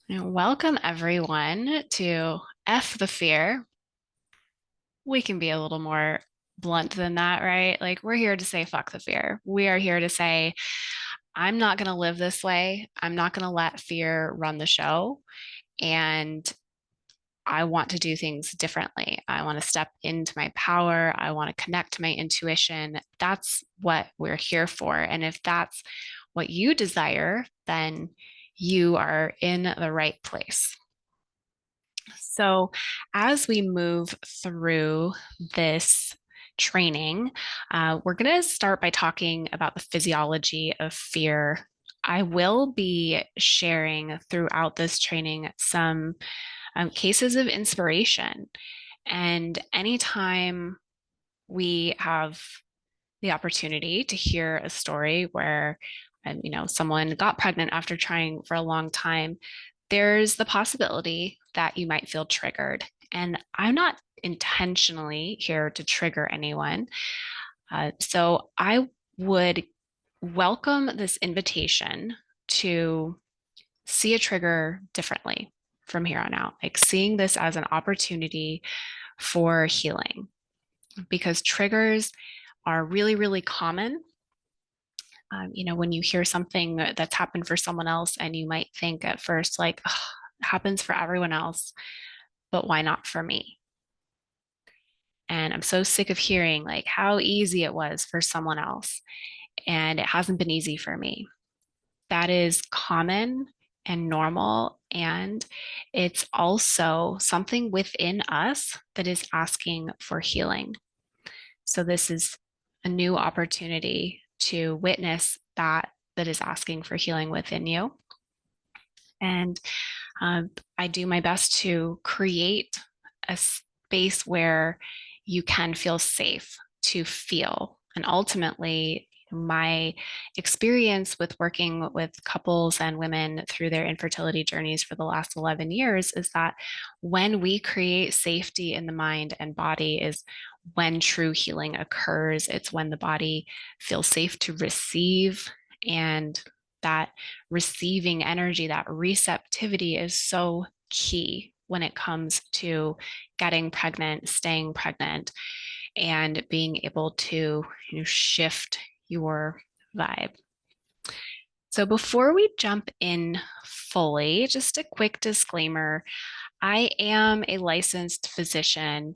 Welcome everyone to F the Fear. We can be a little more blunt than that, right? Like we're here to say fuck the fear. We are here to say, I'm not going to live this way. I'm not going to let fear run the show. And I want to do things differently. I want to step into my power. I want to connect to my intuition. That's what we're here for. And if that's what you desire, then you are in the right place. So, as we move through this training, we're going to start by talking about the physiology of fear. I will be sharing throughout this training some cases of inspiration. And anytime we have the opportunity to hear a story where someone got pregnant after trying for a long time, there's the possibility that you might feel triggered. And I'm not intentionally here to trigger anyone. So I would welcome this invitation to see a trigger differently from here on out, like seeing this as an opportunity for healing, because triggers are really, really common. When you hear something that's happened for someone else, and you might think at first, like, oh, it happens for everyone else, but why not for me? And I'm so sick of hearing like how easy it was for someone else, and it hasn't been easy for me. That is common and normal. And it's also something within us that is asking for healing. So, this is a new opportunity to witness that is asking for healing within you. And I do my best to create a space where you can feel safe to feel. And ultimately, my experience with working with couples and women through their infertility journeys for the last 11 years is that when we create safety in the mind and body is when true healing occurs. It's when the body feels safe to receive, and that receiving energy, that receptivity is so key when it comes to getting pregnant, staying pregnant, and being able to shift your vibe. So, before we jump in fully, just a quick disclaimer. I am a licensed physician,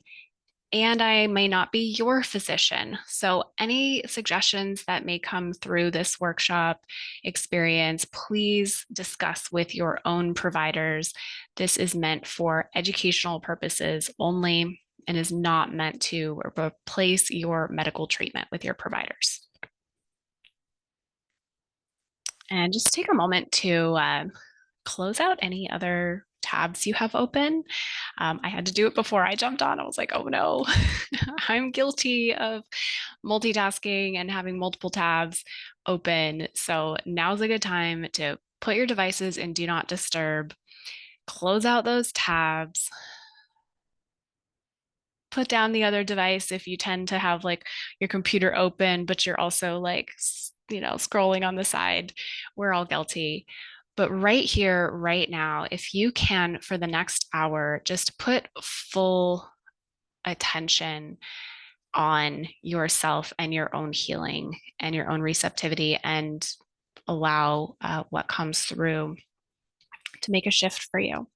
and I may not be your physician. So, any suggestions that may come through this workshop experience, please discuss with your own providers. This is meant for educational purposes only and is not meant to replace your medical treatment with your providers. And just take a moment to close out any other tabs you have open. I had to do it before I jumped on. I was like, oh no, I'm guilty of multitasking and having multiple tabs open. So now's a good time to put your devices in do not disturb, close out those tabs, put down the other device if you tend to have like your computer open, but you're also like, scrolling on the side. We're all guilty. But right here, right now, if you can, for the next hour, just put full attention on yourself and your own healing and your own receptivity, and allow what comes through to make a shift for you.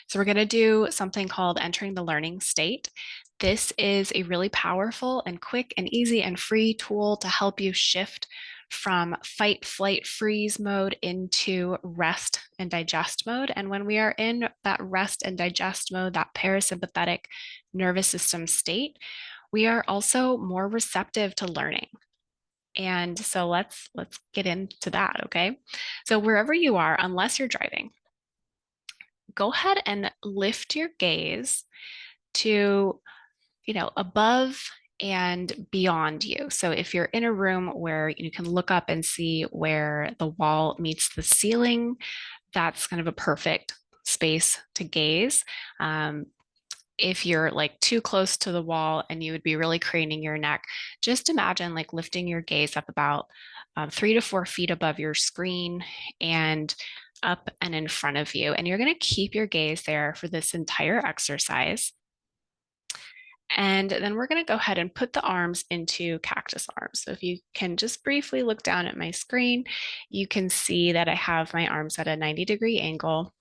So, we're going to do something called entering the learning state. This is a really powerful and quick and easy and free tool to help you shift from fight, flight, freeze mode into rest and digest mode. And when we are in that rest and digest mode, that parasympathetic nervous system state, we are also more receptive to learning. And so let's get into that, okay? So wherever you are, unless you're driving, go ahead and lift your gaze to, above and beyond you. So if you're in a room where you can look up and see where the wall meets the ceiling, that's kind of a perfect space to gaze. If you're like too close to the wall and you would be really craning your neck, just imagine like lifting your gaze up about 3 to 4 feet above your screen and up and in front of you. And you're going to keep your gaze there for this entire exercise. And then we're going to go ahead and put the arms into cactus arms. So if you can just briefly look down at my screen, you can see that I have my arms at a 90-degree angle.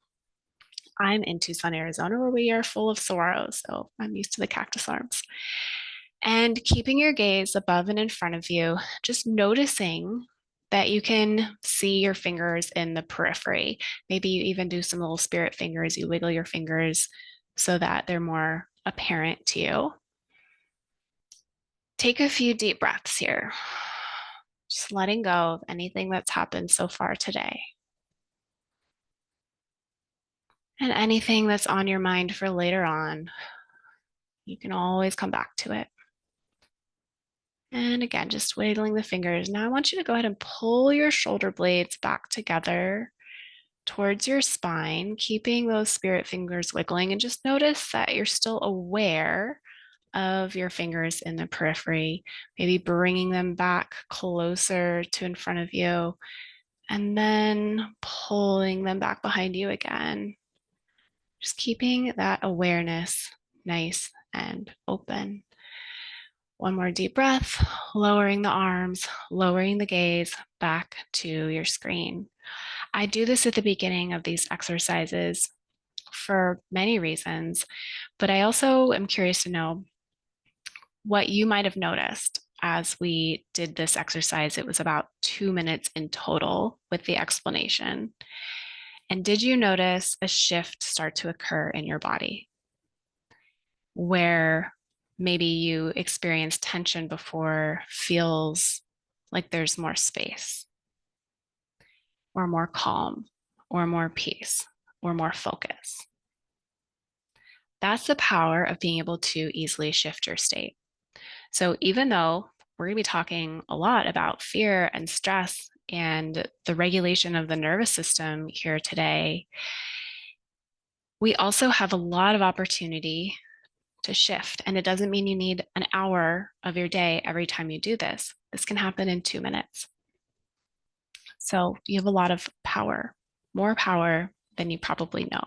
I'm in Tucson, Arizona, where we are full of saguaros, so I'm used to the cactus arms. And keeping your gaze above and in front of you, just noticing that you can see your fingers in the periphery. Maybe you even do some little spirit fingers, you wiggle your fingers so that they're more apparent to you. Take a few deep breaths here, just letting go of anything that's happened so far today. And anything that's on your mind for later on, you can always come back to it. And again, just wiggling the fingers. Now I want you to go ahead and pull your shoulder blades back together towards your spine, keeping those spirit fingers wiggling, and just notice that you're still aware of your fingers in the periphery, maybe bringing them back closer to in front of you, and then pulling them back behind you again. Just keeping that awareness nice and open. One more deep breath, lowering the arms, lowering the gaze back to your screen. I do this at the beginning of these exercises for many reasons, but I also am curious to know what you might have noticed as we did this exercise. It was about 2 minutes in total with the explanation. And did you notice a shift start to occur in your body where maybe you experience tension before feels like there's more space or more calm or more peace or more focus? That's the power of being able to easily shift your state. So even though we're going to be talking a lot about fear and stress and the regulation of the nervous system here today, we also have a lot of opportunity to shift. And it doesn't mean you need an hour of your day every time you do this. This can happen in 2 minutes. So you have a lot of power, more power than you probably know.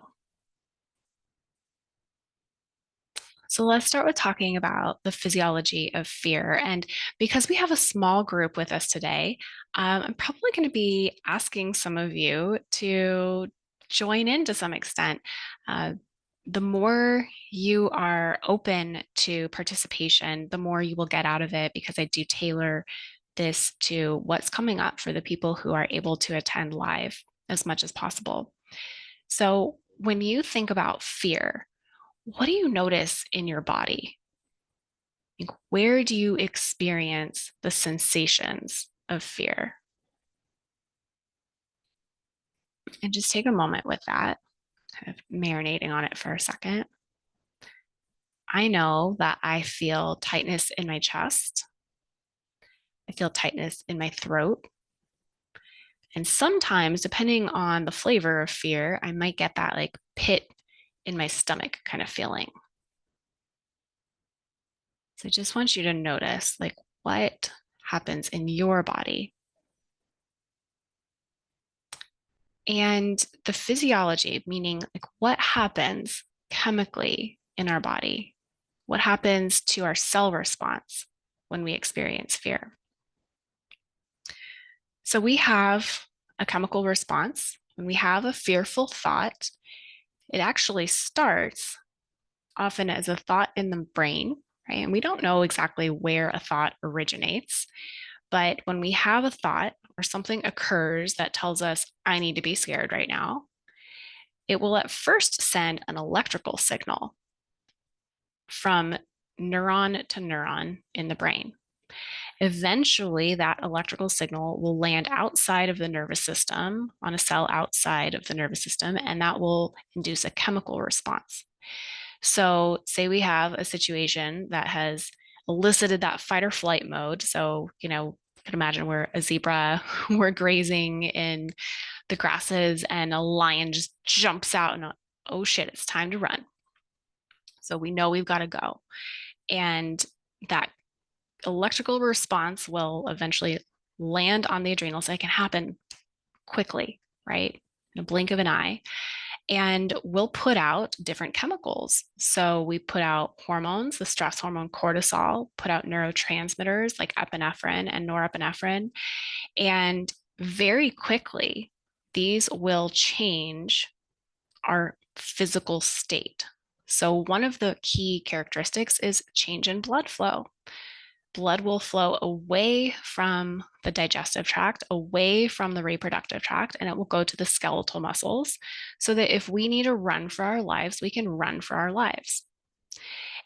So let's start with talking about the physiology of fear. And because we have a small group with us today, I'm probably going to be asking some of you to join in to some extent. The more you are open to participation, the more you will get out of it, because I do tailor this to what's coming up for the people who are able to attend live as much as possible. So when you think about fear, what do you notice in your body? Like, where do you experience the sensations of fear? And just take a moment with that, kind of marinating on it for a second. I know that I feel tightness in my chest. I feel tightness in my throat. And sometimes, depending on the flavor of fear, I might get that like pit in my stomach kind of feeling. So I just want you to notice like what happens in your body. And the physiology, meaning like what happens chemically in our body, what happens to our cell response when we experience fear. So we have a chemical response. When we have a fearful thought, it actually starts often as a thought in the brain, right? And we don't know exactly where a thought originates, but when we have a thought or something occurs that tells us, I need to be scared right now, it will at first send an electrical signal from neuron to neuron in the brain. Eventually, that electrical signal will land outside of the nervous system on a cell outside of the nervous system, and that will induce a chemical response. So, say we have a situation that has elicited that fight or flight mode. So, you can imagine we're a zebra, we're grazing in the grasses, and a lion just jumps out and, oh shit, it's time to run. So we know we've got to go. And that electrical response will eventually land on the adrenals. So it can happen quickly, right? a blink of an eye, and we'll put out different chemicals. So we put out hormones, the stress hormone cortisol, put out neurotransmitters like epinephrine and norepinephrine. And very quickly, these will change our physical state. So one of the key characteristics is change in blood flow. Blood will flow away from the digestive tract, away from the reproductive tract, and it will go to the skeletal muscles so that if we need to run for our lives, we can run for our lives.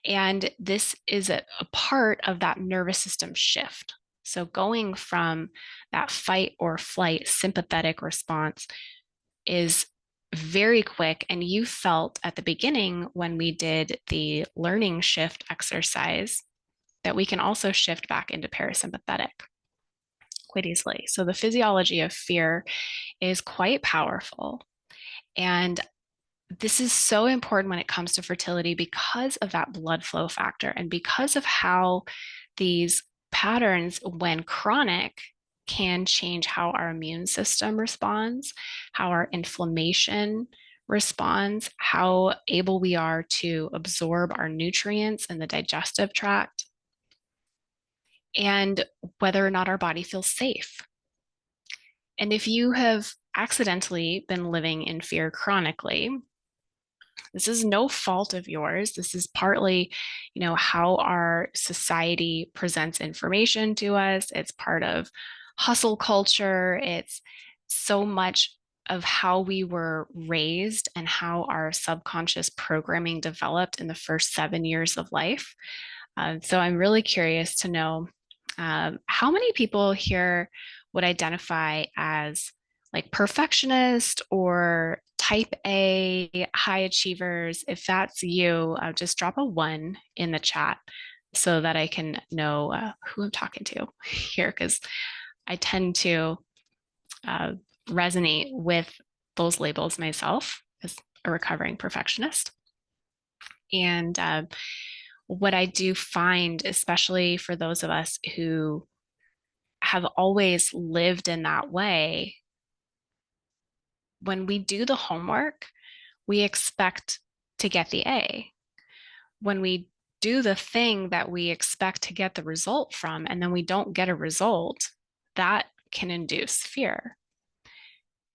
And this is a part of that nervous system shift. So going from that fight or flight sympathetic response is very quick. And you felt at the beginning when we did the learning shift exercise that we can also shift back into parasympathetic quite easily. So the physiology of fear is quite powerful. And this is so important when it comes to fertility because of that blood flow factor and because of how these patterns, when chronic, can change how our immune system responds, how our inflammation responds, how able we are to absorb our nutrients in the digestive tract, and whether or not our body feels safe. And if you have accidentally been living in fear chronically, this is no fault of yours. This is partly, how our society presents information to us. It's part of hustle culture. It's so much of how we were raised and how our subconscious programming developed in the first 7 years of life. So I'm really curious to know how many people here would identify as like perfectionist or type A high achievers. If that's you, just drop a 1 in the chat so that I can know who I'm talking to here, because I tend to resonate with those labels myself as a recovering perfectionist. And what I do find, especially for those of us who have always lived in that way, when we do the homework, we expect to get the A. When we do the thing that we expect to get the result from, and then we don't get a result, that can induce fear.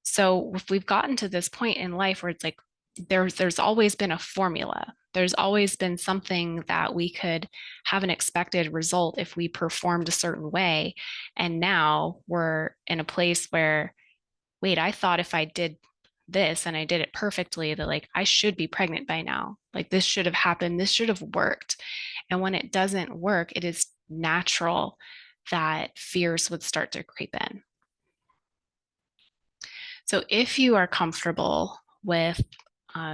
So if we've gotten to this point in life where it's like there's always been a formula, there's always been something that we could have an expected result if we performed a certain way, and now we're in a place where, wait, I thought if I did this and I did it perfectly, that like I should be pregnant by now. Like this should have happened. This should have worked. And when it doesn't work, it is natural that fears would start to creep in. So if you are comfortable with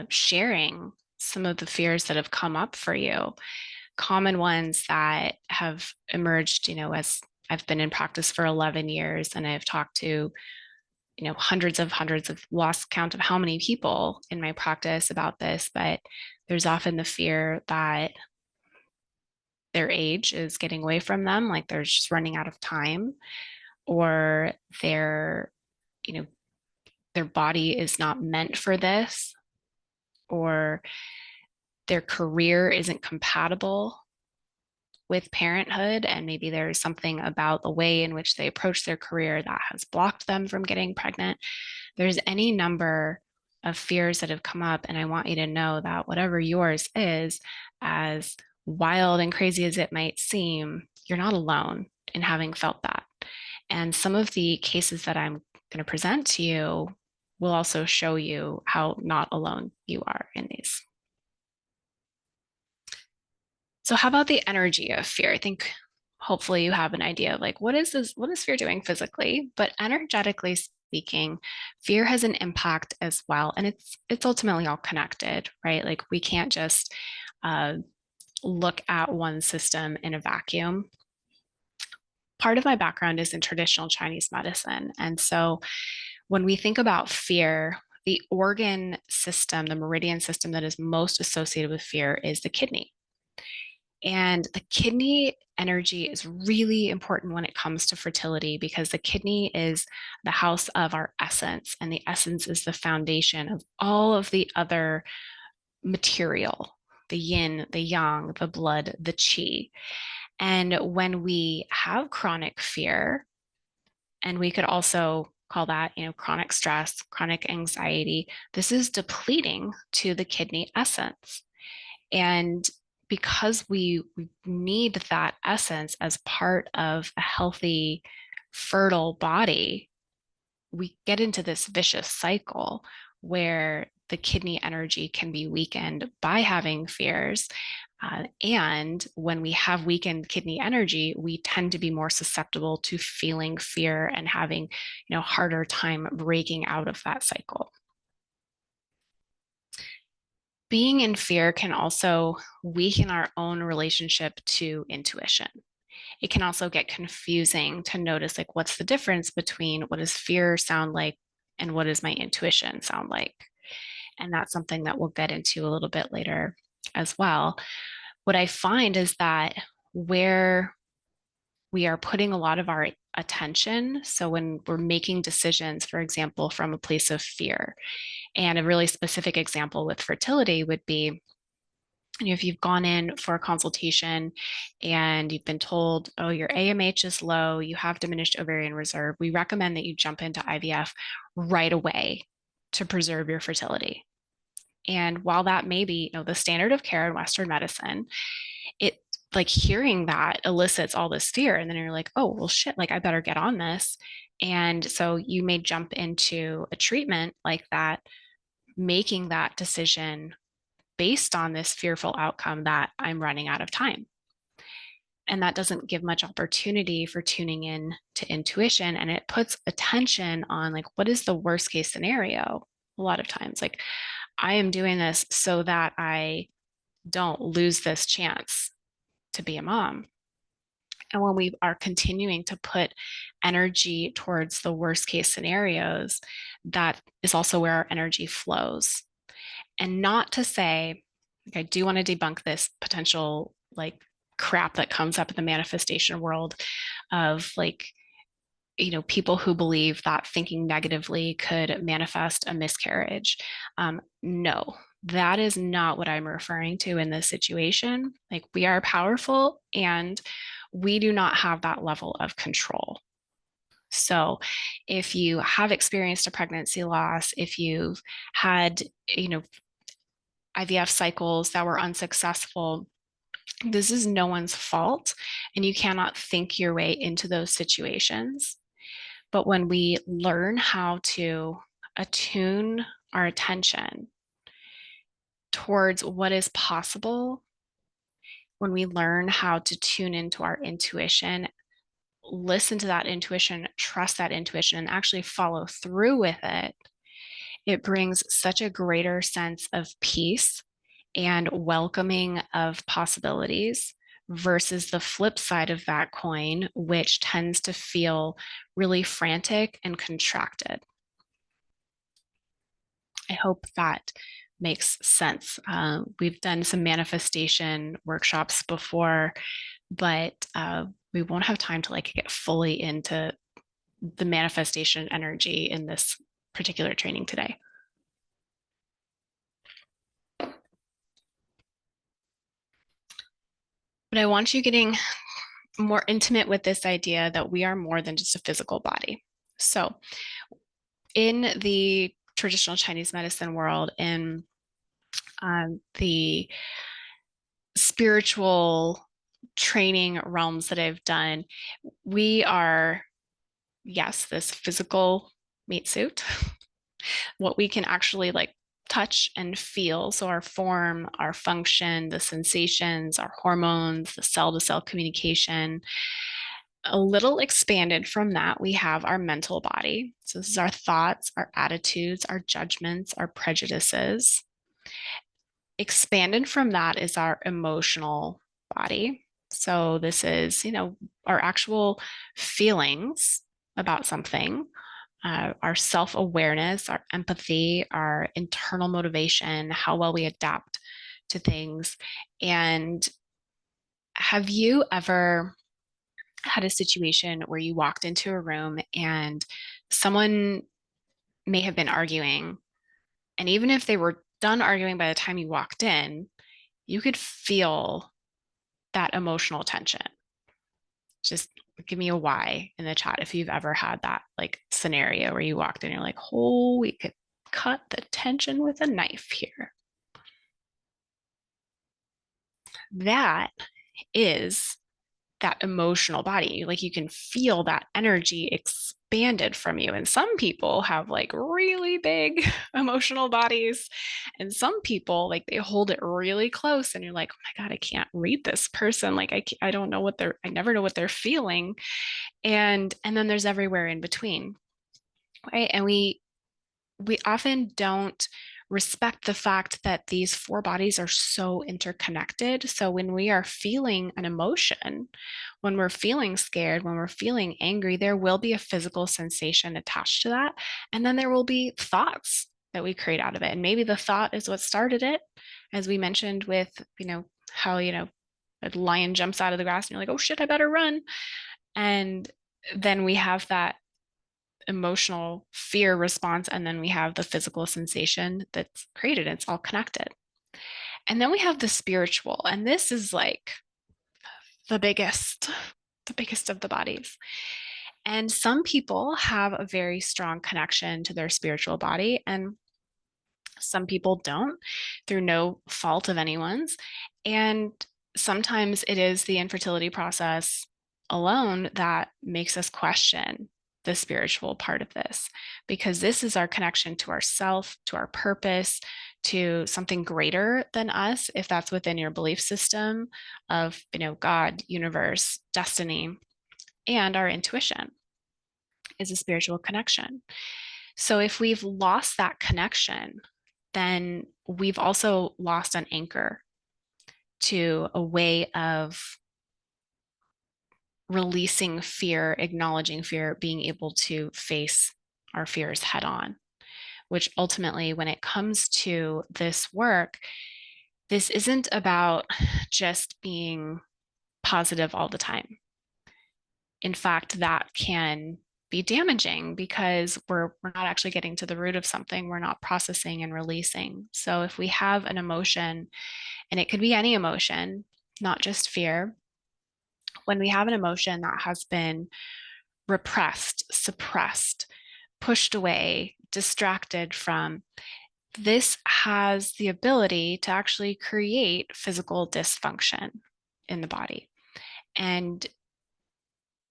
sharing some of the fears that have come up for you, common ones that have emerged, as I've been in practice for 11 years and I've talked to hundreds of lost count of how many people in my practice about this, but there's often the fear that their age is getting away from them, like they're just running out of time, or their, their body is not meant for this, or their career isn't compatible with parenthood, and maybe there's something about the way in which they approach their career that has blocked them from getting pregnant. There's any number of fears that have come up, and I want you to know that whatever yours is, as wild and crazy as it might seem, you're not alone in having felt that. And some of the cases that I'm going to present to you will also show you how not alone you are in these. So how about the energy of fear? I think hopefully you have an idea of like, what is fear doing physically? But energetically speaking, fear has an impact as well. And it's ultimately all connected, right? Like we can't just look at one system in a vacuum. Part of my background is in traditional Chinese medicine. And so when we think about fear, the organ system, the meridian system that is most associated with fear is the kidney. And the kidney energy is really important when it comes to fertility because the kidney is the house of our essence, and the essence is the foundation of all of the other material, the yin, the yang, the blood, the chi. And when we have chronic fear, and we could also call that, chronic stress, chronic anxiety, this is depleting to the kidney essence. And because we need that essence as part of a healthy, fertile body, we get into this vicious cycle where the kidney energy can be weakened by having fears. And when we have weakened kidney energy, we tend to be more susceptible to feeling fear and having, harder time breaking out of that cycle. Being in fear can also weaken our own relationship to intuition. It can also get confusing to notice, like, what's the difference between what does fear sound like and what does my intuition sound like? And that's something that we'll get into a little bit later as well. What I find is that where we are putting a lot of our attention, so when we're making decisions, for example, from a place of fear, and a really specific example with fertility would be, if you've gone in for a consultation and you've been told, oh, your AMH is low, you have diminished ovarian reserve, we recommend that you jump into IVF right away to preserve your fertility. And while that may be, the standard of care in Western medicine, it, like, hearing that elicits all this fear. And then you're like, oh, well, shit, like, I better get on this. And so you may jump into a treatment like that, making that decision based on this fearful outcome that I'm running out of time. And that doesn't give much opportunity for tuning in to intuition. And it puts attention on, like, what is the worst case scenario? A lot of times, like, I am doing this so that I don't lose this chance to be a mom. And when we are continuing to put energy towards the worst case scenarios, that is also where our energy flows. And not to say, like, I do want to debunk this potential, like, crap that comes up in the manifestation world of, like, people who believe that thinking negatively could manifest a miscarriage. No, that is not what I'm referring to in this situation. Like, we are powerful and we do not have that level of control. So if you have experienced a pregnancy loss, if you've had, IVF cycles that were unsuccessful, this is no one's fault, and you cannot think your way into those situations. But when we learn how to attune our attention towards what is possible, when we learn how to tune into our intuition, listen to that intuition, trust that intuition, and actually follow through with it, it brings such a greater sense of peace and welcoming of possibilities versus the flip side of that coin, which tends to feel really frantic and contracted. I hope that makes sense. We've done some manifestation workshops before, but we won't have time to, like, get fully into the manifestation energy in this particular training today. But I want you getting more intimate with this idea that we are more than just a physical body. So, in the traditional Chinese medicine world, in the spiritual training realms that I've done, we are, yes, this physical meat suit, what we can actually, like, touch and feel. So our form, our function, the sensations, our hormones, the cell to cell communication. A little expanded from that, we have our mental body. So this is our thoughts, our attitudes, our judgments, our prejudices. Expanded from that is our emotional body. So this is, our actual feelings about something, our self-awareness, our empathy, our internal motivation, how well we adapt to things. And Have you ever had a situation where you walked into a room and someone may have been arguing, and even if they were done arguing by the time you walked in, you could feel that emotional tension? Just give me a why in the chat if you've ever had that like scenario where you walked in and you're like, oh, we could cut the tension with a knife here. That is that emotional body. Like you can feel that energy expanded from you. And some people have like really big emotional bodies. And some people like they hold it really close and you're like, oh my God, I can't read this person. Like I don't know what I never know what they're feeling. And then there's everywhere in between. Right. And we often don't respect the fact that these four bodies are so interconnected. So when we are feeling an emotion, when we're feeling scared, when we're feeling angry, there will be a physical sensation attached to that. And then there will be thoughts that we create out of it. And maybe the thought is what started it, as we mentioned with, how, a lion jumps out of the grass and you're like, oh shit, I better run. And then we have that emotional fear response, and then we have the physical sensation that's created. It's all connected. And then we have the spiritual, and this is like the biggest, the biggest of the bodies. And some people have a very strong connection to their spiritual body, and some people don't, through no fault of anyone's. And sometimes it is the infertility process alone that makes us question the spiritual part of this, because this is our connection to ourself, to our purpose, to something greater than us, if that's within your belief system of, God, universe, destiny, and our intuition is a spiritual connection. So if we've lost that connection, then we've also lost an anchor to a way of releasing fear, acknowledging fear, being able to face our fears head on, which ultimately, when it comes to this work, this isn't about just being positive all the time. In fact, that can be damaging because we're not actually getting to the root of something. We're not processing and releasing. So if we have an emotion, and it could be any emotion, not just fear, when we have an emotion that has been repressed, suppressed, pushed away, distracted from, this has the ability to actually create physical dysfunction in the body. And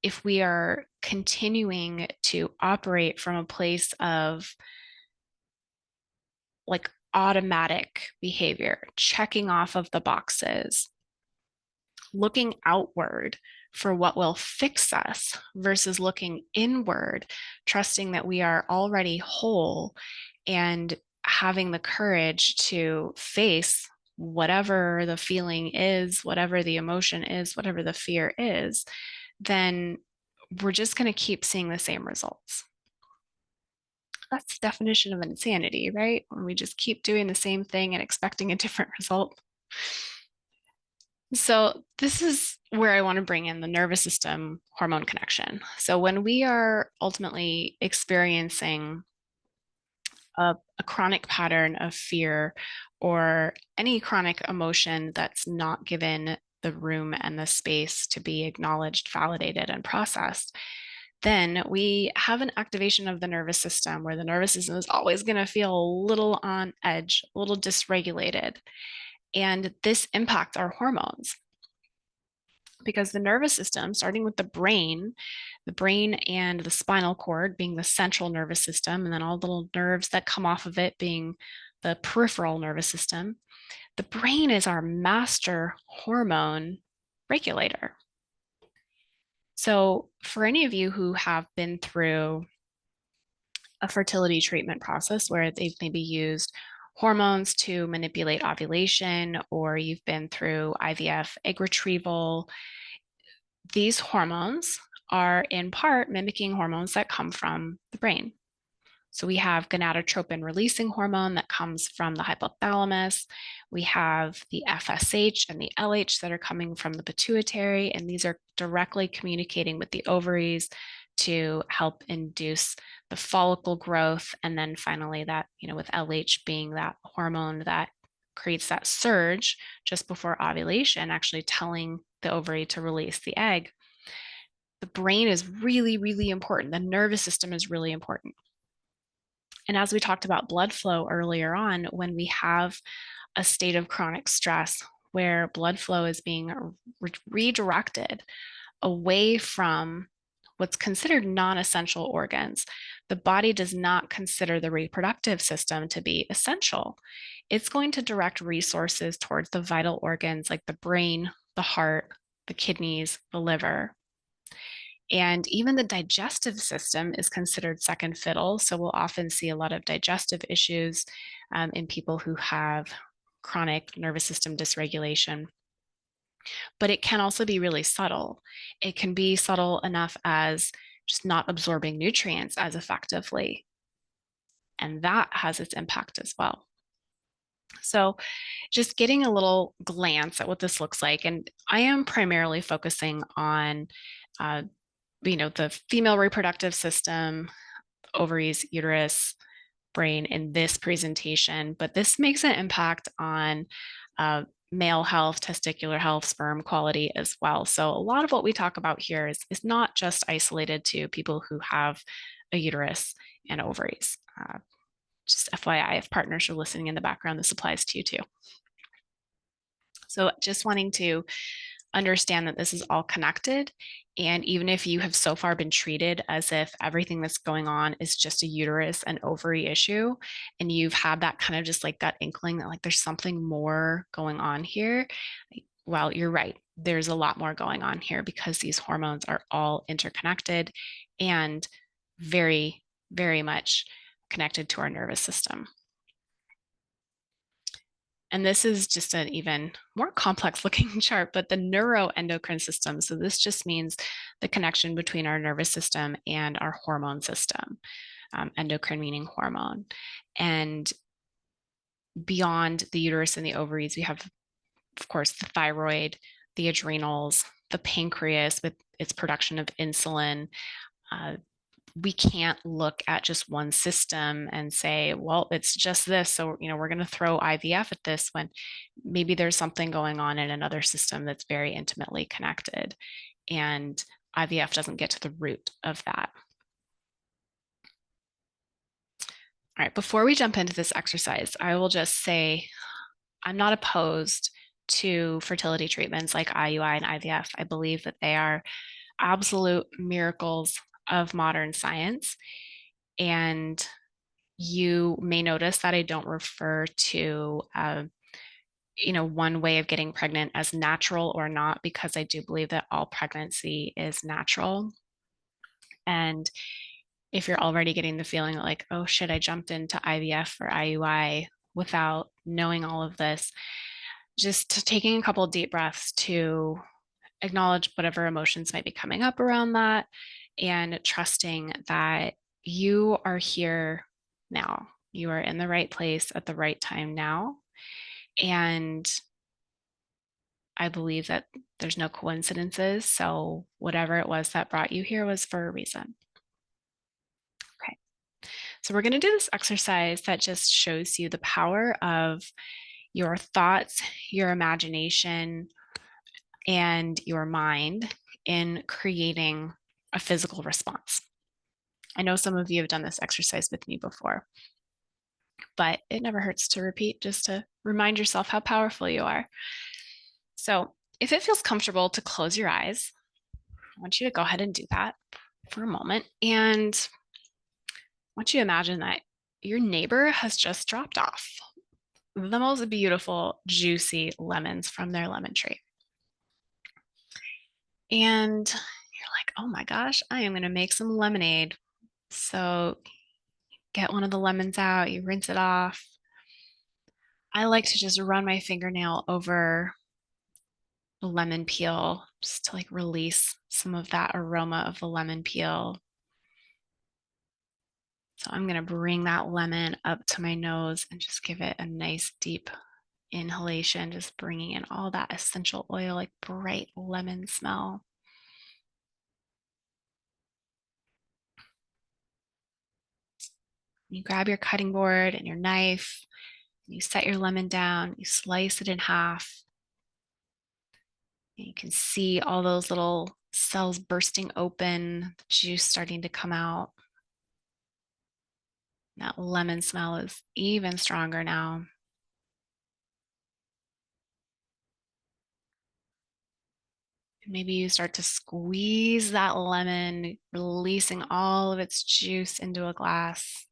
if we are continuing to operate from a place of like automatic behavior, checking off of the boxes, looking outward for what will fix us versus looking inward, trusting that we are already whole and having the courage to face whatever the feeling is, whatever the emotion is, whatever the fear is, then we're just going to keep seeing the same results. That's the definition of insanity, right? When we just keep doing the same thing and expecting a different result. So, this is where I want to bring in the nervous system hormone connection. So, when we are ultimately experiencing a chronic pattern of fear or any chronic emotion that's not given the room and the space to be acknowledged, validated, and processed, then we have an activation of the nervous system where the nervous system is always going to feel a little on edge, a little dysregulated. And this impacts our hormones because the nervous system, starting with the brain and the spinal cord being the central nervous system, and then all the little nerves that come off of it being the peripheral nervous system, the brain is our master hormone regulator. So, for any of you who have been through a fertility treatment process where they've maybe used hormones to manipulate ovulation, or you've been through IVF, egg retrieval, these hormones are in part mimicking hormones that come from the brain. So we have gonadotropin releasing hormone that comes from the hypothalamus. We have the FSH and the LH that are coming from the pituitary, and these are directly communicating with the ovaries to help induce the follicle growth. And then finally that, with LH being that hormone that creates that surge just before ovulation, actually telling the ovary to release the egg. The brain is really, really important. The nervous system is really important. And as we talked about blood flow earlier on, when we have a state of chronic stress where blood flow is being redirected away from what's considered non-essential organs, the body does not consider the reproductive system to be essential. It's going to direct resources towards the vital organs like the brain, the heart, the kidneys, the liver. And even the digestive system is considered second fiddle. So we'll often see a lot of digestive issues in people who have chronic nervous system dysregulation. But it can also be really subtle. It can be subtle enough as just not absorbing nutrients as effectively. And that has its impact as well. So just getting a little glance at what this looks like. And I am primarily focusing on the female reproductive system, ovaries, uterus, brain in this presentation, but this makes an impact on male health, testicular health, sperm quality as well. So a lot of what we talk about here is not just isolated to people who have a uterus and ovaries. Just FYI, if partners are listening in the background, this applies to you too. So just wanting to understand that this is all connected. And even if you have so far been treated as if everything that's going on is just a uterus and ovary issue, and you've had that kind of just like gut inkling that like there's something more going on here, well, you're right. There's a lot more going on here because these hormones are all interconnected and very, very much connected to our nervous system. And this is just an even more complex looking chart, but the neuroendocrine system. So this just means the connection between our nervous system and our hormone system, endocrine meaning hormone. And beyond the uterus and the ovaries, we have, of course, the thyroid, the adrenals, the pancreas with its production of insulin. We can't look at just one system and say, well, it's just this. So, we're going to throw IVF at this when maybe there's something going on in another system that's very intimately connected. And IVF doesn't get to the root of that. All right, before we jump into this exercise, I will just say I'm not opposed to fertility treatments like IUI and IVF. I believe that they are absolute miracles of modern science. And you may notice that I don't refer to, one way of getting pregnant as natural or not, because I do believe that all pregnancy is natural. And if you're already getting the feeling like, oh shit, I jumped into IVF or IUI without knowing all of this, just taking a couple of deep breaths to acknowledge whatever emotions might be coming up around that and trusting that you are here now. You are in the right place at the right time now. And I believe that there's no coincidences. So whatever it was that brought you here was for a reason. Okay. So we're going to do this exercise that just shows you the power of your thoughts, your imagination, and your mind in creating a physical response. I know some of you have done this exercise with me before, but it never hurts to repeat just to remind yourself how powerful you are. So if it feels comfortable to close your eyes, I want you to go ahead and do that for a moment. And I want you to imagine that your neighbor has just dropped off the most beautiful, juicy lemons from their lemon tree. And you're like, oh my gosh, I am going to make some lemonade. So get one of the lemons out, you rinse it off. I like to just run my fingernail over the lemon peel just to like release some of that aroma of the lemon peel. So I'm going to bring that lemon up to my nose and just give it a nice deep inhalation, just bringing in all that essential oil, like bright lemon smell. You grab your cutting board and your knife, you set your lemon down, you slice it in half. And you can see all those little cells bursting open, the juice starting to come out. That lemon smell is even stronger now. Maybe you start to squeeze that lemon, releasing all of its juice into a glass.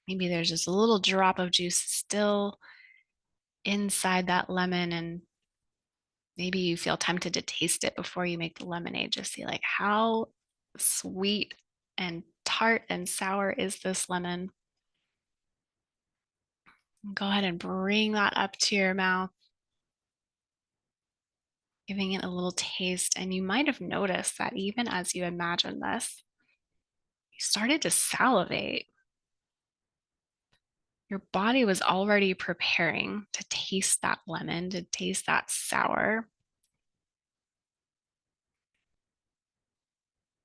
Maybe there's just a little drop of juice still inside that lemon, and maybe you feel tempted to taste it before you make the lemonade. Just see like how sweet and tart and sour is this lemon. Go ahead and bring that up to your mouth, giving it a little taste. And you might have noticed that even as you imagine this, you started to salivate. Your body was already preparing to taste that lemon, to taste that sour.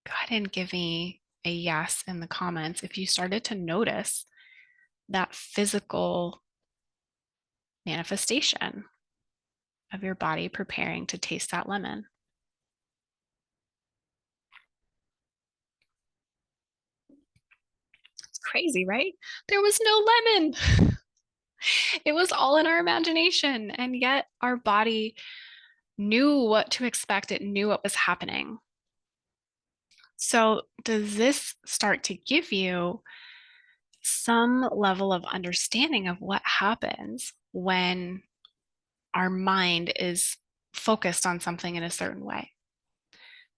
Go ahead and give me a yes in the comments if you started to notice that physical manifestation of your body preparing to taste that lemon. It's crazy, right? There was no lemon. It was all in our imagination. And yet our body knew what to expect, it knew what was happening. So, does this start to give you some level of understanding of what happens when our mind is focused on something in a certain way?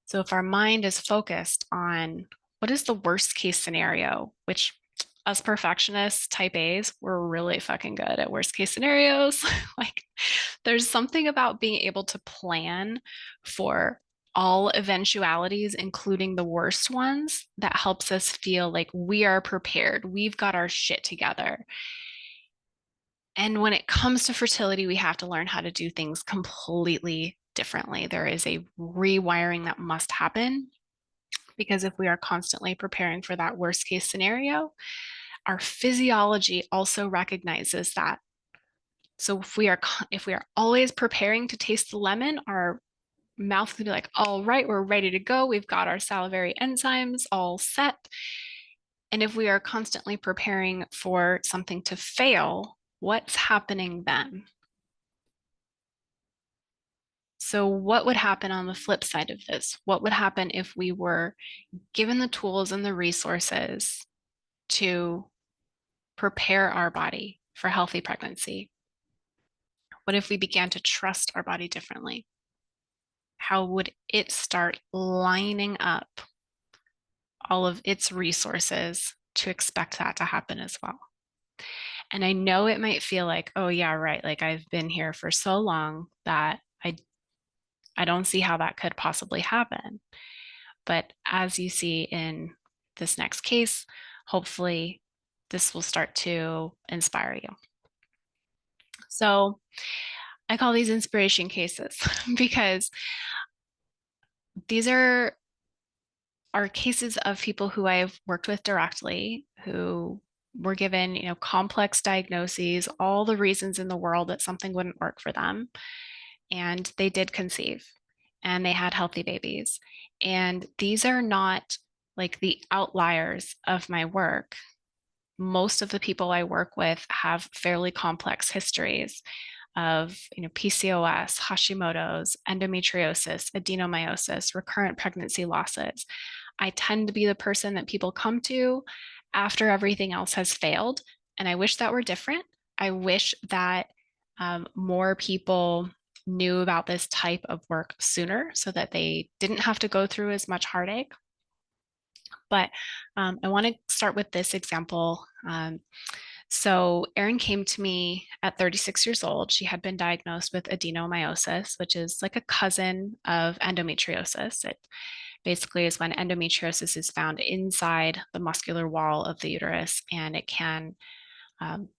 So if our mind is focused on what is the worst case scenario, which us perfectionists, type A's, we're really fucking good at worst case scenarios. Like there's something about being able to plan for all eventualities, including the worst ones, that helps us feel like we are prepared. We've got our shit together. And when it comes to fertility, we have to learn how to do things completely differently. There is a rewiring that must happen because if we are constantly preparing for that worst case scenario, our physiology also recognizes that. So if we are always preparing to taste the lemon, our mouth can be like, all right, we're ready to go. We've got our salivary enzymes all set. And if we are constantly preparing for something to fail, what's happening then? So, what would happen on the flip side of this? What would happen if we were given the tools and the resources to prepare our body for healthy pregnancy? What if we began to trust our body differently? How would it start lining up all of its resources to expect that to happen as well? And I know it might feel like, oh, yeah, right. Like I've been here for so long that I don't see how that could possibly happen. But as you see in this next case, hopefully this will start to inspire you. So I call these inspiration cases because these are cases of people who I've worked with directly who were given, complex diagnoses, all the reasons in the world that something wouldn't work for them. And they did conceive and they had healthy babies. And these are not like the outliers of my work. Most of the people I work with have fairly complex histories of PCOS, Hashimoto's, endometriosis, adenomyosis, recurrent pregnancy losses. I tend to be the person that people come to after everything else has failed. And I wish that were different. I wish that more people knew about this type of work sooner so that they didn't have to go through as much heartache. But I want to start with this example. So Erin came to me at 36 years old. She had been diagnosed with adenomyosis, which is like a cousin of endometriosis. It basically is when endometriosis is found inside the muscular wall of the uterus, and it can,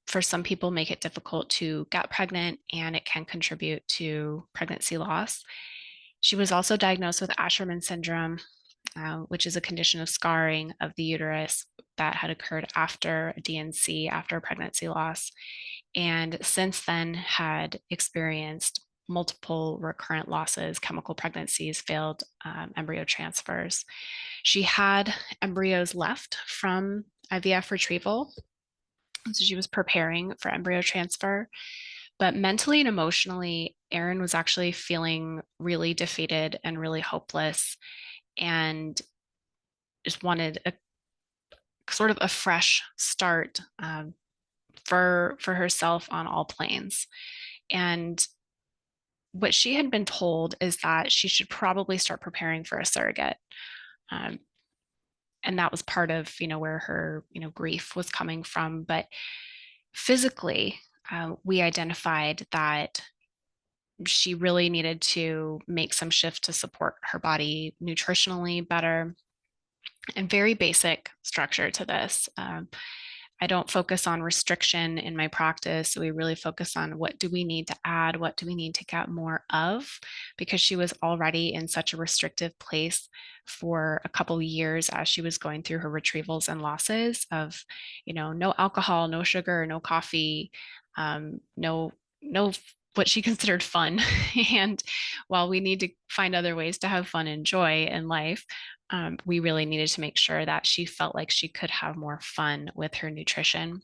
for some people, make it difficult to get pregnant, and it can contribute to pregnancy loss. She was also diagnosed with Asherman syndrome, which is a condition of scarring of the uterus that had occurred after a DNC, after a pregnancy loss, and since then had experienced multiple recurrent losses, chemical pregnancies, failed embryo transfers. She had embryos left from IVF retrieval, so she was preparing for embryo transfer. But mentally and emotionally, Erin was actually feeling really defeated and really hopeless, and just wanted a sort of a fresh start, for herself on all planes. And what she had been told is that she should probably start preparing for a surrogate. Um, and that was part of, where her, grief was coming from. But physically, we identified that she really needed to make some shift to support her body nutritionally better, and very basic structure to this. I don't focus on restriction in my practice. So we really focus on what do we need to add? What do we need to get more of? Because she was already in such a restrictive place for a couple of years as she was going through her retrievals and losses of, no alcohol, no sugar, no coffee, no what she considered fun. And while we need to find other ways to have fun and joy in life, we really needed to make sure that she felt like she could have more fun with her nutrition.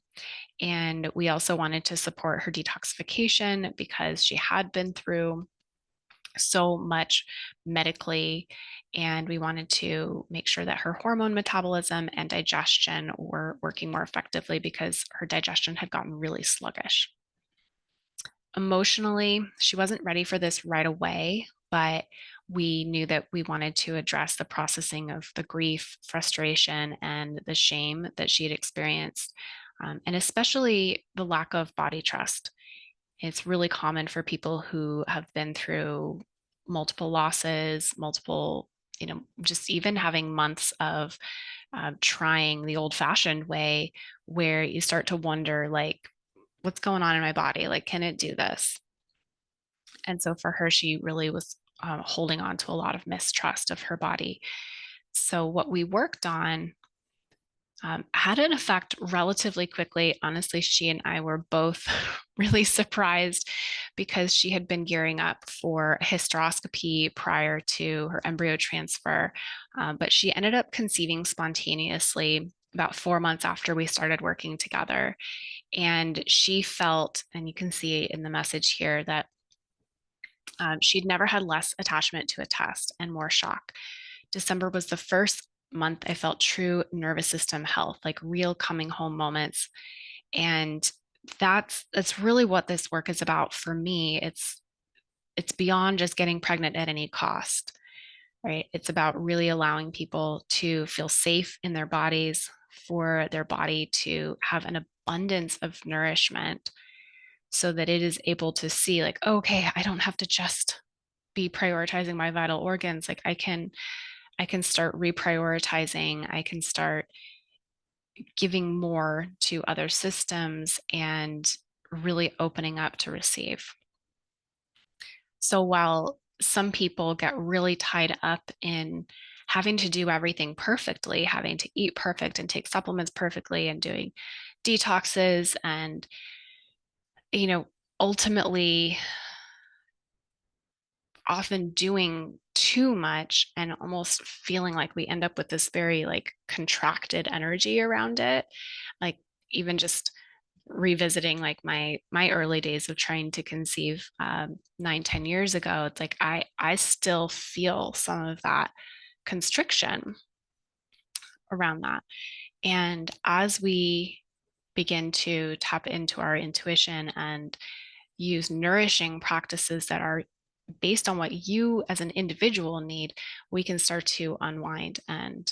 And we also wanted to support her detoxification because she had been through so much medically. And we wanted to make sure that her hormone metabolism and digestion were working more effectively because her digestion had gotten really sluggish. Emotionally, she wasn't ready for this right away, but we knew that we wanted to address the processing of the grief, frustration, and the shame that she had experienced, and especially the lack of body trust. It's really common for people who have been through multiple losses, multiple, just even having months of trying the old fashioned way, where you start to wonder, like, what's going on in my body? Like, can it do this? And so for her, she really was holding on to a lot of mistrust of her body. So what we worked on had an effect relatively quickly. Honestly, she and I were both really surprised because she had been gearing up for a hysteroscopy prior to her embryo transfer. But she ended up conceiving spontaneously about 4 months after we started working together. And she felt, and you can see in the message here, that she'd never had less attachment to a test and more shock. December was the first month I felt true nervous system health, like real coming home moments. And that's really what this work is about for me. It's beyond just getting pregnant at any cost, right? It's about really allowing people to feel safe in their bodies, for their body to have an abundance of nourishment so that it is able to see, like, okay, I don't have to just be prioritizing my vital organs. Like, I can start reprioritizing. I can start giving more to other systems and really opening up to receive. So while some people get really tied up in having to do everything perfectly, having to eat perfect and take supplements perfectly and doing detoxes and, ultimately often doing too much and almost feeling like we end up with this very like contracted energy around it, like even just revisiting like my early days of trying to conceive 9-10 years ago. It's like I still feel some of that constriction around that. And as we begin to tap into our intuition and use nourishing practices that are based on what you as an individual need, we can start to unwind and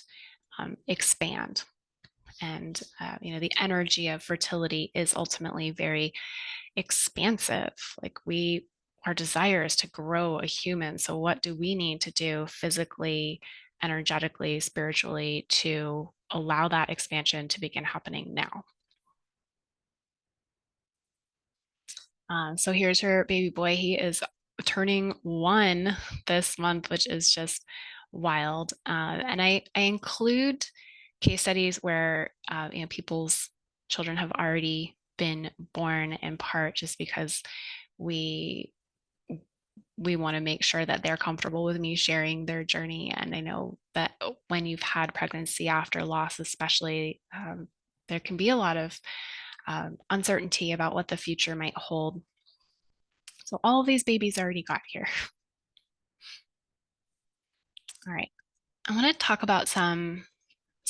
expand. And, the energy of fertility is ultimately very expansive. Like, our desire is to grow a human. So what do we need to do physically energetically, spiritually, to allow that expansion to begin happening now. So here's her baby boy. He is turning 1 this month, which is just wild. And I include case studies where people's children have already been born, in part just because we we want to make sure that they're comfortable with me sharing their journey. And I know that when you've had pregnancy after loss, especially, there can be a lot of uncertainty about what the future might hold. So all of these babies already got here. All right. I want to talk about some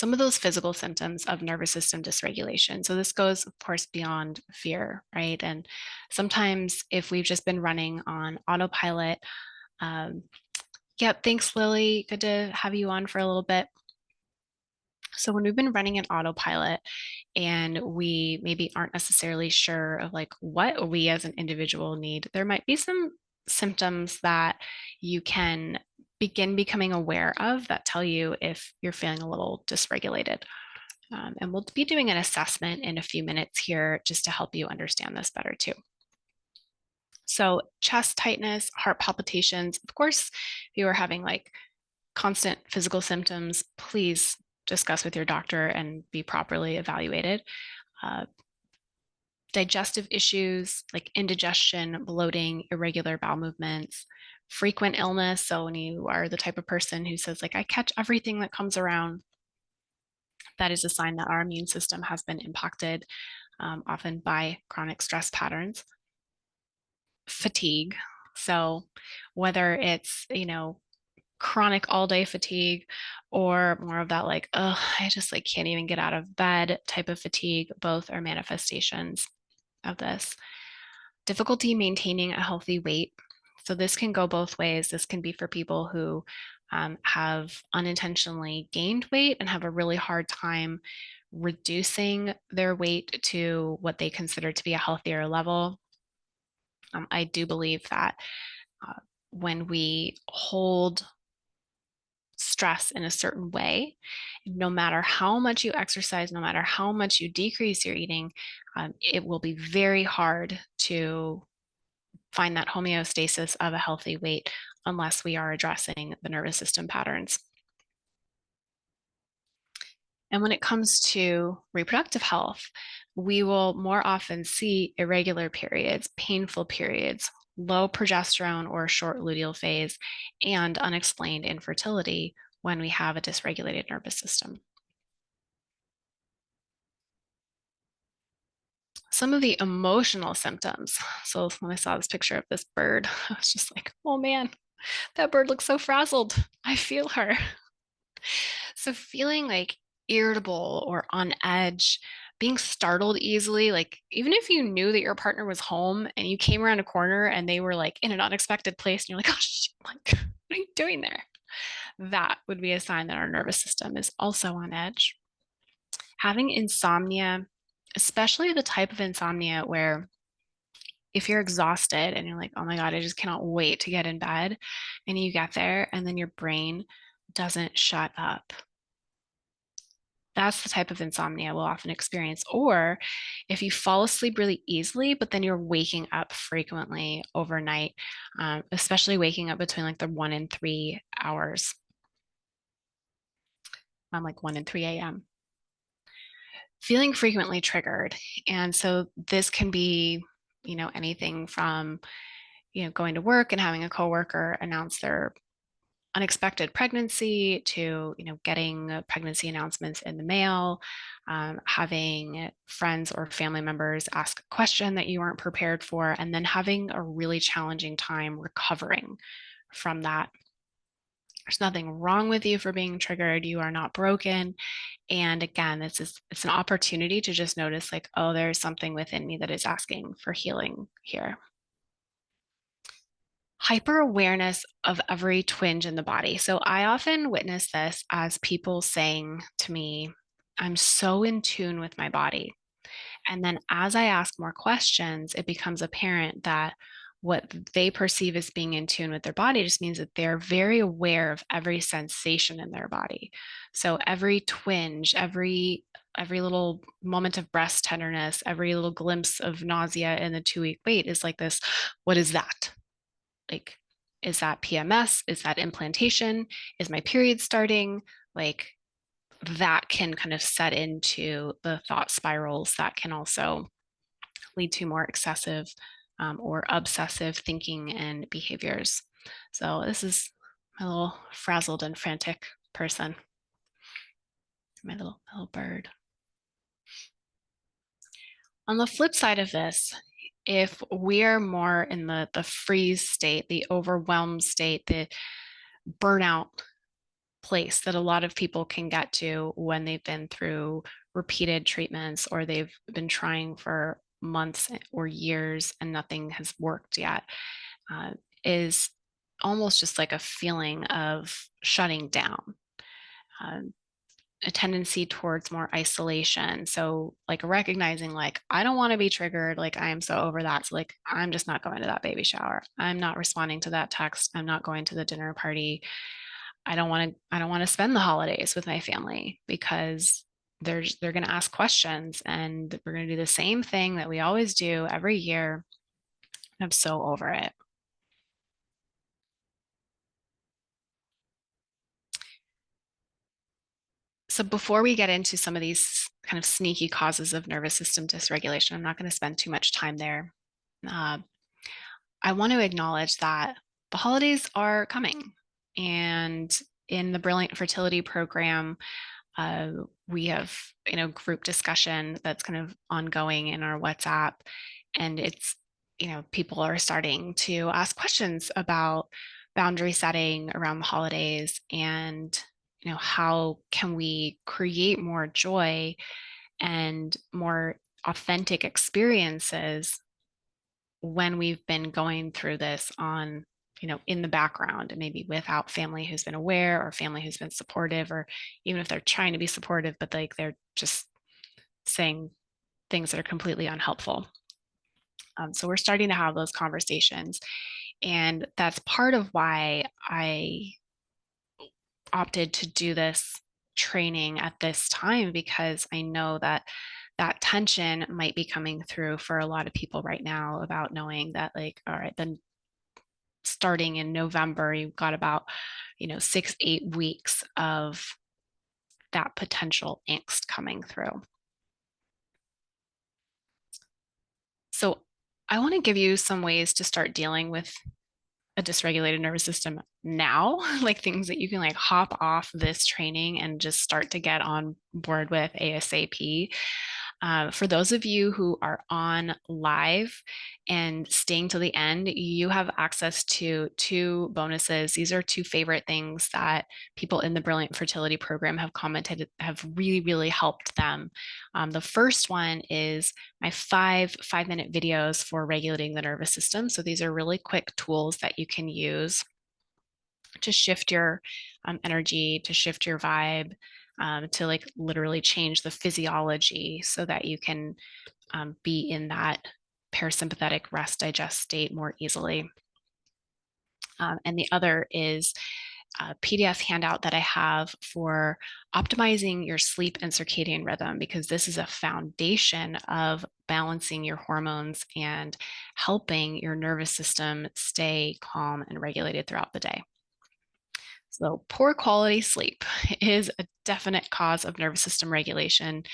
of those physical symptoms of nervous system dysregulation. So this goes, of course, beyond fear, right? And sometimes if we've just been running on autopilot, yep, thanks, Lily. Good to have you on for a little bit. So when we've been running an autopilot and we maybe aren't necessarily sure of like what we as an individual need, there might be some symptoms that you can begin becoming aware of that tell you if you're feeling a little dysregulated. And we'll be doing an assessment in a few minutes here just to help you understand this better too. So chest tightness, heart palpitations, of course, if you are having like constant physical symptoms, please discuss with your doctor and be properly evaluated. Uh, Digestive issues like indigestion, bloating, irregular bowel movements, frequent illness. So when you are the type of person who says like, I catch everything that comes around, that is a sign that our immune system has been impacted, often by chronic stress patterns. Fatigue. So whether it's, chronic all day fatigue or more of that like, oh, I just like can't even get out of bed type of fatigue, both are manifestations of this. Difficulty maintaining a healthy weight. So this can go both ways. This can be for people who have unintentionally gained weight and have a really hard time reducing their weight to what they consider to be a healthier level. I do believe that when we hold stress in a certain way, no matter how much you exercise, no matter how much you decrease your eating, it will be very hard to find that homeostasis of a healthy weight unless we are addressing the nervous system patterns. And when it comes to reproductive health, we will more often see irregular periods, painful periods, low progesterone or short luteal phase, and unexplained infertility when we have a dysregulated nervous system. Some of the emotional symptoms. So when I saw this picture of this bird, I was just like, oh man, that bird looks so frazzled. I feel her. So feeling like irritable or on edge, being startled easily, like even if you knew that your partner was home and you came around a corner and they were like in an unexpected place and you're like, oh shit, like, what are you doing there? That would be a sign that our nervous system is also on edge. Having insomnia, especially the type of insomnia where if you're exhausted and you're like, oh my God, I just cannot wait to get in bed, and you get there and then your brain doesn't shut up. That's the type of insomnia we'll often experience. Or if you fall asleep really easily, but then you're waking up frequently overnight, especially waking up between like the 1 and 3 hours, like 1 and 3 a.m. Feeling frequently triggered. And so this can be, anything from, going to work and having a coworker announce their unexpected pregnancy to getting pregnancy announcements in the mail, having friends or family members ask a question that you weren't prepared for, and then having a really challenging time recovering from that. There's nothing wrong with you for being triggered. You are not broken. And again, it's an opportunity to just notice like, oh, there's something within me that is asking for healing here. Hyper awareness of every twinge in the body. So I often witness this as people saying to me, I'm so in tune with my body. And then as I ask more questions, it becomes apparent that what they perceive as being in tune with their body just means that they're very aware of every sensation in their body. So every twinge, every little moment of breast tenderness, every little glimpse of nausea in the 2 week wait is like this, what is that? Like, is that PMS? Is that implantation? Is my period starting? Like, that can kind of set into the thought spirals that can also lead to more excessive or obsessive thinking and behaviors. So this is my little frazzled and frantic person, my little bird. On the flip side of this, if we are more in the freeze state, the overwhelmed state, the burnout place that a lot of people can get to when they've been through repeated treatments or they've been trying for months or years and nothing has worked yet, uh, is almost just like a feeling of shutting down, um, a tendency towards more isolation. So, like recognizing, like, I don't want to be triggered. Like, I am so over that. So, like, I'm just not going to that baby shower. I'm not responding to that text. I'm not going to the dinner party. I don't want to spend the holidays with my family because they're going to ask questions and we're going to do the same thing that we always do every year. I'm so over it. So before we get into some of these kind of sneaky causes of nervous system dysregulation, I'm not going to spend too much time there. Uh, I want to acknowledge that the holidays are coming. And in the Brilliant Fertility program, uh, we have, group discussion that's kind of ongoing in our WhatsApp. And it's, people are starting to ask questions about boundary setting around the holidays and, how can we create more joy and more authentic experiences when we've been going through this on, in the background and maybe without family who's been aware or family who's been supportive, or even if they're trying to be supportive, but like they're just saying things that are completely unhelpful. So we're starting to have those conversations. And that's part of why I opted to do this training at this time, because I know that that tension might be coming through for a lot of people right now about knowing that, like, all right, then starting in November, you've got about, 6, 8 weeks of that potential angst coming through. So I want to give you some ways to start dealing with a dysregulated nervous system now, like things that you can like hop off this training and just start to get on board with ASAP. For those of you who are on live and staying to the end, you have access to two bonuses. These are two favorite things that people in the Brilliant Fertility program have commented have really, really helped them. The first one is my 5 5-minute videos for regulating the nervous system. So these are really quick tools that you can use to shift your energy, to shift your vibe, to like literally change the physiology so that you can be in that parasympathetic rest digest state more easily. And the other is a PDF handout that I have for optimizing your sleep and circadian rhythm, because this is a foundation of balancing your hormones and helping your nervous system stay calm and regulated throughout the day. So, poor quality sleep is a definite cause of nervous system regulation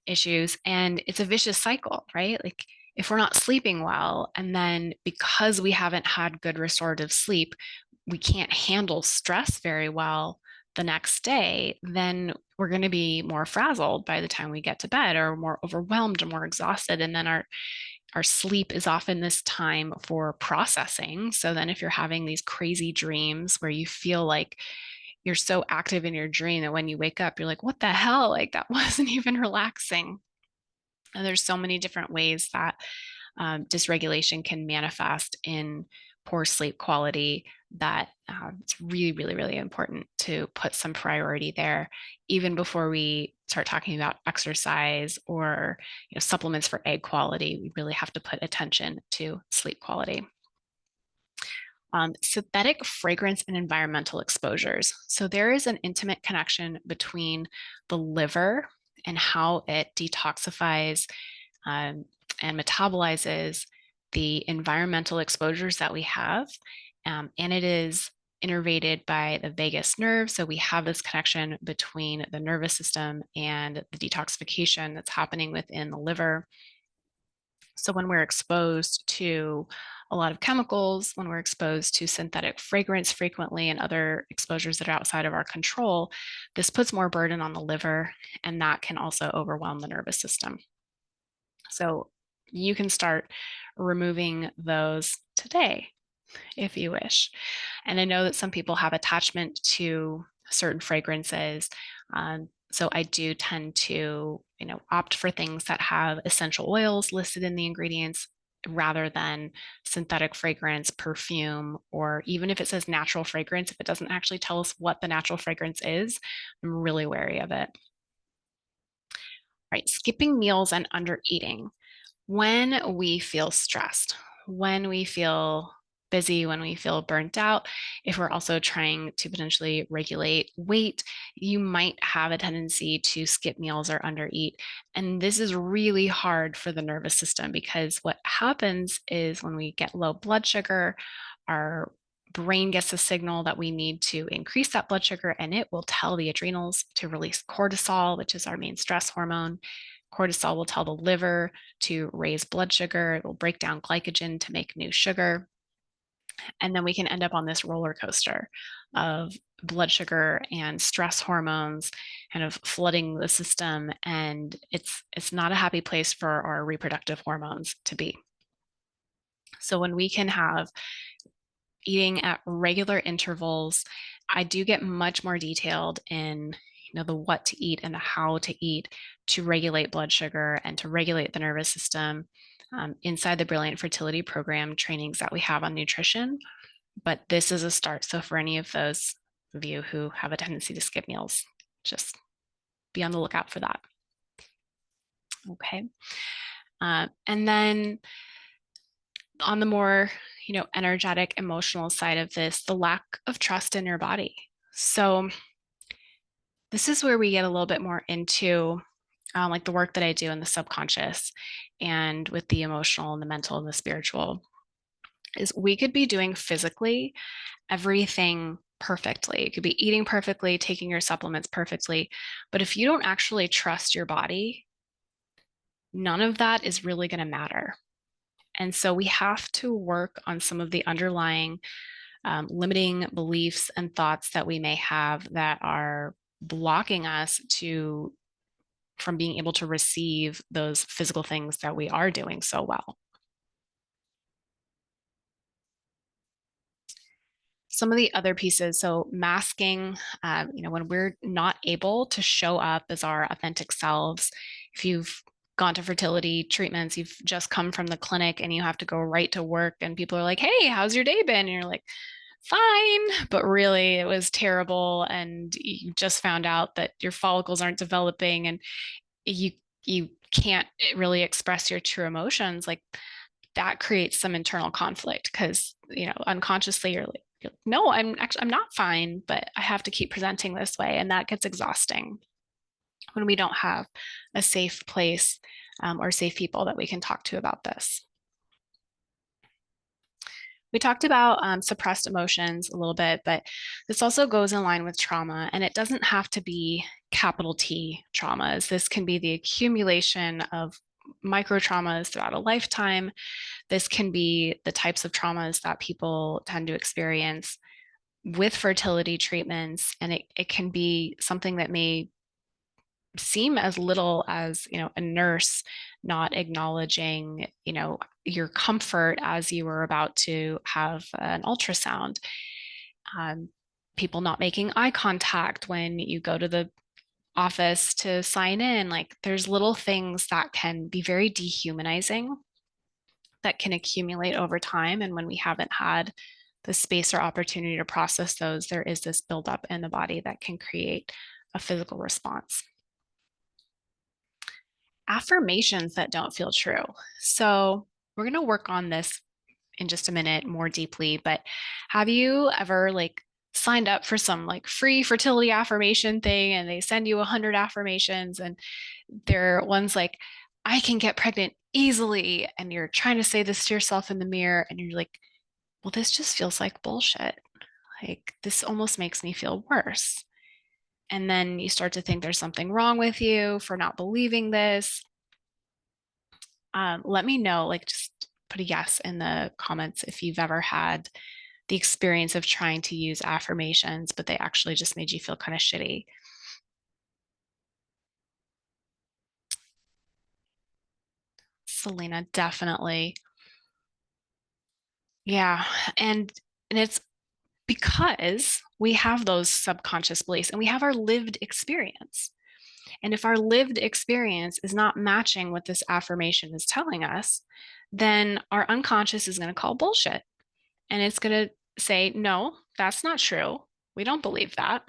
issues. And it's a vicious cycle, right? Like, if we're not sleeping well, and then because we haven't had good restorative sleep, we can't handle stress very well the next day, then we're going to be more frazzled by the time we get to bed, or more overwhelmed or more exhausted. And then our sleep is often this time for processing. So then if you're having these crazy dreams where you feel like you're so active in your dream that when you wake up, you're like, what the hell? Like, that wasn't even relaxing. And there's so many different ways that dysregulation can manifest in poor sleep quality, that it's really, really, really important to put some priority there, even before we start talking about exercise or supplements for egg quality. We really have to put attention to sleep quality. Synthetic fragrance and environmental exposures. So there is an intimate connection between the liver and how it detoxifies um, and metabolizes the environmental exposures that we have. And it is innervated by the vagus nerve. So we have this connection between the nervous system and the detoxification that's happening within the liver. So when we're exposed to a lot of chemicals, when we're exposed to synthetic fragrance frequently and other exposures that are outside of our control, this puts more burden on the liver, and that can also overwhelm the nervous system. So you can start removing those today if you wish. And I know that some people have attachment to certain fragrances. So I do tend to, opt for things that have essential oils listed in the ingredients rather than synthetic fragrance, perfume, or even if it says natural fragrance, if it doesn't actually tell us what the natural fragrance is, I'm really wary of it. Right, skipping meals and under eating. When we feel stressed, when we feel busy, when we feel burnt out, if we're also trying to potentially regulate weight, you might have a tendency to skip meals or undereat. And this is really hard for the nervous system because what happens is when we get low blood sugar, our brain gets a signal that we need to increase that blood sugar, and it will tell the adrenals to release cortisol, which is our main stress hormone. Cortisol will tell the liver to raise blood sugar. It will break down glycogen to make new sugar. And then we can end up on this roller coaster of blood sugar and stress hormones kind of flooding the system. And it's not a happy place for our reproductive hormones to be. So when we can have eating at regular intervals, I do get much more detailed in the what to eat and the how to eat to regulate blood sugar and to regulate the nervous system inside the Brilliant Fertility Program trainings that we have on nutrition. But this is a start. So for any of those of you who have a tendency to skip meals, just be on the lookout for that. Okay. And then on the more, energetic, emotional side of this, the lack of trust in your body. So this is where we get a little bit more into like the work that I do in the subconscious and with the emotional and the mental and the spiritual is we could be doing physically everything perfectly. You could be eating perfectly, taking your supplements perfectly. But if you don't actually trust your body, none of that is really going to matter. And so we have to work on some of the underlying limiting beliefs and thoughts that we may have that are blocking us from being able to receive those physical things that we are doing so well. Some of the other pieces, so masking, when we're not able to show up as our authentic selves, if you've gone to fertility treatments, you've just come from the clinic and you have to go right to work and people are like, hey, how's your day been? And you're like, fine, but really it was terrible. And you just found out that your follicles aren't developing and you can't really express your true emotions. Like that creates some internal conflict because, unconsciously you're like, no, I'm not fine, but I have to keep presenting this way. And that gets exhausting when we don't have a safe place or safe people that we can talk to about this. We talked about suppressed emotions a little bit, but this also goes in line with trauma, and it doesn't have to be capital T traumas. This can be the accumulation of micro traumas throughout a lifetime. This can be the types of traumas that people tend to experience with fertility treatments, and it can be something that may seem as little as a nurse not acknowledging your comfort as you were about to have an ultrasound, um, people not making eye contact when you go to the office to sign in. Like there's little things that can be very dehumanizing that can accumulate over time, and when we haven't had the space or opportunity to process those, there is this buildup in the body that can create a physical response. Affirmations that don't feel true. So we're going to work on this in just a minute more deeply, but have you ever like signed up for some like free fertility affirmation thing and they send you 100 affirmations and they're ones like, I can get pregnant easily. And you're trying to say this to yourself in the mirror and you're like, well, this just feels like bullshit. Like, this almost makes me feel worse. And then you start to think there's something wrong with you for not believing this. Let me know, like, just put a yes in the comments if you've ever had the experience of trying to use affirmations, but they actually just made you feel kind of shitty. Selena, definitely. Yeah. And it's because we have those subconscious beliefs and we have our lived experience. And if our lived experience is not matching what this affirmation is telling us, then our unconscious is going to call bullshit. And it's going to say, no, that's not true. We don't believe that.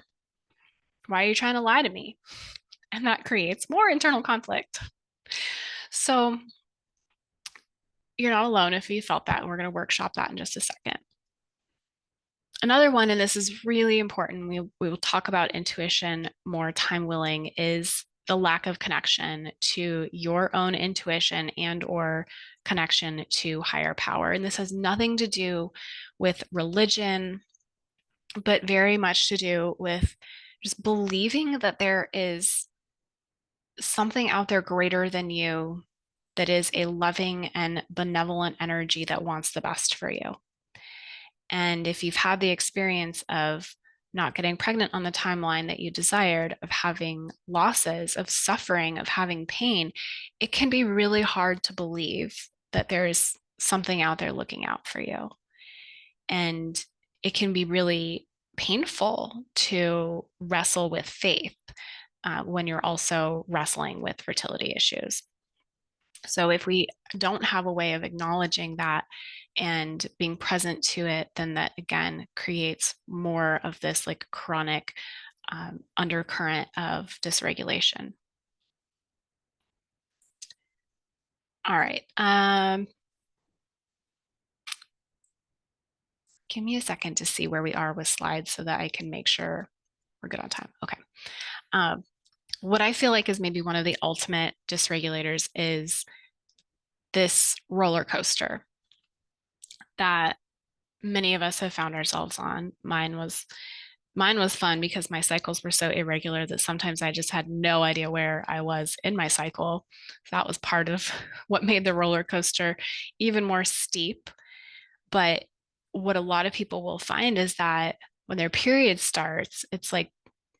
Why are you trying to lie to me? And that creates more internal conflict. So you're not alone if you felt that. And we're going to workshop that in just a second. Another one, and this is really important, we will talk about intuition more time willing, is the lack of connection to your own intuition and or connection to higher power. And this has nothing to do with religion, but very much to do with just believing that there is something out there greater than you that is a loving and benevolent energy that wants the best for you. And if you've had the experience of not getting pregnant on the timeline that you desired, of having losses, of suffering, of having pain, it can be really hard to believe that there's something out there looking out for you. And it can be really painful to wrestle with faith when you're also wrestling with fertility issues. So if we don't have a way of acknowledging that and being present to it, then that again creates more of this like chronic undercurrent of dysregulation. All right. Give me a second to see where we are with slides so that I can make sure we're good on time. Okay. Um, what I feel like is maybe one of the ultimate dysregulators is this roller coaster that many of us have found ourselves on. Mine was fun because my cycles were so irregular that sometimes I just had no idea where I was in my cycle. So that was part of what made the roller coaster even more steep. But what a lot of people will find is that when their period starts, it's like,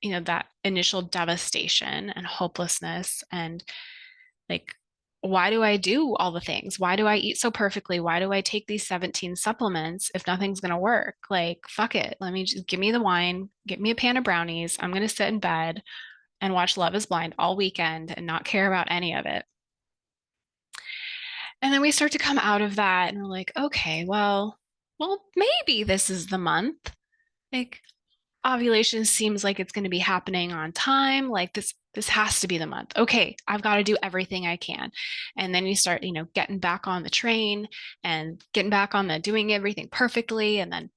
that initial devastation and hopelessness and like, why do I do all the things? Why do I eat so perfectly? Why do I take these 17 supplements if nothing's going to work? Like, fuck it. Let me just give me the wine, get me a pan of brownies. I'm going to sit in bed and watch Love is Blind all weekend and not care about any of it. And then we start to come out of that and we're like, okay, well, maybe this is the month. Like, ovulation seems like it's going to be happening on time. Like this has to be the month. Okay, I've got to do everything I can. And then you start, getting back on the train and getting back on the doing everything perfectly. And then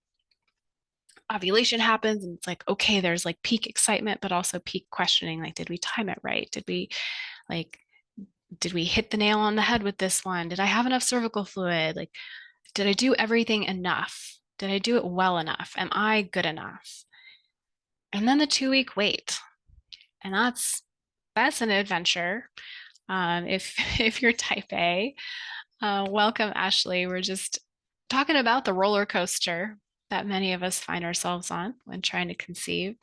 ovulation happens and it's like, okay, there's like peak excitement, but also peak questioning. Like, did we time it right? Like, did we hit the nail on the head with this one? Did I have enough cervical fluid? Like, did I do everything enough? Did I do it well enough? Am I good enough? And then the 2 week wait. And that's an adventure. If if you're type A, welcome, Ashley. We're just talking about the roller coaster that many of us find ourselves on when trying to conceive.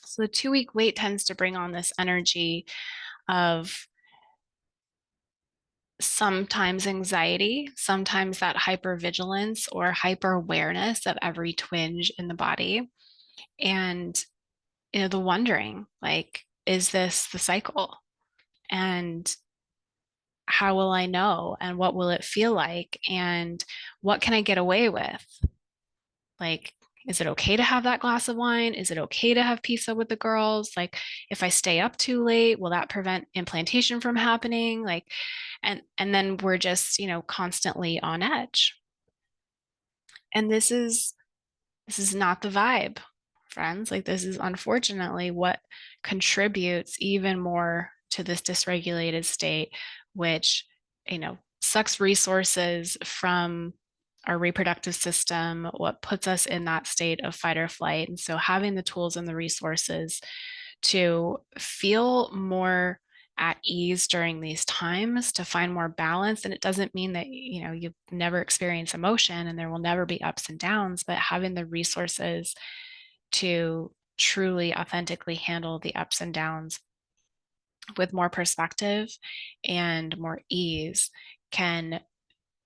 So the 2 week wait tends to bring on this energy of sometimes anxiety, sometimes that hypervigilance or hyper awareness of every twinge in the body. And the wondering, like, is this the cycle? And how will I know? And what will it feel like? And what can I get away with? Like, is it okay to have that glass of wine? Is it okay to have pizza with the girls? Like, if I stay up too late, will that prevent implantation from happening? Like, and then we're just, constantly on edge. And this is not the vibe, friends. Like, this is unfortunately what contributes even more to this dysregulated state, which, sucks resources from our reproductive system, what puts us in that state of fight or flight. And so having the tools and the resources to feel more at ease during these times, to find more balance. And it doesn't mean that you never experience emotion and there will never be ups and downs, but having the resources to truly authentically handle the ups and downs with more perspective and more ease can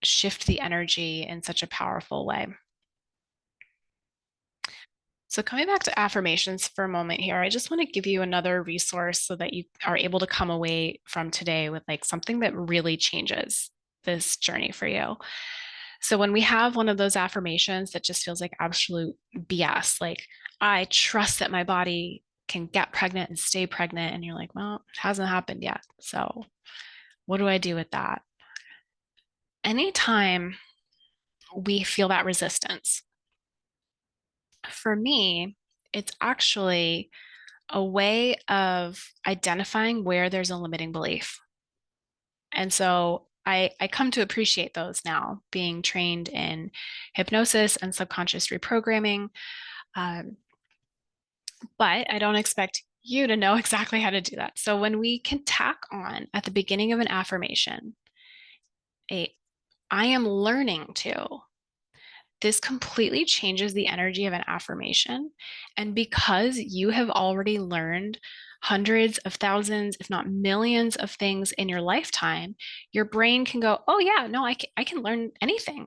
shift the energy in such a powerful way. So, coming back to affirmations for a moment here, I just want to give you another resource so that you are able to come away from today with like something that really changes this journey for you. So, when we have one of those affirmations that just feels like absolute BS, like, I trust that my body can get pregnant and stay pregnant, and you're like, well, it hasn't happened yet. So, what do I do with that? Anytime we feel that resistance, for me, it's actually a way of identifying where there's a limiting belief. And so I come to appreciate those now, being trained in hypnosis and subconscious reprogramming. Um, but I don't expect you to know exactly how to do that. So when we can tack on at the beginning of an affirmation, a I am learning to, this completely changes the energy of an affirmation. And because you have already learned hundreds of thousands, if not millions of things in your lifetime, your brain can go, oh, yeah, no, I can learn anything.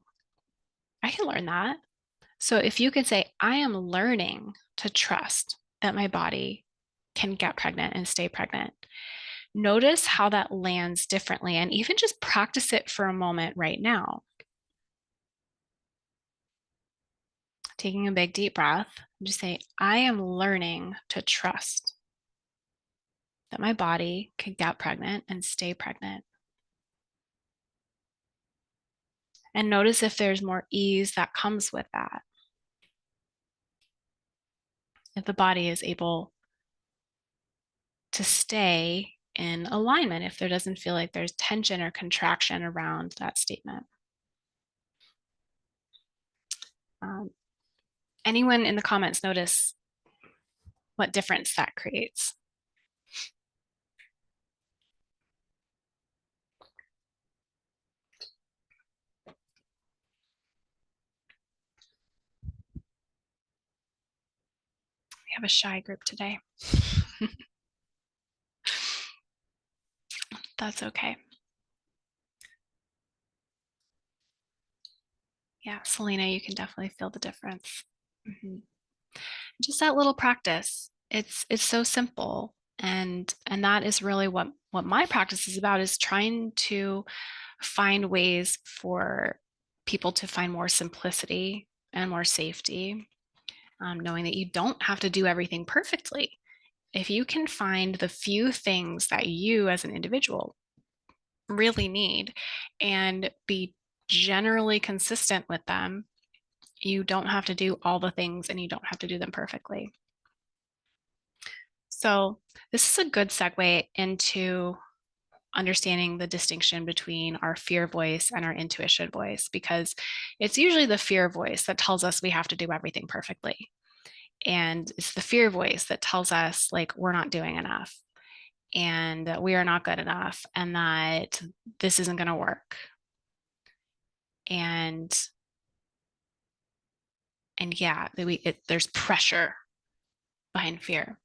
I can learn that. So if you could say, I am learning to trust that my body can get pregnant and stay pregnant, notice how that lands differently. And even just practice it for a moment right now. Taking a big deep breath, and just say, I am learning to trust that my body can get pregnant and stay pregnant. And notice if there's more ease that comes with that. If the body is able to stay in alignment, if there doesn't feel like there's tension or contraction around that statement. Um, Anyone in the comments notice what difference that creates? We have a shy group today. That's okay. Yeah, Selena, you can definitely feel the difference. Mhm. Just that little practice. It's so simple. And that is really what my practice is about, is trying to find ways for people to find more simplicity and more safety, knowing that you don't have to do everything perfectly. If you can find the few things that you as an individual really need and be generally consistent with them, you don't have to do all the things and you don't have to do them perfectly. So, this is a good segue into understanding the distinction between our fear voice and our intuition voice, because it's usually the fear voice that tells us we have to do everything perfectly. And it's the fear voice that tells us, like, we're not doing enough and we are not good enough and that this isn't going to work. And yeah, there's pressure behind fear.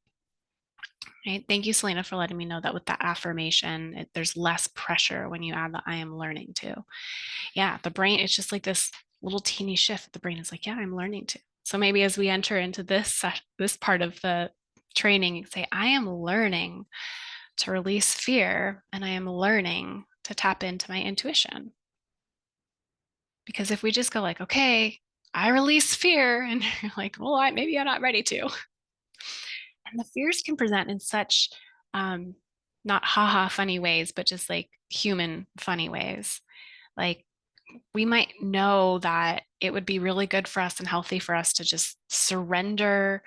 Right? Thank you, Selena, for letting me know that with that affirmation, there's less pressure when you add the I am learning to. Yeah, the brain, it's just like this little teeny shift. The brain is like, yeah, I'm learning to. So maybe as we enter into this part of the training, you say, I am learning to release fear and I am learning to tap into my intuition. Because if we just go like, okay, I release fear, and you're like, well, maybe I'm not ready to. And the fears can present in such not haha funny ways, but just like human funny ways. Like we might know that it would be really good for us and healthy for us to just surrender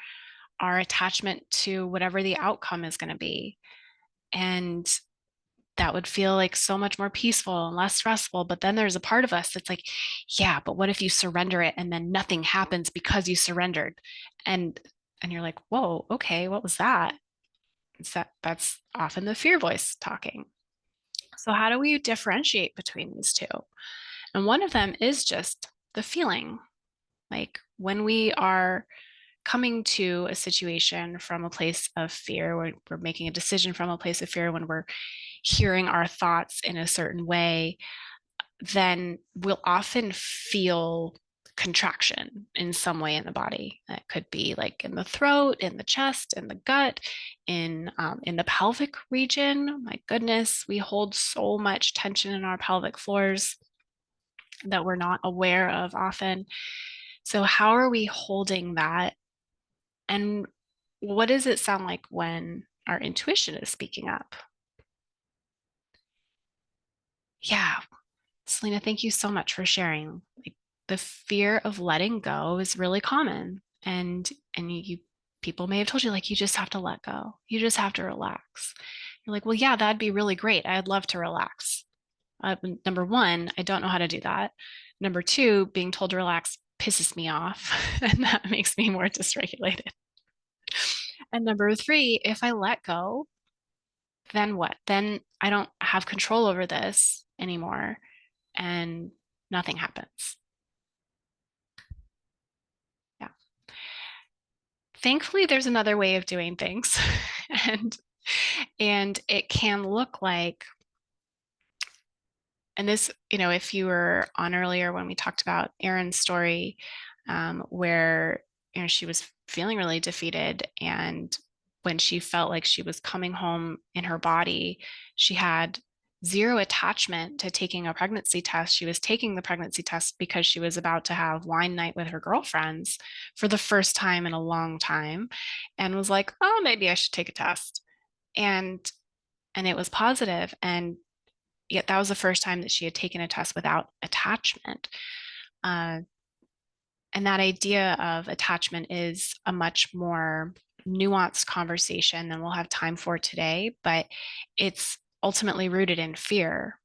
our attachment to whatever the outcome is going to be. And that would feel like so much more peaceful and less stressful. But then there's a part of us that's like, yeah, but what if you surrender it and then nothing happens because you surrendered? And and you're like, whoa, okay, what was that? That's often the fear voice talking. So how do we differentiate between these two? And one of them is just the feeling. Like when we are coming to a situation from a place of fear, we're making a decision from a place of fear, when we're hearing our thoughts in a certain way, then we'll often feel contraction in some way in the body. That could be like in the throat, in the chest, in the gut, in the pelvic region. My goodness, we hold so much tension in our pelvic floors that we're not aware of often. So, how are we holding that? And what does it sound like when our intuition is speaking up? Yeah, Selena, thank you so much for sharing. Like, the fear of letting go is really common. And you people may have told you, like, you just have to let go. You just have to relax. You're like, well, yeah, that'd be really great. I'd love to relax. Number one, I don't know how to do that. Number two, being told to relax pisses me off, and that makes me more dysregulated. And number three, if I let go, then what? Then I don't have control over this anymore, and nothing happens. Yeah. Thankfully, there's another way of doing things. and and it can look like, and this, if you were on earlier when we talked about Erin's story, where she was feeling really defeated, and when she felt like she was coming home in her body, she had zero attachment to taking a pregnancy test. She was taking the pregnancy test because she was about to have wine night with her girlfriends for the first time in a long time, and was like, oh, maybe I should take a test. And it was positive, and yet that was the first time that she had taken a test without attachment. Uh, and that idea of attachment is a much more nuanced conversation than we'll have time for today, but it's ultimately rooted in fear.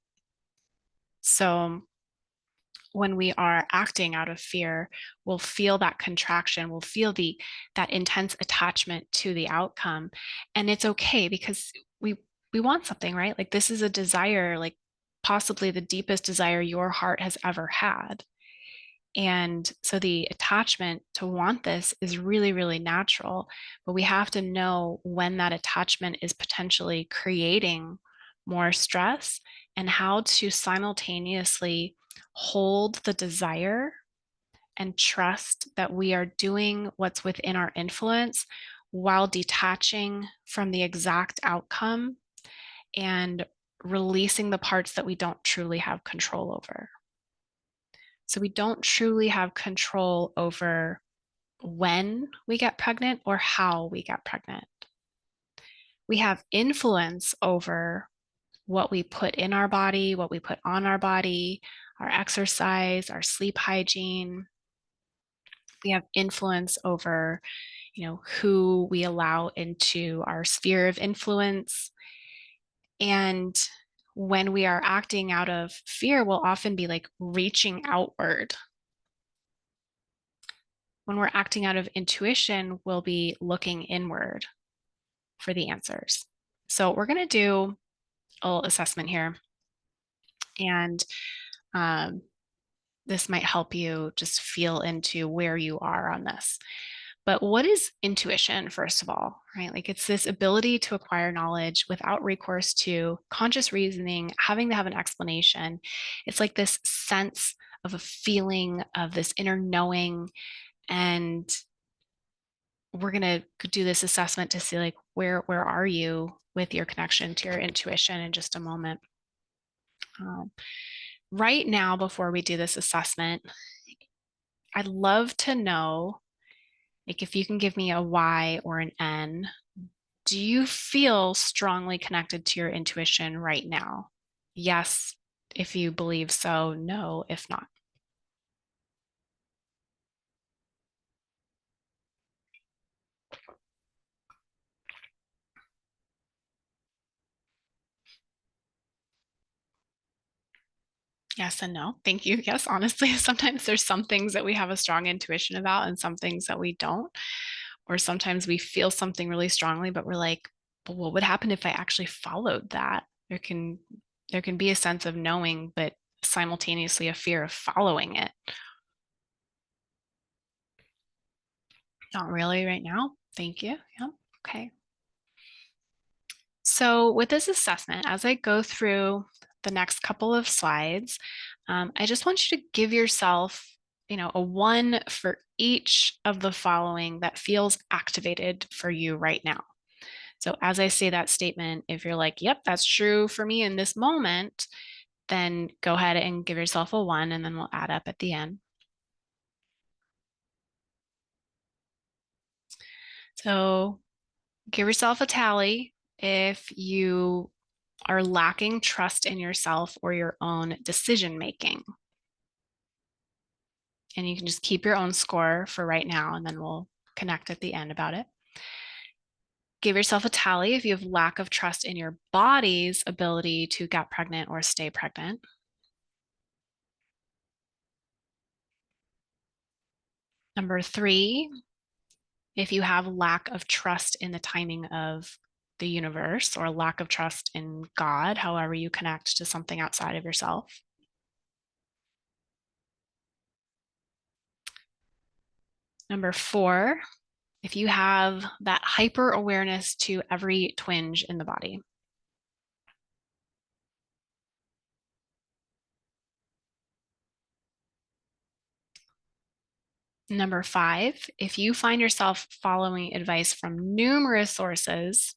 So when we are acting out of fear, we'll feel that contraction, we'll feel that intense attachment to the outcome. And it's okay, because we want something, right? Like, this is a desire, like possibly the deepest desire your heart has ever had. And so the attachment to want this is really, really natural. But we have to know when that attachment is potentially creating more stress, and how to simultaneously hold the desire and trust that we are doing what's within our influence, while detaching from the exact outcome and releasing the parts that we don't truly have control over. So we don't truly have control over when we get pregnant or how we get pregnant. We have influence over what we put in our body, what we put on our body, our exercise, our sleep hygiene. We have influence over, who we allow into our sphere of influence. And when we are acting out of fear, we'll often be like reaching outward. When we're acting out of intuition, we'll be looking inward for the answers. So we're going to do a little assessment here. And um, this might help you just feel into where you are on this. But what is intuition, first of all, right? Like, it's this ability to acquire knowledge without recourse to conscious reasoning, having to have an explanation. It's like this sense of a feeling of this inner knowing. And we're going to do this assessment to see, like, where are you with your connection to your intuition in just a moment. Right now, before we do this assessment, I'd love to know, like, if you can give me a Y or an N. Do you feel strongly connected to your intuition right now? Yes, If you believe so, no. If not. Yes and no. Thank you. Yes, honestly, sometimes there's some things that we have a strong intuition about and some things that we don't. Or sometimes we feel something really strongly, but we're like, but what would happen if I actually followed that? There can be a sense of knowing, but simultaneously a fear of following it. Not really right now. Thank you. Yeah. Okay. So with this assessment, as I go through the next couple of slides, I just want you to give yourself, a one for each of the following that feels activated for you right now. So as I say that statement, if you're like, yep, that's true for me in this moment, then go ahead and give yourself a one, and then we'll add up at the end. So give yourself a tally if you are lacking trust in yourself or your own decision making. And you can just keep your own score for right now, and then we'll connect at the end about it. Give yourself a tally if you have lack of trust in your body's ability to get pregnant or stay pregnant. Number 3, if you have lack of trust in the timing of the universe or lack of trust in God, however you connect to something outside of yourself. Number 4, if you have that hyper awareness to every twinge in the body. Number 5, if you find yourself following advice from numerous sources,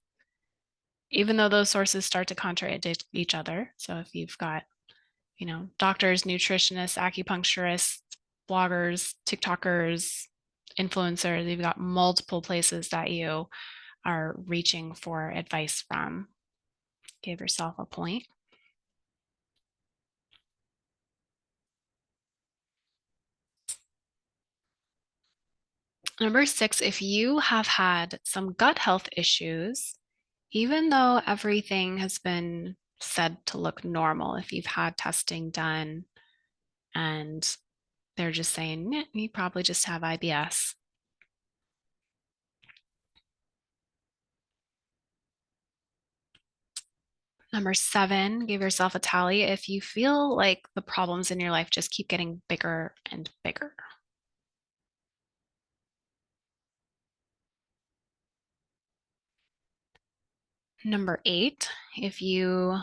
even though those sources start to contradict each other. So if you've got, doctors, nutritionists, acupuncturists, bloggers, TikTokers, influencers, you've got multiple places that you are reaching for advice from. Give yourself a point. Number 6, if you have had some gut health issues, even though everything has been said to look normal, if you've had testing done and they're just saying, you probably just have IBS. Number 7, give yourself a tally if you feel like the problems in your life just keep getting bigger and bigger. Number 8, if you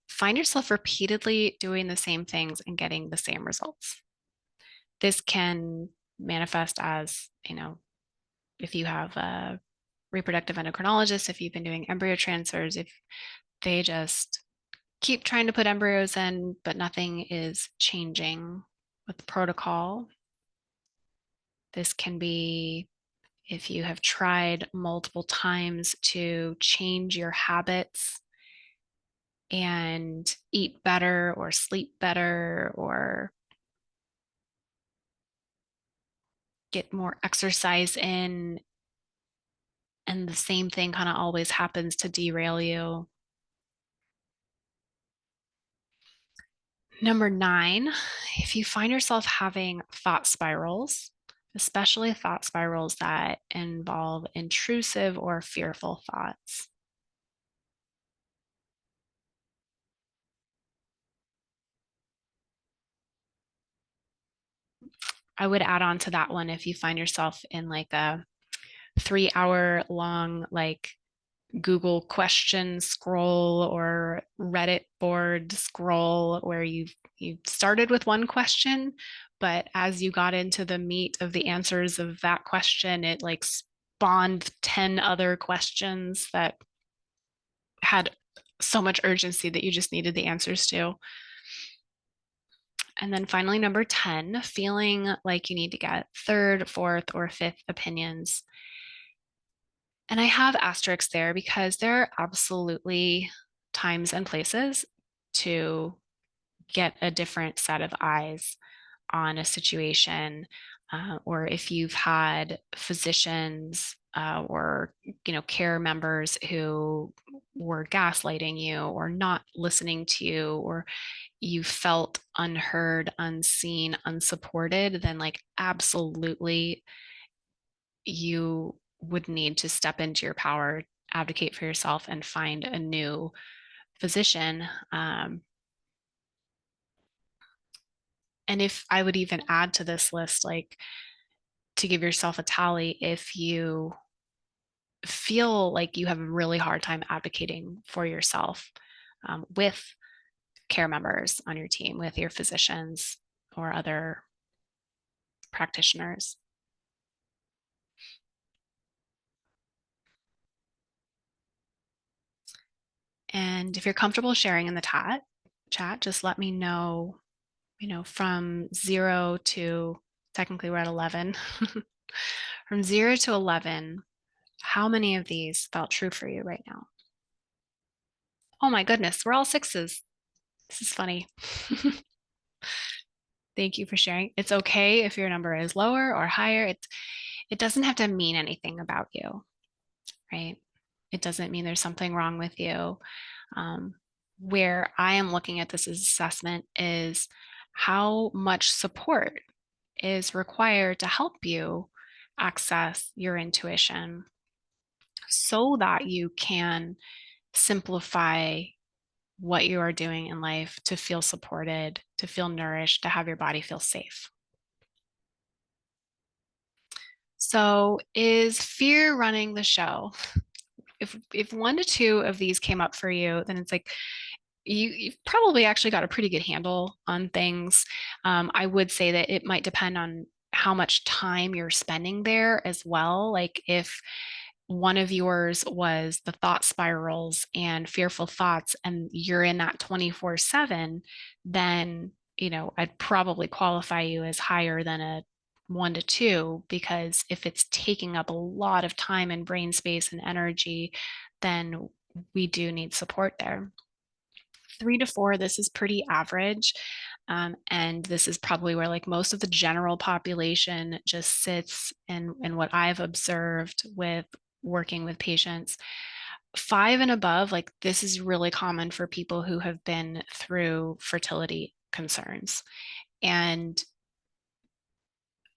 find yourself repeatedly doing the same things and getting the same results. This can manifest as, if you have a reproductive endocrinologist, if you've been doing embryo transfers, if they just keep trying to put embryos in, but nothing is changing with the protocol. This can be if you have tried multiple times to change your habits and eat better or sleep better or get more exercise in, and the same thing kind of always happens to derail you. Number 9, if you find yourself having thought spirals, especially thought spirals that involve intrusive or fearful thoughts. I would add on to that one if you find yourself in like a 3-hour long, like Google question scroll or Reddit board scroll where you started with one question, but as you got into the meat of the answers of that question, it like spawned 10 other questions that had so much urgency that you just needed the answers to. And then finally, number 10, feeling like you need to get third, fourth, or fifth opinions. And I have asterisks there because there are absolutely times and places to get a different set of eyes on a situation, or if you've had physicians or care members who were gaslighting you or not listening to you, or you felt unheard, unseen, unsupported, then like absolutely you would need to step into your power, advocate for yourself, and find a new physician. And if I would even add to this list, like to give yourself a tally, if you feel like you have a really hard time advocating for yourself with care members on your team, with your physicians or other practitioners. And if you're comfortable sharing in the chat, just let me know, from 0 to, technically we're at 11, from 0 to 11, how many of these felt true for you right now? Oh my goodness, we're all sixes. This is funny. Thank you for sharing. It's okay if your number is lower or higher. It doesn't have to mean anything about you, right? It doesn't mean there's something wrong with you. Um, where I am looking at this assessment is how much support is required to help you access your intuition so that you can simplify what you are doing in life to feel supported, to feel nourished, to have your body feel safe. So, is fear running the show? If 1 to 2 of these came up for you, then it's like you've probably actually got a pretty good handle on things. I would say that it might depend on how much time you're spending there as well. Like if one of yours was the thought spirals and fearful thoughts, and you're in that 24/7, then, I'd probably qualify you as higher than a 1 to 2, because if it's taking up a lot of time and brain space and energy, then we do need support there. 3 to 4, this is pretty average. And this is probably where like most of the general population just sits in what I've observed with working with patients. 5 and above, like this is really common for people who have been through fertility concerns. And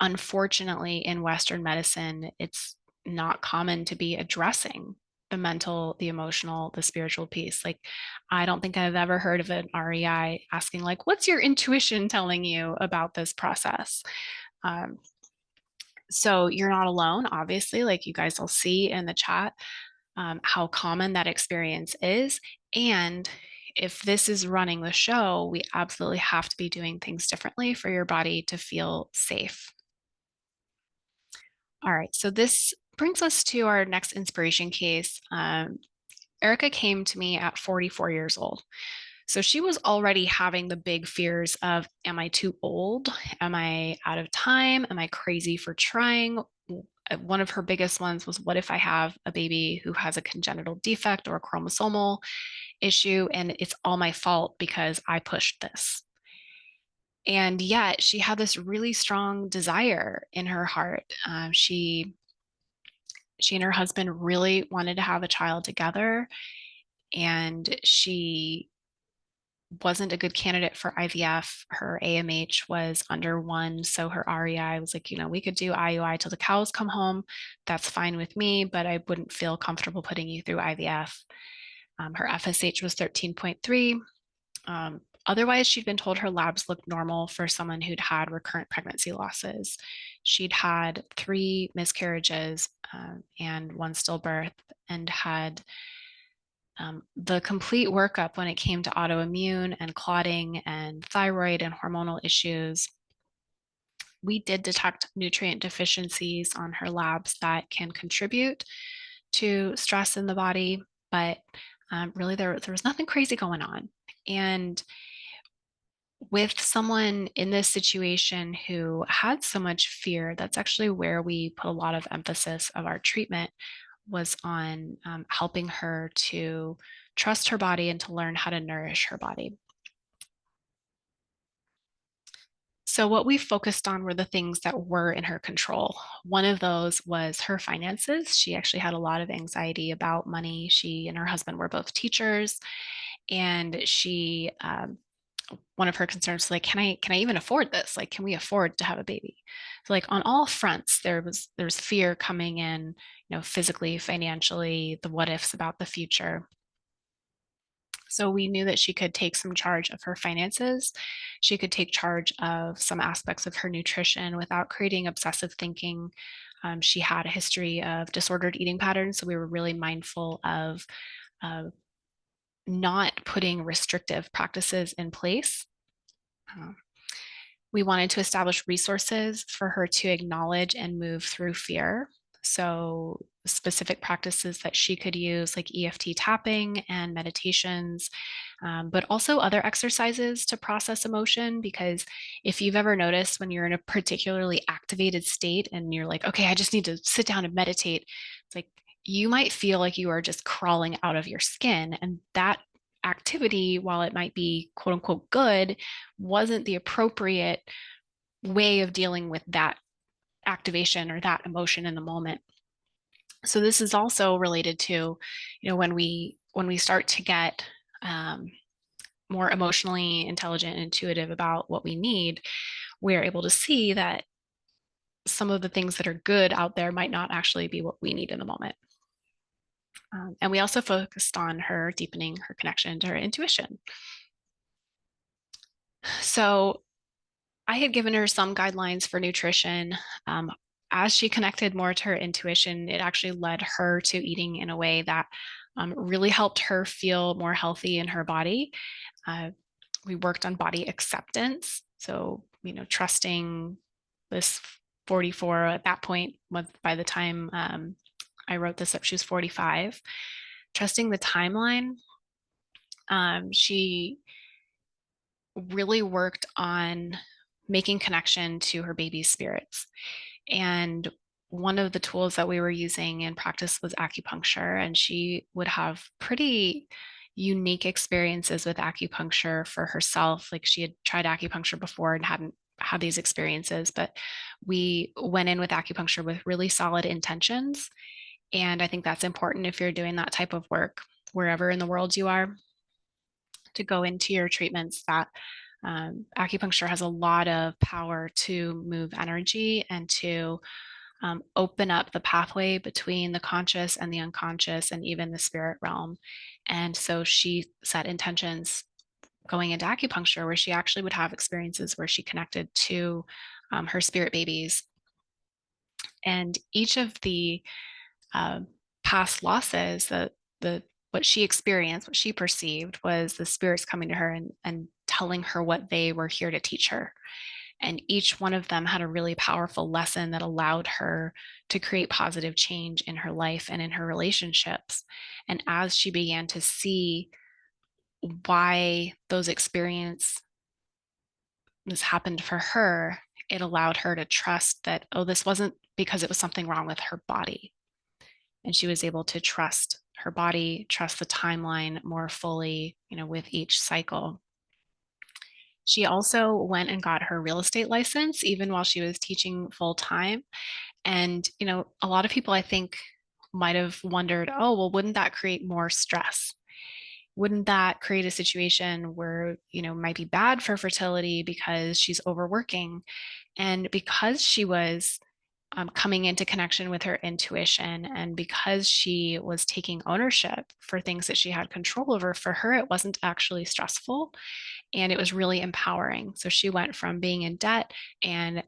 unfortunately, in Western medicine, it's not common to be addressing the mental, the emotional, the spiritual piece. Like, I don't think I've ever heard of an REI asking, like, what's your intuition telling you about this process? Um, so you're not alone, obviously, like you guys will see in the chat how common that experience is. And if this is running the show, we absolutely have to be doing things differently for your body to feel safe. All right, so this brings us to our next inspiration case. Erica came to me at 44 years old. So she was already having the big fears of, am I too old? Am I out of time? Am I crazy for trying? One of her biggest ones was, what if I have a baby who has a congenital defect or a chromosomal issue and it's all my fault because I pushed this? And yet she had this really strong desire in her heart. She and her husband really wanted to have a child together, and she wasn't a good candidate for IVF. Her AMH was under 1, so her REI was like, we could do IUI till the cows come home. That's fine with me, but I wouldn't feel comfortable putting you through IVF. Her FSH was 13.3. Otherwise, she'd been told her labs looked normal for someone who'd had recurrent pregnancy losses. She'd had 3 miscarriages and 1 stillbirth, and had the complete workup when it came to autoimmune and clotting and thyroid and hormonal issues. We did detect nutrient deficiencies on her labs that can contribute to stress in the body, but really there was nothing crazy going on. And with someone in this situation who had so much fear, that's actually where we put a lot of emphasis of our treatment, was on helping her to trust her body and to learn how to nourish her body. So, what we focused on were the things that were in her control. One of those was her finances. She actually had a lot of anxiety about money. She and her husband were both teachers, and one of her concerns was like, can I even afford this? Like, can we afford to have a baby? So, like on all fronts, there's fear coming in, physically, financially, the what ifs about the future. So we knew that she could take some charge of her finances. She could take charge of some aspects of her nutrition without creating obsessive thinking. She had a history of disordered eating patterns. So we were really mindful of uh, not putting restrictive practices in place. Uh, we wanted to establish resources for her to acknowledge and move through fear. So, specific practices that she could use, like EFT tapping and meditations, but also other exercises to process emotion. Because if you've ever noticed when you're in a particularly activated state and you're like, okay, I just need to sit down and meditate, it's like you might feel like you are just crawling out of your skin. And that activity, while it might be quote unquote good, wasn't the appropriate way of dealing with that activation or that emotion in the moment. So this is also related to, when we start to get um, more emotionally intelligent and intuitive about what we need, we're able to see that some of the things that are good out there might not actually be what we need in the moment. And we also focused on her deepening her connection to her intuition. So I had given her some guidelines for nutrition. Um, as she connected more to her intuition, it actually led her to eating in a way that really helped her feel more healthy in her body. Uh, we worked on body acceptance. So, trusting this 44 at that point, by the time I wrote this up, she was 45. Trusting the timeline. She really worked on making connection to her baby's spirits. And one of the tools that we were using in practice was acupuncture, and she would have pretty unique experiences with acupuncture for herself. Like she had tried acupuncture before and hadn't had these experiences, but we went in with acupuncture with really solid intentions. And I think that's important if you're doing that type of work, wherever in the world you are, to go into your treatments that acupuncture has a lot of power to move energy and to open up the pathway between the conscious and the unconscious and even the spirit realm. And so she set intentions going into acupuncture where she actually would have experiences where she connected to her spirit babies. And each of the uh, past losses, the what she experienced, what she perceived was the spirits coming to her and telling her what they were here to teach her. And each one of them had a really powerful lesson that allowed her to create positive change in her life and in her relationships. And as she began to see why those experiences happened for her, it allowed her to trust that, oh, this wasn't because it was something wrong with her body. And she was able to trust her body, trust the timeline more fully, with each cycle. She also went and got her real estate license even while she was teaching full time. And, a lot of people I think might have wondered, oh, well, wouldn't that create more stress? Wouldn't that create a situation where, might be bad for fertility because she's overworking? And because she was coming into connection with her intuition, and because she was taking ownership for things that she had control over, for her, it wasn't actually stressful and it was really empowering. So she went from being in debt and,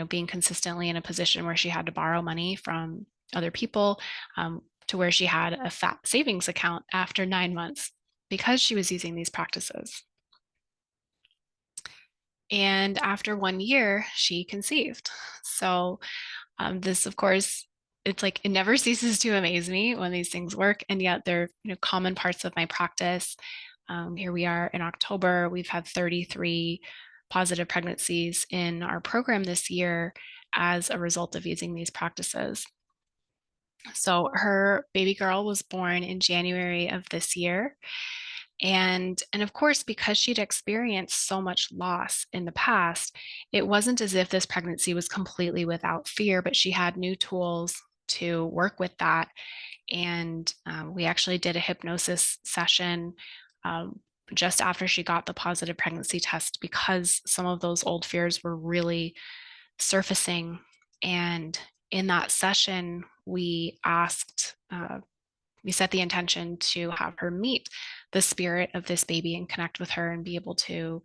being consistently in a position where she had to borrow money from other people to where she had a fat savings account after 9 months because she was using these practices. And after 1 year, she conceived. So this, of course, it's like it never ceases to amaze me when these things work, and yet they're common parts of my practice. Here we are in October. We've had 33 positive pregnancies in our program this year as a result of using these practices. So her baby girl was born in January of this year, And of course, because she'd experienced so much loss in the past, it wasn't as if this pregnancy was completely without fear, but she had new tools to work with that. And we actually did a hypnosis session um, just after she got the positive pregnancy test, because some of those old fears were really surfacing. And in that session, we set the intention to have her meet the spirit of this baby and connect with her and be able to,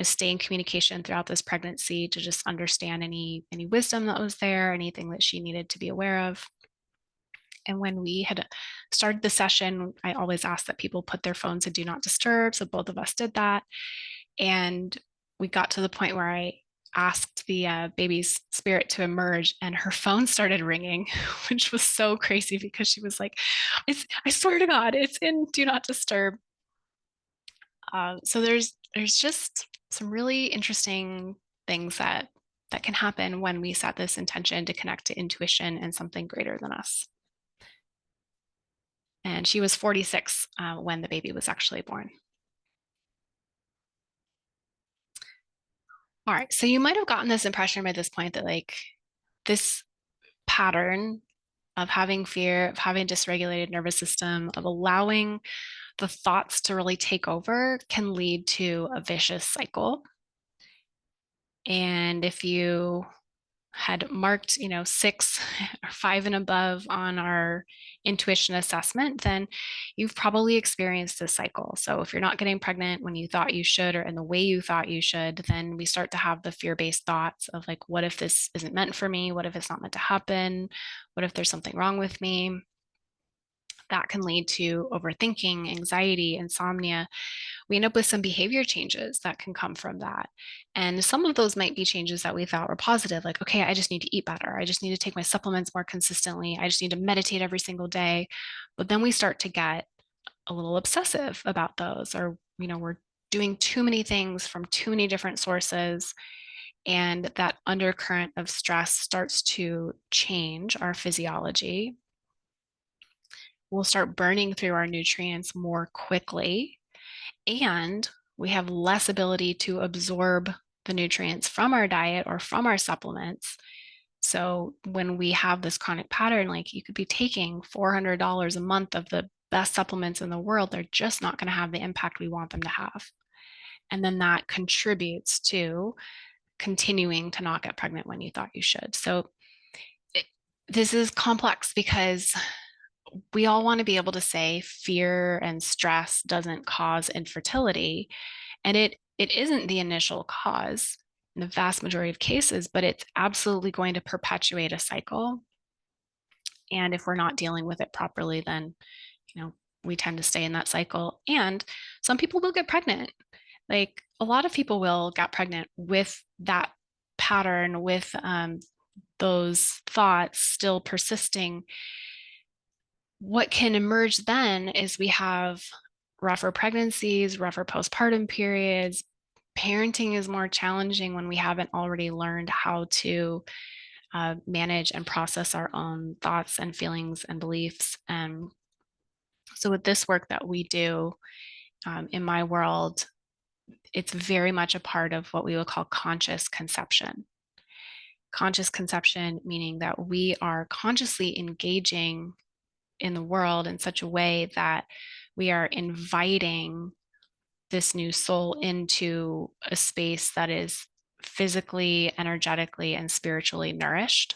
stay in communication throughout this pregnancy, to just understand any wisdom that was there, anything that she needed to be aware of. And when we had started the session, I always asked that people put their phones in do not disturb. So both of us did that. And we got to the point where I asked the baby's spirit to emerge, and her phone started ringing, which was so crazy because she was like, I swear to God, it's in do not disturb. So there's just some really interesting things that can happen when we set this intention to connect to intuition and something greater than us. And she was 46 when the baby was actually born. All right, so you might have gotten this impression by this point that like this pattern of having fear, of having dysregulated nervous system, of allowing the thoughts to really take over can lead to a vicious cycle. And if you had marked, 6 or 5 and above on our intuition assessment, then you've probably experienced this cycle. So if you're not getting pregnant when you thought you should or in the way you thought you should, then we start to have the fear-based thoughts of like, what if this isn't meant for me? What if it's not meant to happen? What if there's something wrong with me? That can lead to overthinking, anxiety, insomnia. We end up with some behavior changes that can come from that. And some of those might be changes that we thought were positive, like, okay, I just need to eat better. I just need to take my supplements more consistently. I just need to meditate every single day. But then we start to get a little obsessive about those, or, we're doing too many things from too many different sources. And that undercurrent of stress starts to change our physiology. We'll start burning through our nutrients more quickly, and we have less ability to absorb the nutrients from our diet or from our supplements. So when we have this chronic pattern, like you could be taking $400 a month of the best supplements in the world, they're just not going to have the impact we want them to have. And then that contributes to continuing to not get pregnant when you thought you should. So it, this is complex because we all want to be able to say fear and stress doesn't cause infertility, and it isn't the initial cause in the vast majority of cases, but it's absolutely going to perpetuate a cycle. And if we're not dealing with it properly, then we tend to stay in that cycle. And some people will get pregnant. Like a lot of people will get pregnant with that pattern, with those thoughts still persisting. What can emerge then is we have rougher pregnancies, rougher postpartum periods. Parenting is more challenging when we haven't already learned how to manage and process our own thoughts and feelings and beliefs. And so, with this work that we do in my world, it's very much a part of what we would call conscious conception. Conscious conception, meaning that we are consciously engaging in the world in such a way that we are inviting this new soul into a space that is physically, energetically, and spiritually nourished,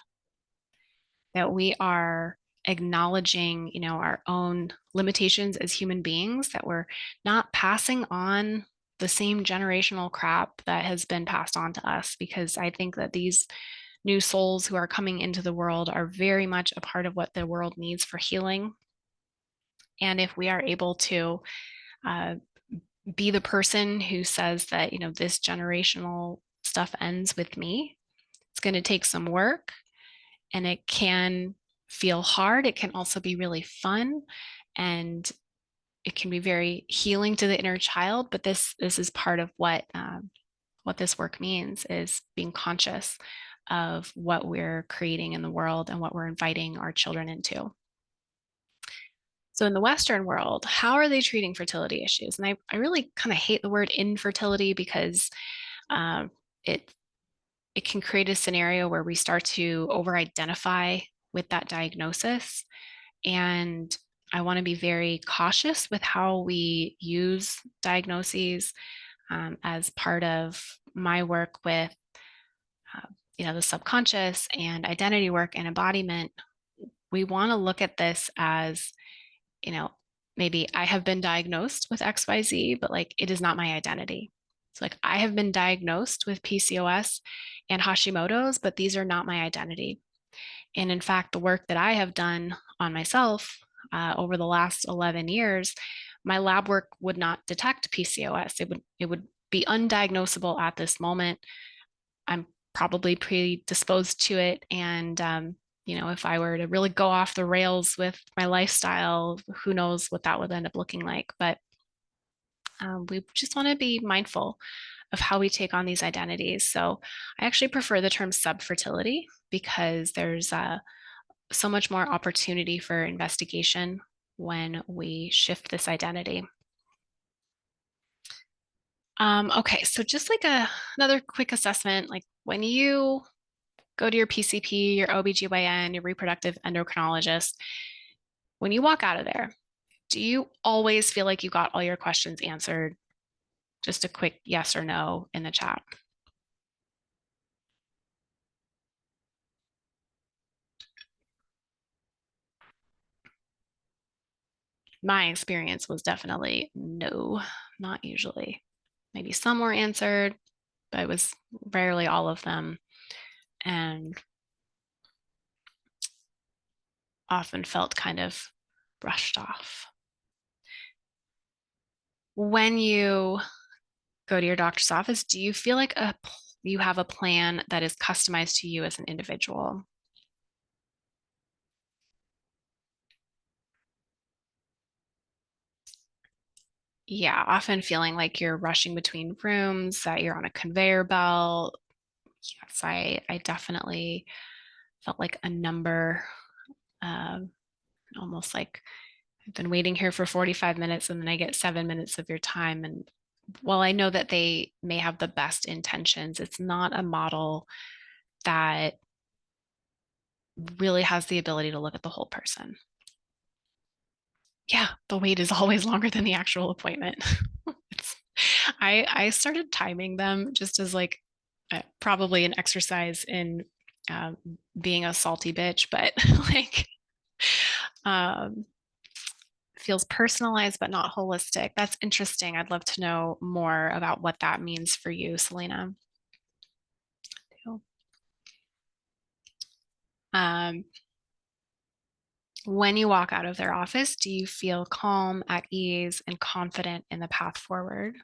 that we are acknowledging, our own limitations as human beings, that we're not passing on the same generational crap that has been passed on to us, because I think that these new souls who are coming into the world are very much a part of what the world needs for healing. And if we are able to uh, be the person who says that, this generational stuff ends with me, it's going to take some work, and it can feel hard. It can also be really fun, and it can be very healing to the inner child. But this is part of what this work means, is being conscious of what we're creating in the world and what we're inviting our children into. So in the Western world, how are they treating fertility issues? And I really kind of hate the word infertility because um, it it can create a scenario where we start to over-identify with that diagnosis. And I want to be very cautious with how we use diagnoses as part of my work with the subconscious and identity work and embodiment. We want to look at this as, you know, maybe I have been diagnosed with XYZ, but like it is not my identity. So like I have been diagnosed with PCOS and Hashimoto's, but these are not my identity. And in fact, the work that I have done on myself over the last 11 years, my lab work would not detect PCOS. It would be undiagnosable at this moment. I'm probably predisposed to it. And, if I were to really go off the rails with my lifestyle, who knows what that would end up looking like. But we just want to be mindful of how we take on these identities. So I actually prefer the term subfertility because there's so much more opportunity for investigation when we shift this identity. Okay, so just like another quick assessment, like when you go to your PCP, your OBGYN, your reproductive endocrinologist, when you walk out of there, do you always feel like you got all your questions answered? Just a quick yes or no in the chat. My experience was definitely no, not usually. Maybe some were answered, but it was rarely all of them, and often felt kind of brushed off. When you go to your doctor's office, do you feel like you have a plan that is customized to you as an individual? Yeah, often feeling like you're rushing between rooms, that you're on a conveyor belt. Yes, I definitely felt like a number, um, almost like I've been waiting here for 45 minutes and then I get 7 minutes of your time. And while I know that they may have the best intentions, it's not a model that really has the ability to look at the whole person. Yeah, the wait is always longer than the actual appointment. I started timing them just as like probably an exercise in um, being a salty bitch, but like um, feels personalized but not holistic. That's interesting. I'd love to know more about what that means for you, Selena. Um, when you walk out of their office, do you feel calm, at ease, and confident in the path forward?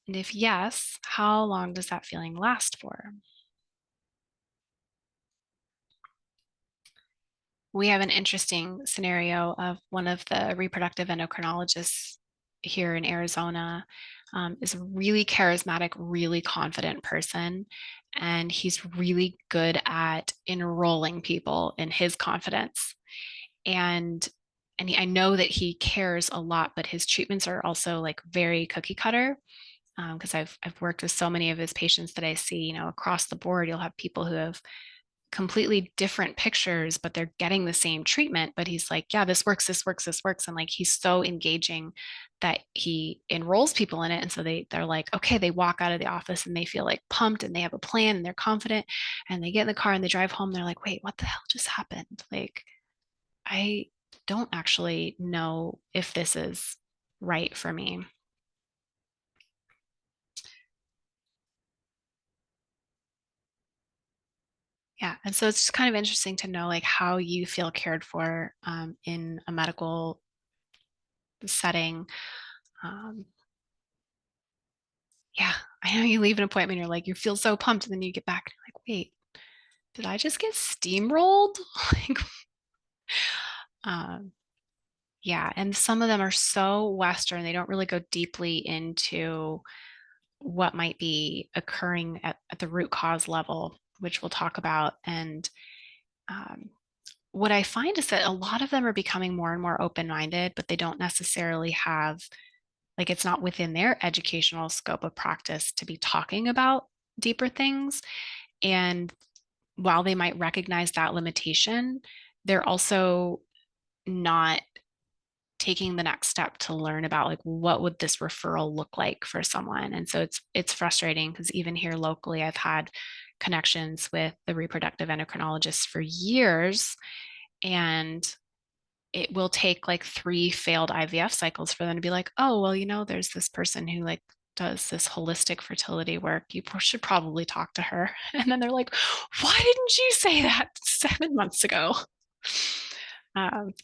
And if yes, how long does that feeling last for? We have an interesting scenario of one of the reproductive endocrinologists here in Arizona is a really charismatic, really confident person. And he's really good at enrolling people in his confidence. And I know that he cares a lot, but his treatments are also like very cookie cutter because I've worked with so many of his patients that I see, across the board. You'll have people who have completely different pictures, but they're getting the same treatment. But he's like, yeah, this works, this works, this works. And like he's so engaging that he enrolls people in it. And so they're like, okay, they walk out of the office and they feel like pumped and they have a plan and they're confident and they get in the car and they drive home. They're like, wait, what the hell just happened? Like, I don't actually know if this is right for me. Yeah. And so it's just kind of interesting to know like how you feel cared for in a medical setting. Um, yeah, I know you leave an appointment, you're like, you feel so pumped, and then you get back, and you're like, wait, did I just get steamrolled? Like, um, yeah, and some of them are so Western, they don't really go deeply into what might be occurring at the root cause level, which we'll talk about. And um, what I find is that a lot of them are becoming more and more open-minded, but they don't necessarily have, like, it's not within their educational scope of practice to be talking about deeper things. And while they might recognize that limitation, they're also not taking the next step to learn about, like, what would this referral look like for someone. And so it's frustrating because even here locally, I've had connections with the reproductive endocrinologist for years, and it will take like 3 failed IVF cycles for them to be like, oh, well, there's this person who like does this holistic fertility work. You should probably talk to her. And then they're like, why didn't you say that 7 months ago?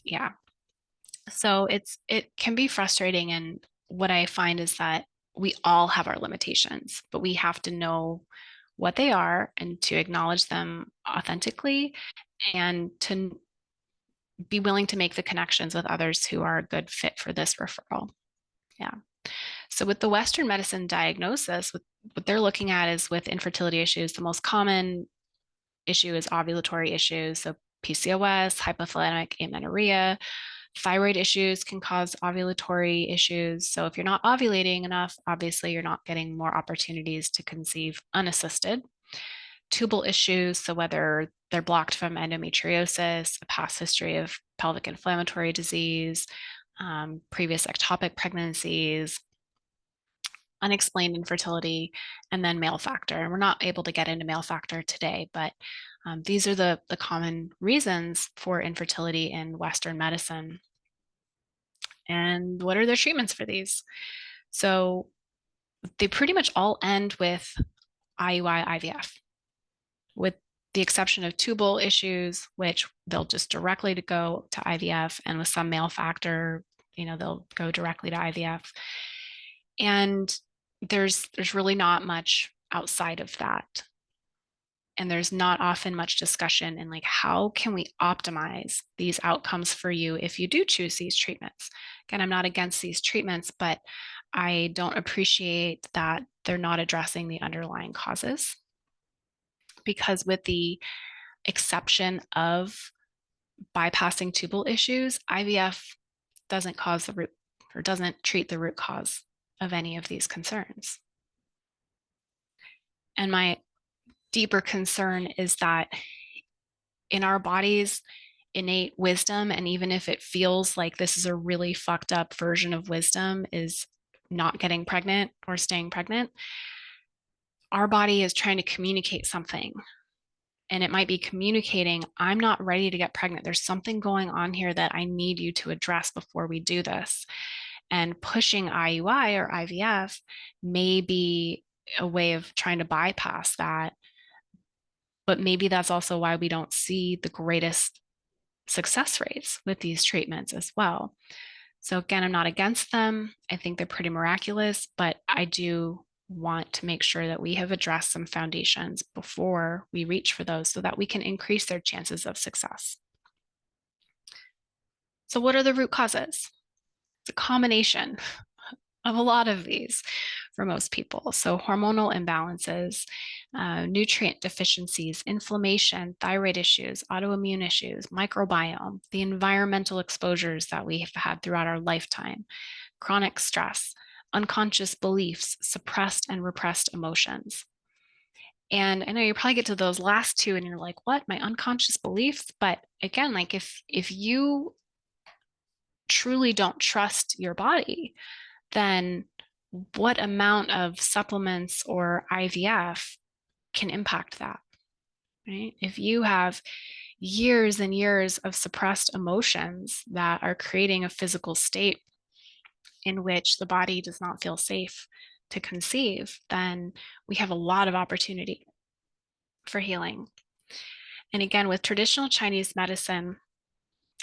Yeah. So it can be frustrating. And what I find is that we all have our limitations, but we have to know what they are and to acknowledge them authentically, and to be willing to make the connections with others who are a good fit for this referral. Yeah. So with the Western medicine diagnosis, what they're looking at is with infertility issues, the most common issue is ovulatory issues. So PCOS, hypothalamic amenorrhea, thyroid issues can cause ovulatory issues. So if you're not ovulating enough, obviously you're not getting more opportunities to conceive unassisted. Tubal issues, so whether they're blocked from endometriosis, a past history of pelvic inflammatory disease, previous ectopic pregnancies, unexplained infertility, and then male factor. And we're not able to get into male factor today, but these are the common reasons for infertility in Western medicine. And what are the treatments for these? So they pretty much all end with IUI IVF, with the exception of tubal issues, which they'll just directly to go to IVF, and with some male factor, they'll go directly to IVF. And there's really not much outside of that. And there's not often much discussion in like, how can we optimize these outcomes for you if you do choose these treatments? Again, I'm not against these treatments, but I don't appreciate that they're not addressing the underlying causes. Because with the exception of bypassing tubal issues, IVF doesn't cause the root, or doesn't treat the root cause of any of these concerns. And my deeper concern is that in our bodies, innate wisdom, and even if it feels like this is a really fucked up version of wisdom, is not getting pregnant or staying pregnant, our body is trying to communicate something. And it might be communicating, I'm not ready to get pregnant. There's something going on here that I need you to address before we do this. And pushing IUI or IVF may be a way of trying to bypass that. But maybe that's also why we don't see the greatest success rates with these treatments as well. So again, I'm not against them. I think they're pretty miraculous, but I do want to make sure that we have addressed some foundations before we reach for those so that we can increase their chances of success. So what are the root causes? It's a combination of a lot of these for most people. So hormonal imbalances, nutrient deficiencies, inflammation, thyroid issues, autoimmune issues, microbiome, the environmental exposures that we have had throughout our lifetime, chronic stress, unconscious beliefs, suppressed and repressed emotions. And I know you probably get to those last two and you're like, what, my unconscious beliefs? But again, like if you truly don't trust your body, then what amount of supplements or IVF can impact that, right? If you have years and years of suppressed emotions that are creating a physical state in which the body does not feel safe to conceive, then we have a lot of opportunity for healing. And again, with traditional Chinese medicine,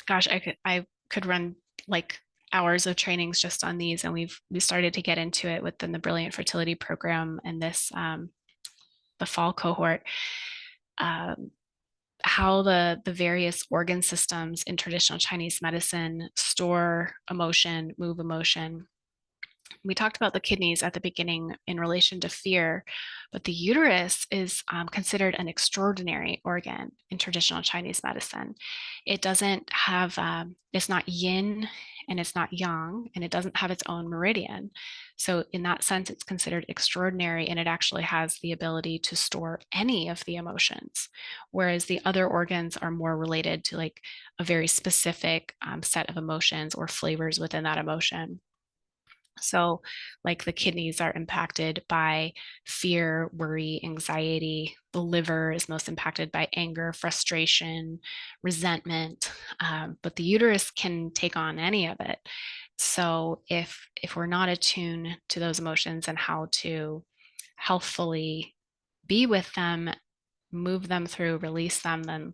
gosh, I could run like hours of trainings just on these, and we started to get into it within the Brilliant Fertility program and this the fall cohort. How the various organ systems in traditional Chinese medicine store emotion, move emotion, We talked about the kidneys at the beginning in relation to fear, but the uterus is considered an extraordinary organ in traditional Chinese medicine. It doesn't have, it's not yin and it's not yang, and it doesn't have its own meridian. So, in that sense, it's considered extraordinary, and it actually has the ability to store any of the emotions, whereas the other organs are more related to like a very specific set of emotions or flavors within that emotion. So, like the kidneys are impacted by fear, worry, anxiety. The liver is most impacted by anger, frustration, resentment. But the uterus can take on any of it. So, if we're not attuned to those emotions and how to healthfully be with them, move them through, release them, then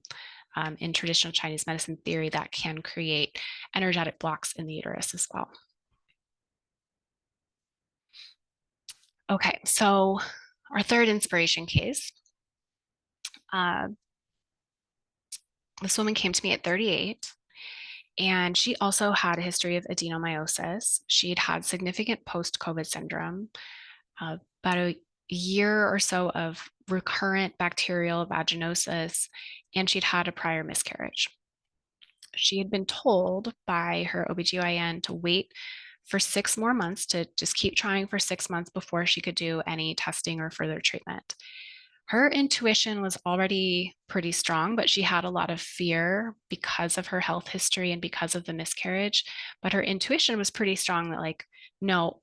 in traditional Chinese medicine theory, that can create energetic blocks in the uterus as well. Okay, so our third inspiration case, uh, this woman came to me at 38, and she also had a history of adenomyosis. She'd had significant post-COVID syndrome, about a year or so of recurrent bacterial vaginosis, and she'd had a prior miscarriage. She had been told by her OBGYN to wait for 6 more months, to just keep trying for 6 months before she could do any testing or further treatment. Her intuition was already pretty strong, but she had a lot of fear because of her health history and because of the miscarriage. But her intuition was pretty strong that, like, no,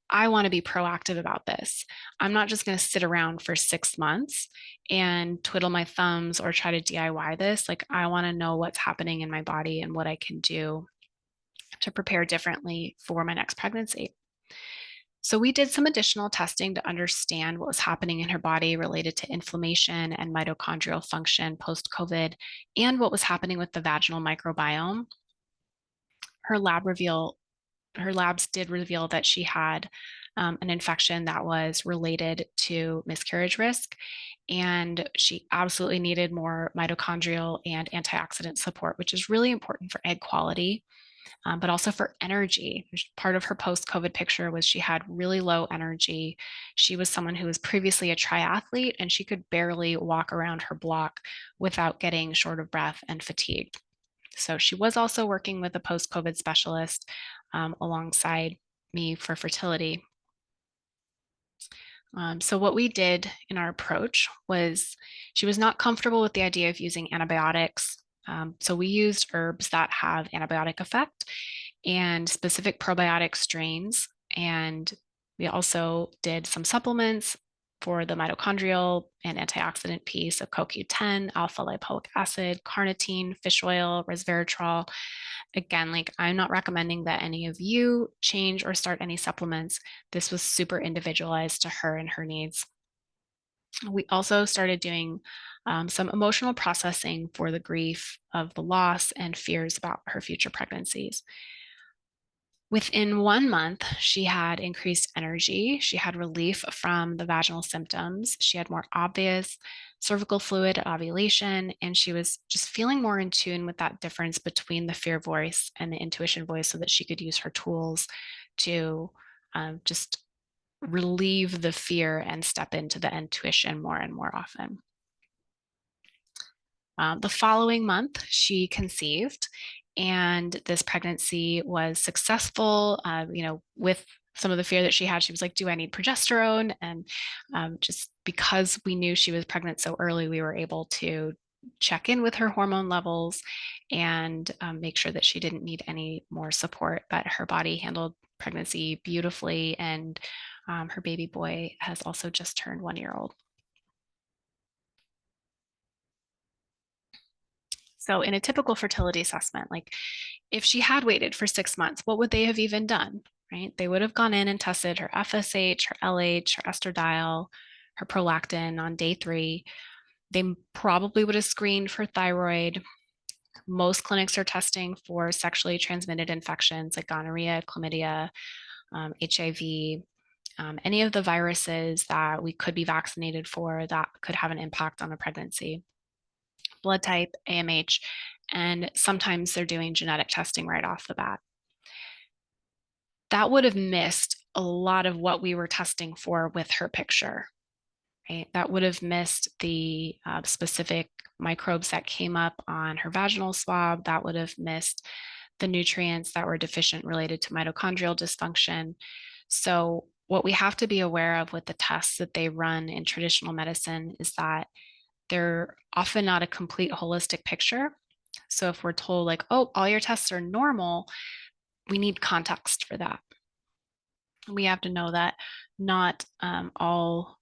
I want to be proactive about this. I'm not just going to sit around for 6 months and twiddle my thumbs or try to DIY this. Like, I want to know what's happening in my body and what I can do to prepare differently for my next pregnancy. So, we did some additional testing to understand what was happening in her body related to inflammation and mitochondrial function post COVID, and what was happening with the vaginal microbiome. Her lab reveal Her labs did reveal that she had an infection that was related to miscarriage risk, and she absolutely needed more mitochondrial and antioxidant support, which is really important for egg quality, but also for energy. Part of her post COVID picture was she had really low energy. She was someone who was previously a triathlete, and she could barely walk around her block without getting short of breath and fatigued. So she was also working with a post COVID specialist alongside me for fertility. So, what we did in our approach was, she was not comfortable with the idea of using antibiotics. So, we used herbs that have antibiotic effect and specific probiotic strains. And we also did some supplements for the mitochondrial and antioxidant piece of CoQ10, alpha lipoic acid, carnitine, fish oil, resveratrol. Again, like, I'm not recommending that any of you change or start any supplements. This was super individualized to her and her needs. We also started doing some emotional processing for the grief of the loss and fears about her future pregnancies. Within 1 month, she had increased energy. She had relief from the vaginal symptoms. She had more obvious cervical fluid at ovulation, and she was just feeling more in tune with that difference between the fear voice and the intuition voice, so that she could use her tools to just relieve the fear and step into the intuition more and more often. The following month, she conceived, and this pregnancy was successful. With some of the fear that she had, she was like, "Do I need progesterone?" And just because we knew she was pregnant so early, we were able to check in with her hormone levels and make sure that she didn't need any more support. But her body handled pregnancy beautifully, and her baby boy has also just turned 1 year old. So, in a typical fertility assessment, like, if she had waited for 6 months, what would they have even done? Right? They would have gone in and tested her FSH, her LH, her estradiol, her prolactin on day 3. They probably would have screened for thyroid. Most clinics are testing for sexually transmitted infections like gonorrhea, chlamydia, HIV, any of the viruses that we could be vaccinated for that could have an impact on a pregnancy. Blood type, AMH, and sometimes they're doing genetic testing right off the bat. That would have missed a lot of what we were testing for with her picture, right? That would have missed the specific microbes that came up on her vaginal swab. That would have missed the nutrients that were deficient related to mitochondrial dysfunction. So, what we have to be aware of with the tests that they run in traditional medicine is that they're often not a complete holistic picture. So, if we're told, like, oh, all your tests are normal, we need context for that. We have to know that not all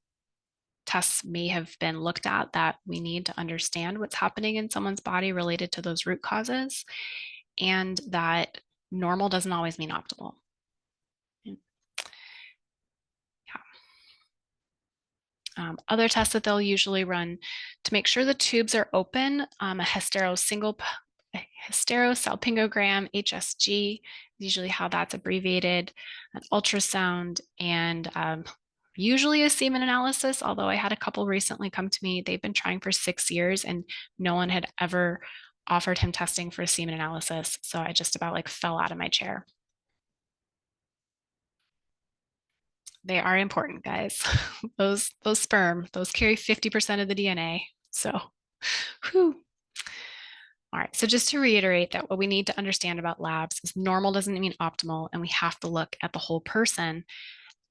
tests may have been looked at, that we need to understand what's happening in someone's body related to those root causes, and that normal doesn't always mean optimal. Yeah. Other tests that they'll usually run to make sure the tubes are open, a hysterosalpingogram, HSG, usually how that's abbreviated, an ultrasound, and usually a semen analysis, although I had a couple recently come to me. They've been trying for 6 years and no one had ever offered him testing for a semen analysis. So I just about like fell out of my chair. They are important, guys. those sperm, those carry 50% of the DNA. So, whew. All right. So just to reiterate that what we need to understand about labs is normal doesn't mean optimal, and we have to look at the whole person.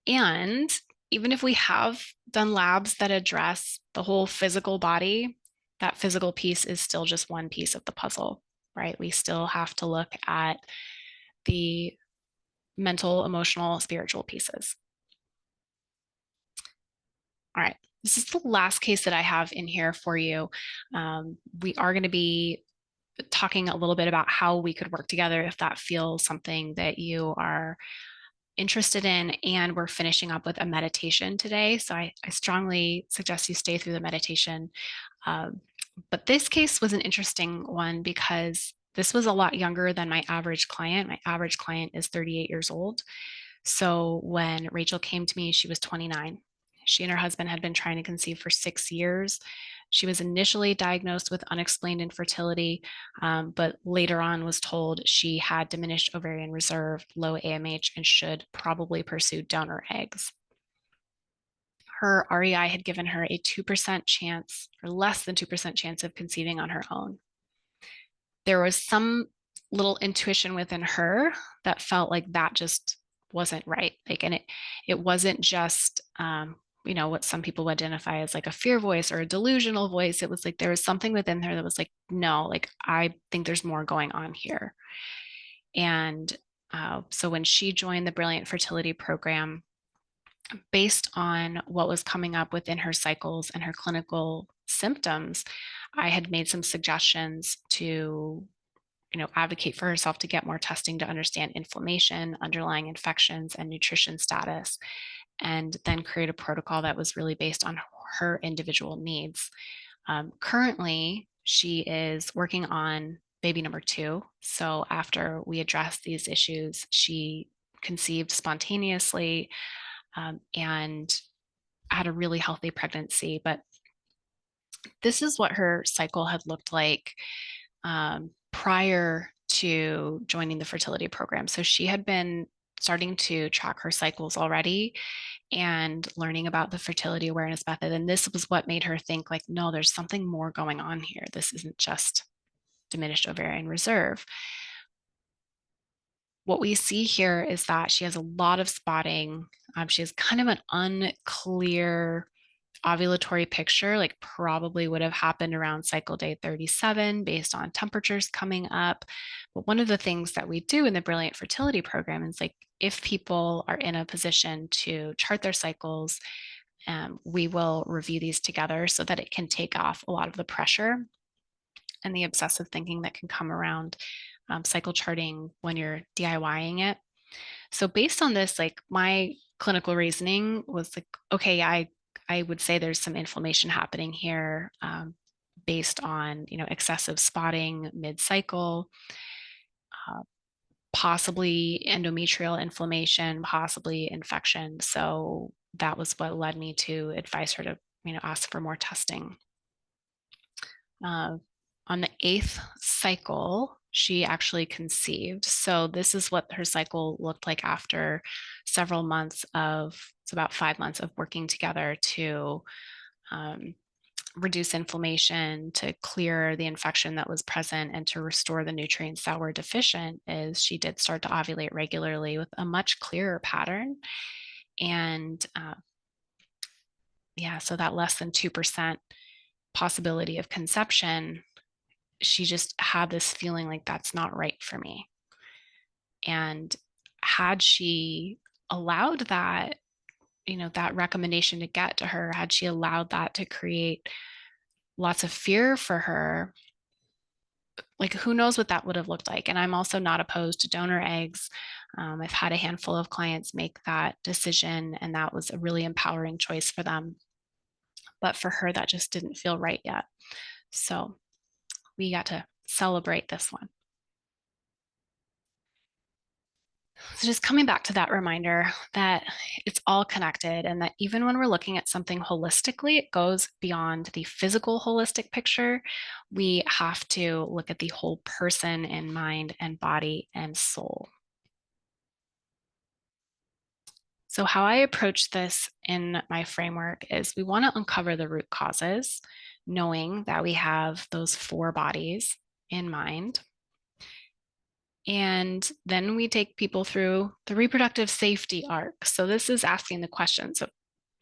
And even if we have done labs that address the whole physical body, that physical piece is still just one piece of the puzzle, right? We still have to look at the mental, emotional, spiritual pieces. All right. This is the last case that I have in here for you. We are going to be talking a little bit about how we could work together if that feels something that you are interested in. And we're finishing up with a meditation today. So I strongly suggest you stay through the meditation. But this case was an interesting one because this was a lot younger than my average client. My average client is 38 years old. So when Rachel came to me, she was 29. She and her husband had been trying to conceive for 6 years. She was initially diagnosed with unexplained infertility, but later on was told she had diminished ovarian reserve, low AMH, and should probably pursue donor eggs. Her REI had given her a 2% chance, or less than 2% chance, of conceiving on her own. There was some little intuition within her that felt like that just wasn't right. Like, and it wasn't just what some people would identify as like a fear voice or a delusional voice. It was like there was something within her that was like, no, like I think there's more going on here. And so when she joined the Brilliant Fertility Program, based on what was coming up within her cycles and her clinical symptoms, I had made some suggestions to advocate for herself to get more testing to understand inflammation, underlying infections, and nutrition status, and then create a protocol that was really based on her individual needs. Currently, she is working on baby number 2. So after we addressed these issues, she conceived spontaneously and had a really healthy pregnancy. But this is what her cycle had looked like prior to joining the fertility program. So she had been starting to track her cycles already and learning about the fertility awareness method. And this was what made her think like, no, there's something more going on here. This isn't just diminished ovarian reserve. What we see here is that she has a lot of spotting. She has kind of an unclear ovulatory picture, like probably would have happened around cycle day 37 based on temperatures coming up. But one of the things that we do in the Brilliant Fertility Program is like, if people are in a position to chart their cycles, we will review these together so that it can take off a lot of the pressure and the obsessive thinking that can come around cycle charting when you're DIYing it. So based on this, like my clinical reasoning was like, okay, I would say there's some inflammation happening here based on, excessive spotting mid-cycle, possibly endometrial inflammation, possibly infection. So that was what led me to advise her to, ask for more testing. On the 8th cycle, she actually conceived. So this is what her cycle looked like after several months of, it's about 5 months of working together to um, reduce inflammation, to clear the infection that was present, and to restore the nutrients that were deficient. Is she did start to ovulate regularly with a much clearer pattern. And yeah, so that less than 2% possibility of conception, she just had this feeling like that's not right for me. And had she allowed that, that recommendation to get to her, had she allowed that to create lots of fear for her, like who knows what that would have looked like. And I'm also not opposed to donor eggs. I've had a handful of clients make that decision, and that was a really empowering choice for them. But for her, that just didn't feel right yet. So we got to celebrate this one. So just coming back to that reminder that it's all connected, and that even when we're looking at something holistically, it goes beyond the physical holistic picture. We have to look at the whole person in mind and body and soul. So how I approach this in my framework is we want to uncover the root causes, knowing that we have those 4 bodies in mind. And then we take people through the reproductive safety arc. So this is asking the question, so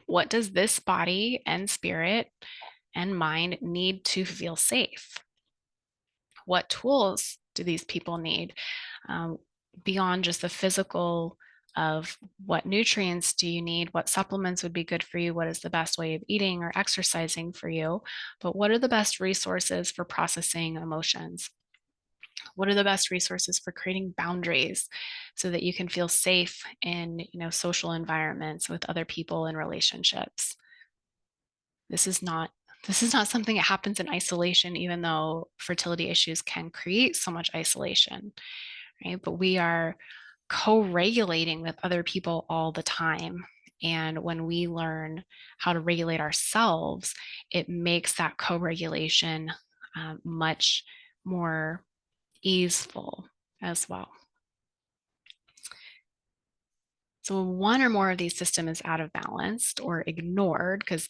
what does this body and spirit and mind need to feel safe? What tools do these people need, um, beyond just the physical of what nutrients do you need, what supplements would be good for you, what is the best way of eating or exercising for you, but what are the best resources for processing emotions? What are the best resources for creating boundaries so that you can feel safe in, social environments with other people and relationships? This is not this is not something that happens in isolation, even though fertility issues can create so much isolation, right? But we are co-regulating with other people all the time. And when we learn how to regulate ourselves, it makes that co-regulation much more easeful as well. So when one or more of these systems is out of balance or ignored, because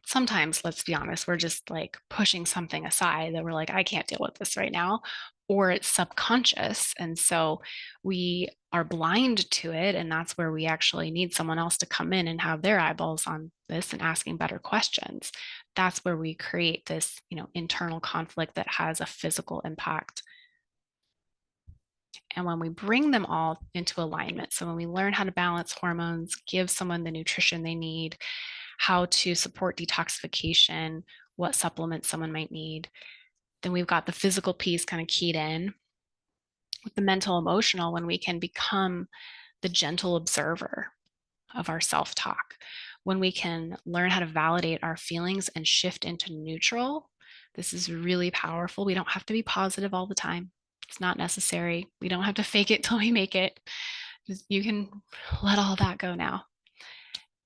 sometimes, let's be honest, we're just like pushing something aside that we're like, I can't deal with this right now, or it's subconscious. And so we are blind to it. And that's where we actually need someone else to come in and have their eyeballs on this and asking better questions. That's where we create this, internal conflict that has a physical impact. And when we bring them all into alignment, so when we learn how to balance hormones, give someone the nutrition they need, how to support detoxification, what supplements someone might need, then we've got the physical piece kind of keyed in with the mental emotional, when we can become the gentle observer of our self-talk, when we can learn how to validate our feelings and shift into neutral. This is really powerful. We don't have to be positive all the time. It's not necessary. We don't have to fake it till we make it. You can let all that go now.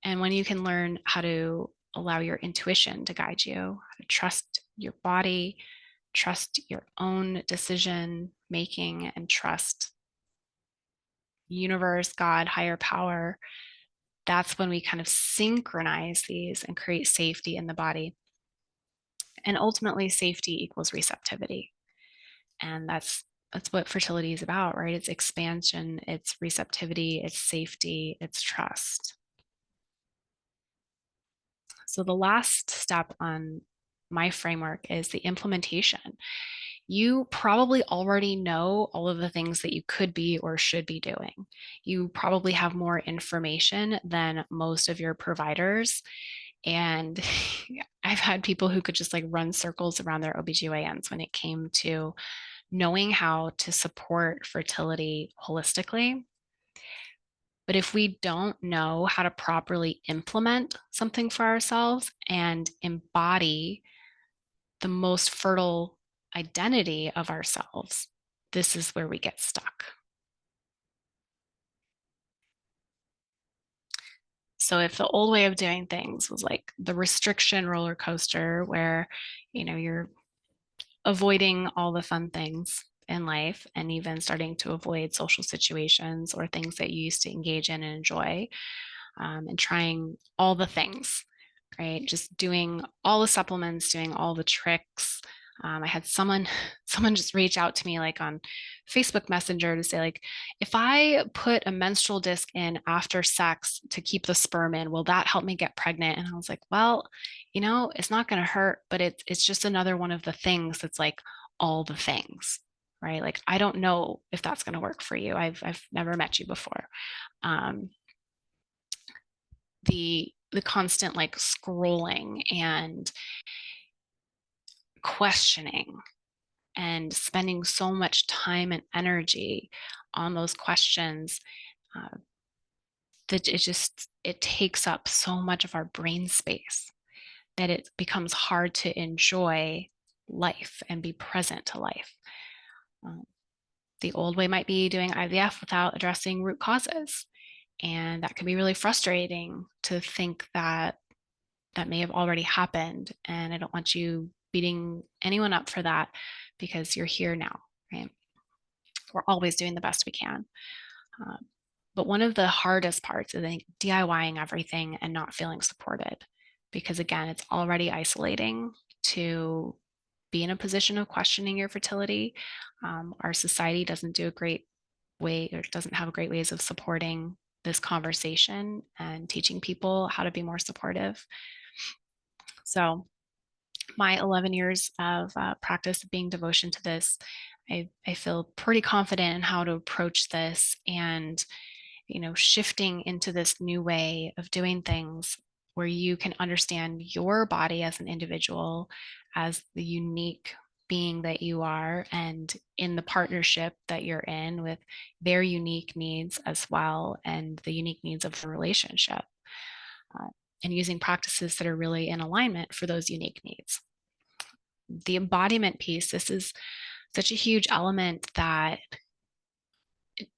And when you can learn how to allow your intuition to guide you, how to trust your body, trust your own decision making, and trust universe, God, higher power, that's when we kind of synchronize these and create safety in the body. And ultimately, safety equals receptivity. And that's what fertility is about, right? It's expansion, it's receptivity, it's safety, it's trust. So the last step on my framework is the implementation. You probably already know all of the things that you could be or should be doing. You probably have more information than most of your providers. And I've had people who could just like run circles around their OBGYNs when it came to knowing how to support fertility holistically. But if we don't know how to properly implement something for ourselves and embody the most fertile identity of ourselves, this is where we get stuck. So if the old way of doing things was like the restriction roller coaster where, you're avoiding all the fun things, in life and even starting to avoid social situations or things that you used to engage in and enjoy, and trying all the things, right? Just doing all the supplements, doing all the tricks. I had someone someone just reach out to me like on Facebook Messenger to say like, if I put a menstrual disc in after sex to keep the sperm in, will that help me get pregnant? And I was like, well, it's not going to hurt, but it's just another one of the things that's like all the things, right? Like I don't know if that's going to work for you. I've never met you before. Um, the constant like scrolling and questioning and spending so much time and energy on those questions, uh, that it takes up so much of our brain space that it becomes hard to enjoy life and be present to life. um, the old way might be doing IVF without addressing root causes, and that can be really frustrating to think that that may have already happened. And I don't want you beating anyone up for that, because you're here now, right? We're always doing the best we can. Um, but one of the hardest parts is, I think, DIYing everything and not feeling supported, because again, it's already isolating to be in a position of questioning your fertility. Our society doesn't do a great way, or doesn't have great ways of supporting this conversation and teaching people how to be more supportive. So my 11 years of practice of being devotion to this, I feel pretty confident in how to approach this, and shifting into this new way of doing things where you can understand your body as an individual, as the unique being that you are, and in the partnership that you're in with their unique needs as well, and the unique needs of the relationship, uh, and using practices that are really in alignment for those unique needs. The embodiment piece, this is such a huge element that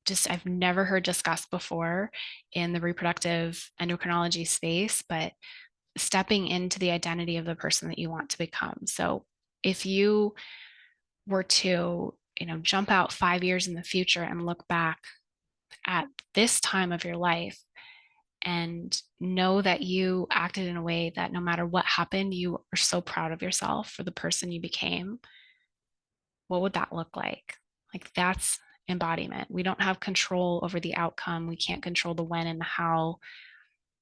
just I've never heard discussed before in the reproductive endocrinology space, but stepping into the identity of the person that you want to become. So if you were to, jump out 5 years in the future and look back at this time of your life and know that you acted in a way that no matter what happened, you are so proud of yourself for the person you became, what would that look like? Like that's embodiment. We don't have control over the outcome. We can't control the when and the how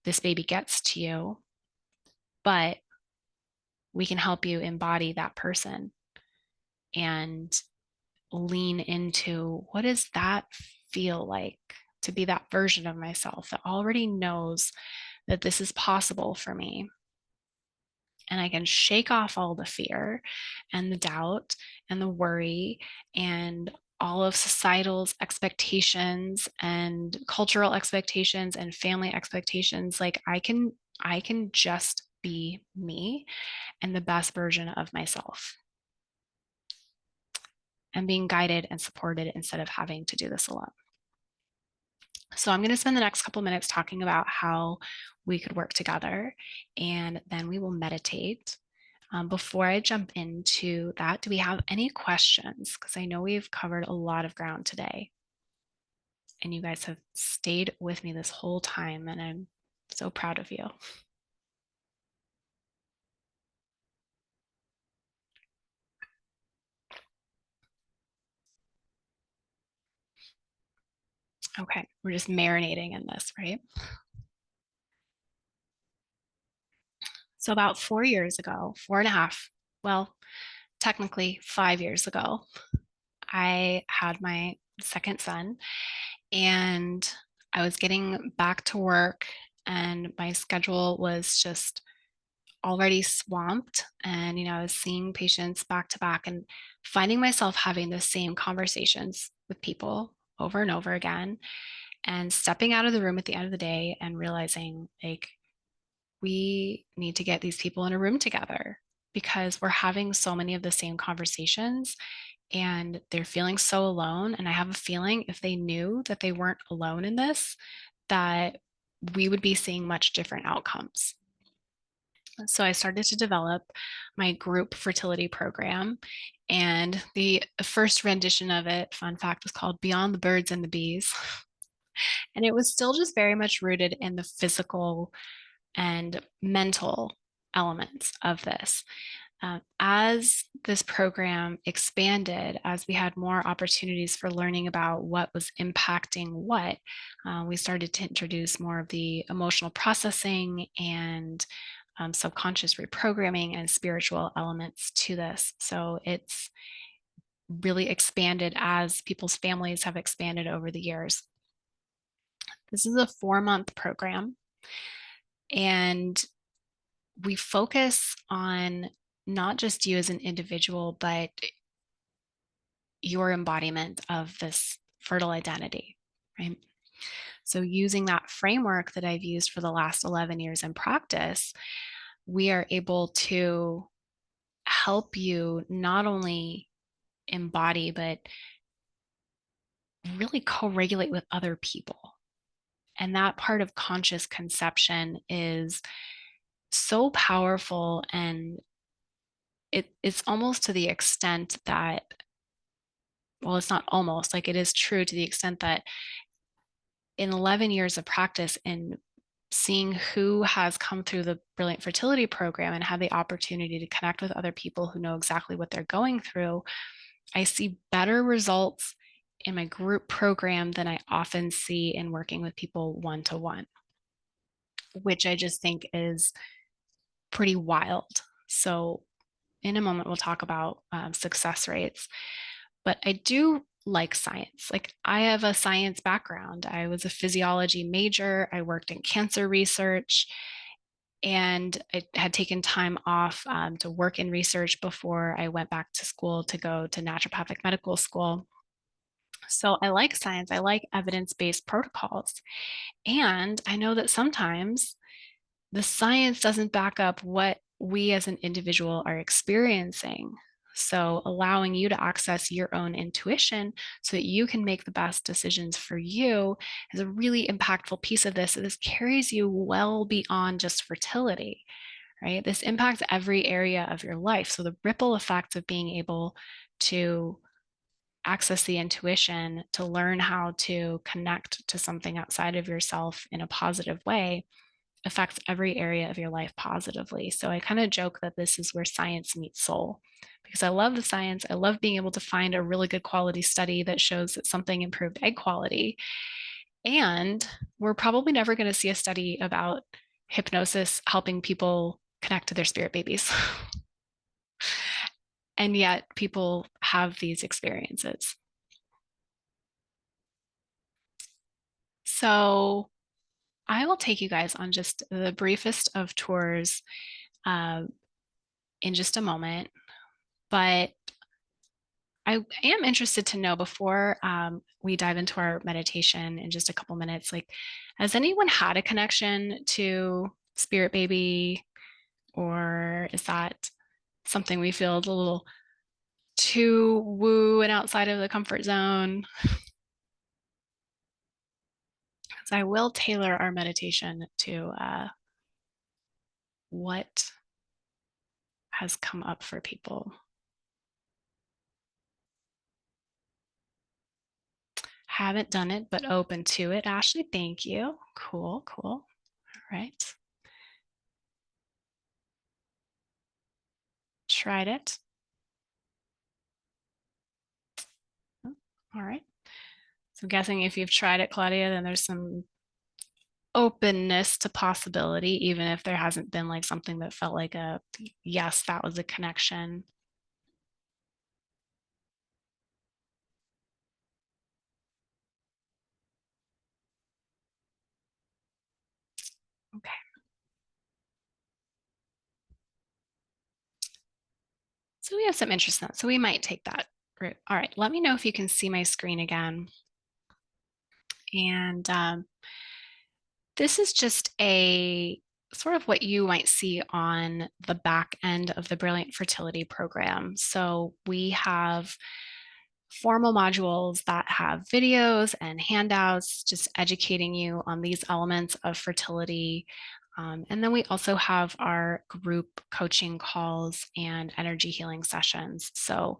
this baby gets to you, but we can help you embody that person and lean into, what does that feel like to be that version of myself that already knows that this is possible for me, and I can shake off all the fear and the doubt and the worry and all of societal's expectations and cultural expectations and family expectations. Like I can just be me and the best version of myself, and being guided and supported instead of having to do this alone. So I'm going to spend the next couple minutes talking about how we could work together, and then we will meditate. Before I jump into that, do we have any questions? Because I know we've covered a lot of ground today, and you guys have stayed with me this whole time, and I'm so proud of you. Okay, we're just marinating in this, right? So about 4 years ago, 4.5, well, technically 5 years ago, I had my second son, and I was getting back to work, and my schedule was just already swamped. And I was seeing patients back to back and finding myself having the same conversations with people over and over again, and stepping out of the room at the end of the day and realizing like we need to get these people in a room together, because we're having so many of the same conversations and they're feeling so alone. And I have a feeling if they knew that they weren't alone in this, that we would be seeing much different outcomes. So I started to develop my group fertility program. And the first rendition of it, fun fact, was called Beyond the Birds and the Bees. And it was still just very much rooted in the physical and mental elements of this. As this program expanded, as we had more opportunities for learning about what was impacting what, we started to introduce more of the emotional processing and subconscious reprogramming and spiritual elements to this. So it's really expanded as people's families have expanded over the years. This is a 4-month program, and we focus on not just you as an individual, but your embodiment of this fertile identity, right? So, using that framework that I've used for the last 11 years in practice, we are able to help you not only embody, but really co regulate with other people. And that part of conscious conception is so powerful. And it's almost to the extent that, well, it's not almost, like it is true to the extent that in 11 years of practice and seeing who has come through the Brilliant Fertility program and had the opportunity to connect with other people who know exactly what they're going through, I see better results in my group program than I often see in working with people one to one, which I just think is pretty wild. So, in a moment, we'll talk about success rates, but I do like science. Like, I have a science background. I was a physiology major, I worked in cancer research, and I had taken time off to work in research before I went back to school to go to naturopathic medical school. So I like science, I like evidence based protocols. And I know that sometimes the science doesn't back up what we as an individual are experiencing. So, allowing you to access your own intuition so that you can make the best decisions for you is a really impactful piece of this. This carries you well beyond just fertility, right? This impacts every area of your life. So, the ripple effects of being able to access the intuition to learn how to connect to something outside of yourself in a positive way affects every area of your life positively. So I kind of joke that this is where science meets soul, because I love the science. I love being able to find a really good quality study that shows that something improved egg quality. And we're probably never going to see a study about hypnosis helping people connect to their spirit babies. And yet people have these experiences. So I will take you guys on just the briefest of tours uh, in just a moment. But I am interested to know before we dive into our meditation in just a couple minutes, like, has anyone had a connection to Spirit Baby, or is that something we feel a little too woo and outside of the comfort zone? Because I will tailor our meditation to what has come up for people. Haven't done it, but open to it. Ashley, thank you. Cool, cool. All right. Tried it. All right. So I'm guessing if you've tried it, Claudia, then there's some openness to possibility, even if there hasn't been like something that felt like a yes, that was a connection. Okay. So we have some interest in that. So we might take that route. All right. Let me know if you can see my screen again. And this is just a sort of what you might see on the back end of the Brilliant Fertility program. So we have formal modules that have videos and handouts just educating you on these elements of fertility, And then we also have our group coaching calls and energy healing sessions. So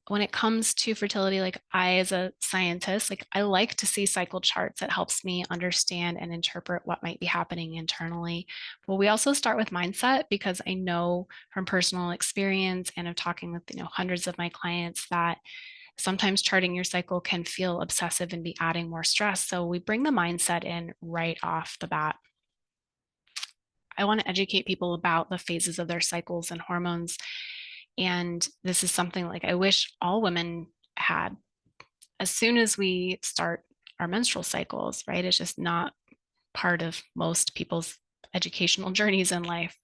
when it comes to fertility, like I, as a scientist, like I like to see cycle charts. It helps me understand and interpret what might be happening internally. But we also start with mindset because I know from personal experience and of talking with hundreds of my clients that sometimes charting your cycle can feel obsessive and be adding more stress. So we bring the mindset in right off the bat. I want to educate people about the phases of their cycles and hormones. And this is something like I wish all women had as soon as we start our menstrual cycles, right? It's just not part of most people's educational journeys in life.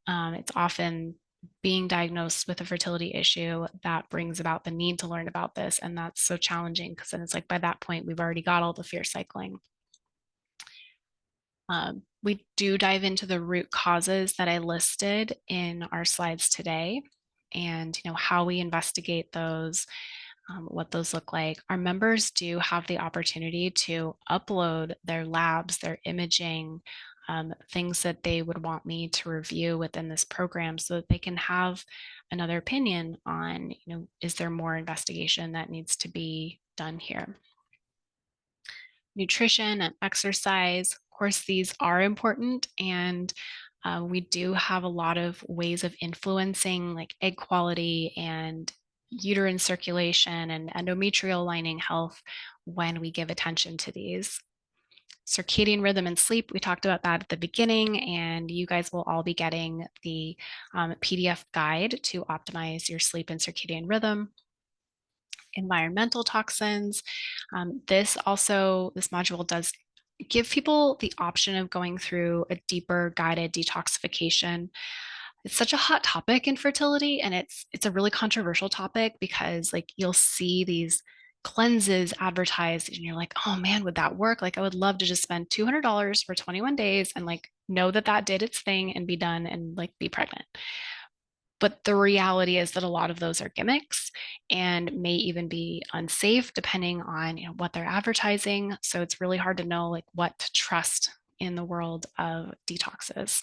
It's often being diagnosed with a fertility issue that brings about the need to learn about this. And that's so challenging because then it's like by that point, we've already got all the fear cycling. We do dive into the root causes that I listed in our slides today and how we investigate those, what those look like. Our members do have the opportunity to upload their labs, their imaging, things that they would want me to review within this program so that they can have another opinion on, is there more investigation that needs to be done here? Nutrition and exercise. Of course, these are important, and we do have a lot of ways of influencing like egg quality and uterine circulation and endometrial lining health when we give attention to these. Circadian rhythm and sleep, we talked about that at the beginning, and you guys will all be getting the PDF guide to optimize your sleep and circadian rhythm. Environmental toxins. This module does give people the option of going through a deeper guided detoxification. It's such a hot topic in fertility, and it's a really controversial topic because like you'll see these cleanses advertised and you're like, oh man, would that work? Like I would love to just spend $200 for 21 days and like know that that did its thing and be done and like be pregnant. But the reality is that a lot of those are gimmicks and may even be unsafe depending on what they're advertising. So it's really hard to know like what to trust in the world of detoxes.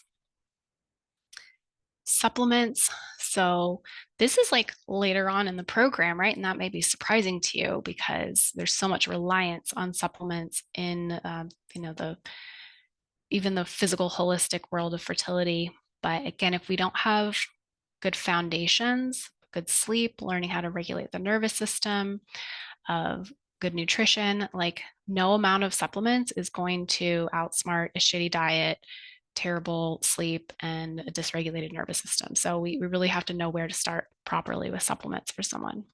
Supplements. So this is like later on in the program, right? And that may be surprising to you because there's so much reliance on supplements in the even the physical holistic world of fertility. But again, if we don't have good foundations, good sleep, learning how to regulate the nervous system, of good nutrition, like no amount of supplements is going to outsmart a shitty diet, terrible sleep, and a dysregulated nervous system. So we really have to know where to start properly with supplements for someone.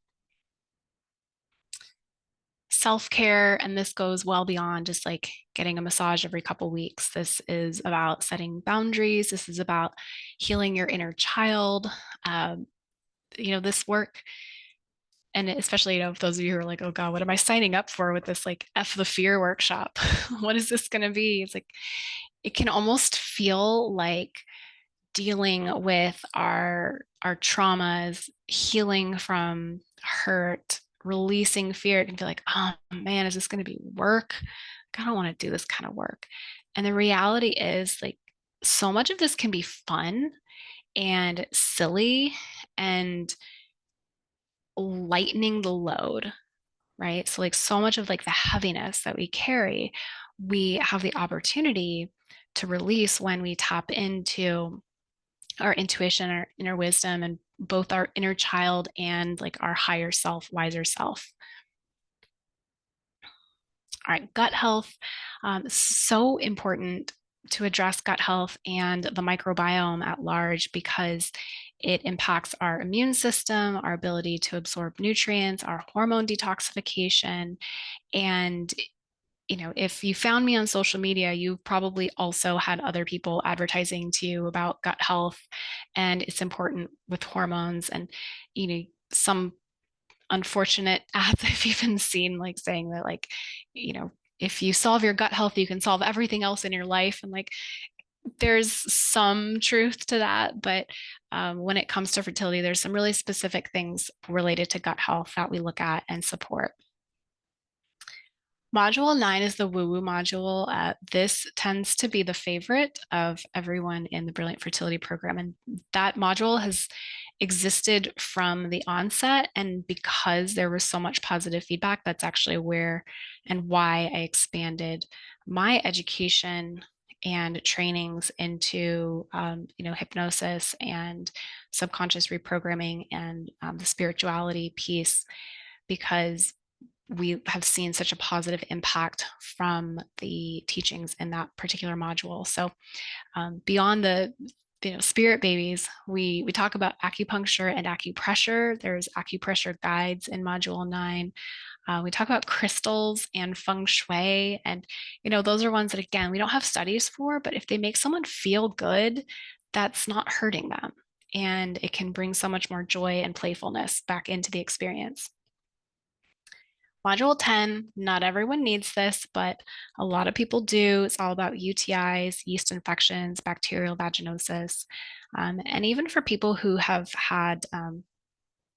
Self-care, and this goes well beyond just like getting a massage every couple weeks. This is about setting boundaries. This is about healing your inner child. This work, and especially those of you who are like, oh god, what am I signing up for with this like F the fear workshop? What is this going to be? It's like it can almost feel like dealing with our traumas, healing from hurt, releasing fear. It can feel like, oh man, is this going to be work? I don't want to do this kind of work. And the reality is like so much of this can be fun and silly and lightening the load, right? So like so much of like the heaviness that we carry, we have the opportunity to release when we tap into our intuition, our inner wisdom, and both our inner child and like our higher self, wiser self. All right, gut health. So important to address gut health and the microbiome at large because it impacts our immune system, our ability to absorb nutrients, our hormone detoxification. And if you found me on social media, you probably also had other people advertising to you about gut health, and it's important with hormones. And some unfortunate ads I've even seen like saying that like, you know, if you solve your gut health, you can solve everything else in your life. And like, there's some truth to that, but when it comes to fertility, there's some really specific things related to gut health that we look at and support. Module 9 is the woo-woo module. This tends to be the favorite of everyone in the Brilliant Fertility Program. And that module has existed from the onset. And because there was so much positive feedback, that's actually where and why I expanded my education and trainings into hypnosis and subconscious reprogramming and the spirituality piece, because we have seen such a positive impact from the teachings in that particular module. So beyond the spirit babies, we talk about acupuncture and acupressure. There's acupressure guides in module 9. We talk about crystals and feng shui, and those are ones that, again, we don't have studies for, but if they make someone feel good, that's not hurting them, and it can bring so much more joy and playfulness back into the experience. Module 10, not everyone needs this, but a lot of people do. It's all about UTIs, yeast infections, bacterial vaginosis. And even for people who have had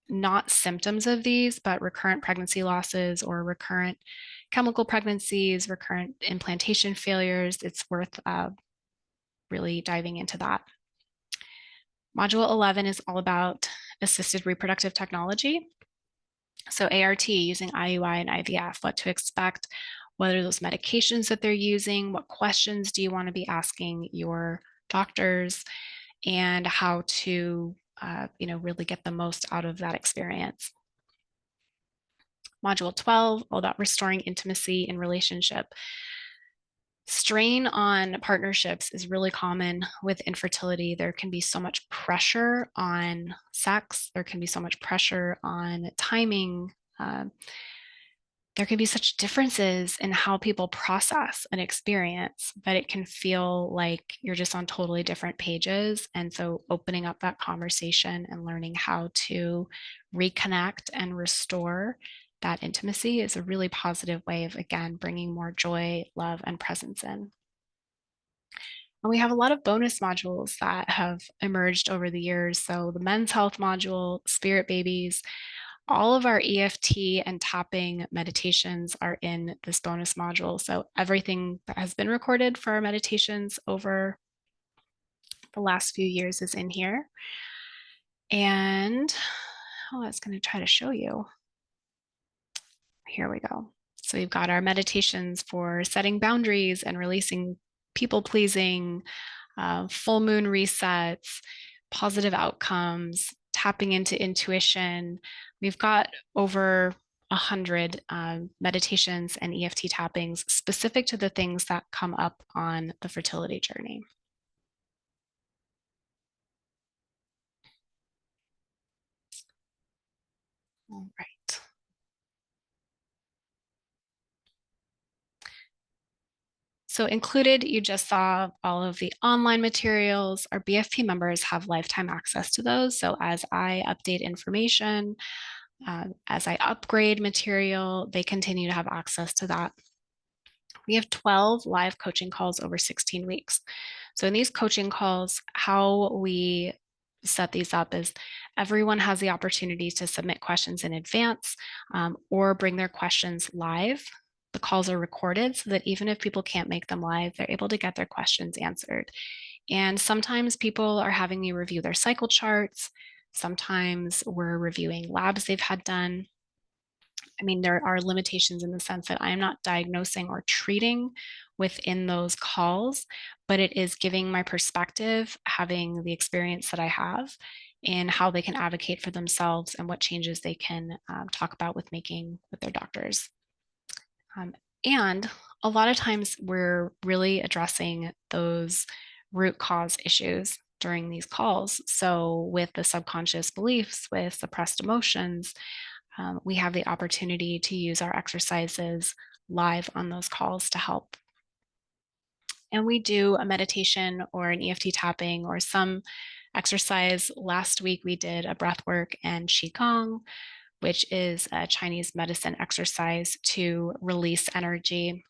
not symptoms of these, but recurrent pregnancy losses or recurrent chemical pregnancies, recurrent implantation failures, it's worth really diving into that. Module 11 is all about assisted reproductive technology. So ART, using IUI and IVF, what to expect, what are those medications that they're using, what questions do you want to be asking your doctors, and how to really get the most out of that experience. Module 12, all about restoring intimacy in relationship. Strain on partnerships is really common with infertility. There can be so much pressure on sex. There can be so much pressure on timing. There can be such differences in how people process an experience that it can feel like you're just on totally different pages. And so opening up that conversation and learning how to reconnect and restore that intimacy is a really positive way of, again, bringing more joy, love, and presence in. And we have a lot of bonus modules that have emerged over the years. So the men's health module, spirit babies, all of our EFT and tapping meditations are in this bonus module. So everything that has been recorded for our meditations over the last few years is in here. And I was going to try to show you. Here we go. So we've got our meditations for setting boundaries and releasing people pleasing, full moon resets, positive outcomes, tapping into intuition. We've got over 100 meditations and EFT tappings specific to the things that come up on the fertility journey. All right. So included, you just saw all of the online materials. Our BFP members have lifetime access to those. So as I update information, as I upgrade material, they continue to have access to that. We have 12 live coaching calls over 16 weeks. So in these coaching calls, how we set these up is everyone has the opportunity to submit questions in advance or bring their questions live. The calls are recorded so that even if people can't make them live, they're able to get their questions answered. And sometimes people are having me review their cycle charts. Sometimes we're reviewing labs they've had done. I mean, there are limitations in the sense that I am not diagnosing or treating within those calls, but it is giving my perspective, having the experience that I have, and how they can advocate for themselves and what changes they can talk about with making with their doctors. And a lot of times we're really addressing those root cause issues during these calls. So with the subconscious beliefs, with suppressed emotions, we have the opportunity to use our exercises live on those calls to help. And we do a meditation or an EFT tapping or some exercise. Last week we did a breath work and Qigong, which is a Chinese medicine exercise to release energy.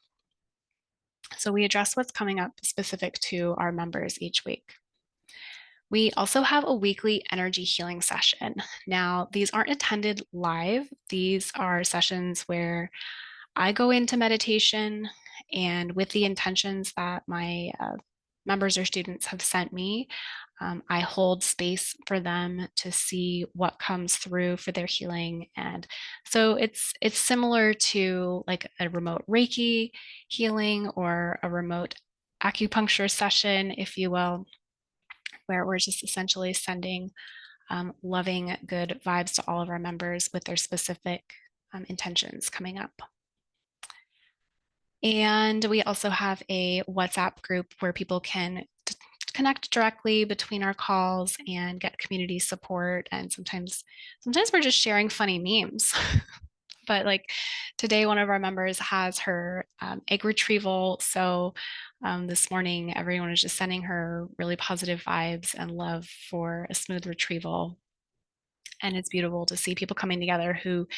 So we address what's coming up specific to our members each week. We also have a weekly energy healing session. Now, these aren't attended live. These are sessions where I go into meditation and with the intentions that my members or students have sent me, I hold space for them to see what comes through for their healing. And so it's similar to like a remote Reiki healing or a remote acupuncture session, if you will, where we're just essentially sending loving, good vibes to all of our members with their specific intentions coming up. And we also have a WhatsApp group where people can connect directly between our calls and get community support. And sometimes we're just sharing funny memes. But like today, one of our members has her egg retrieval. So this morning, everyone is just sending her really positive vibes and love for a smooth retrieval. And it's beautiful to see people coming together who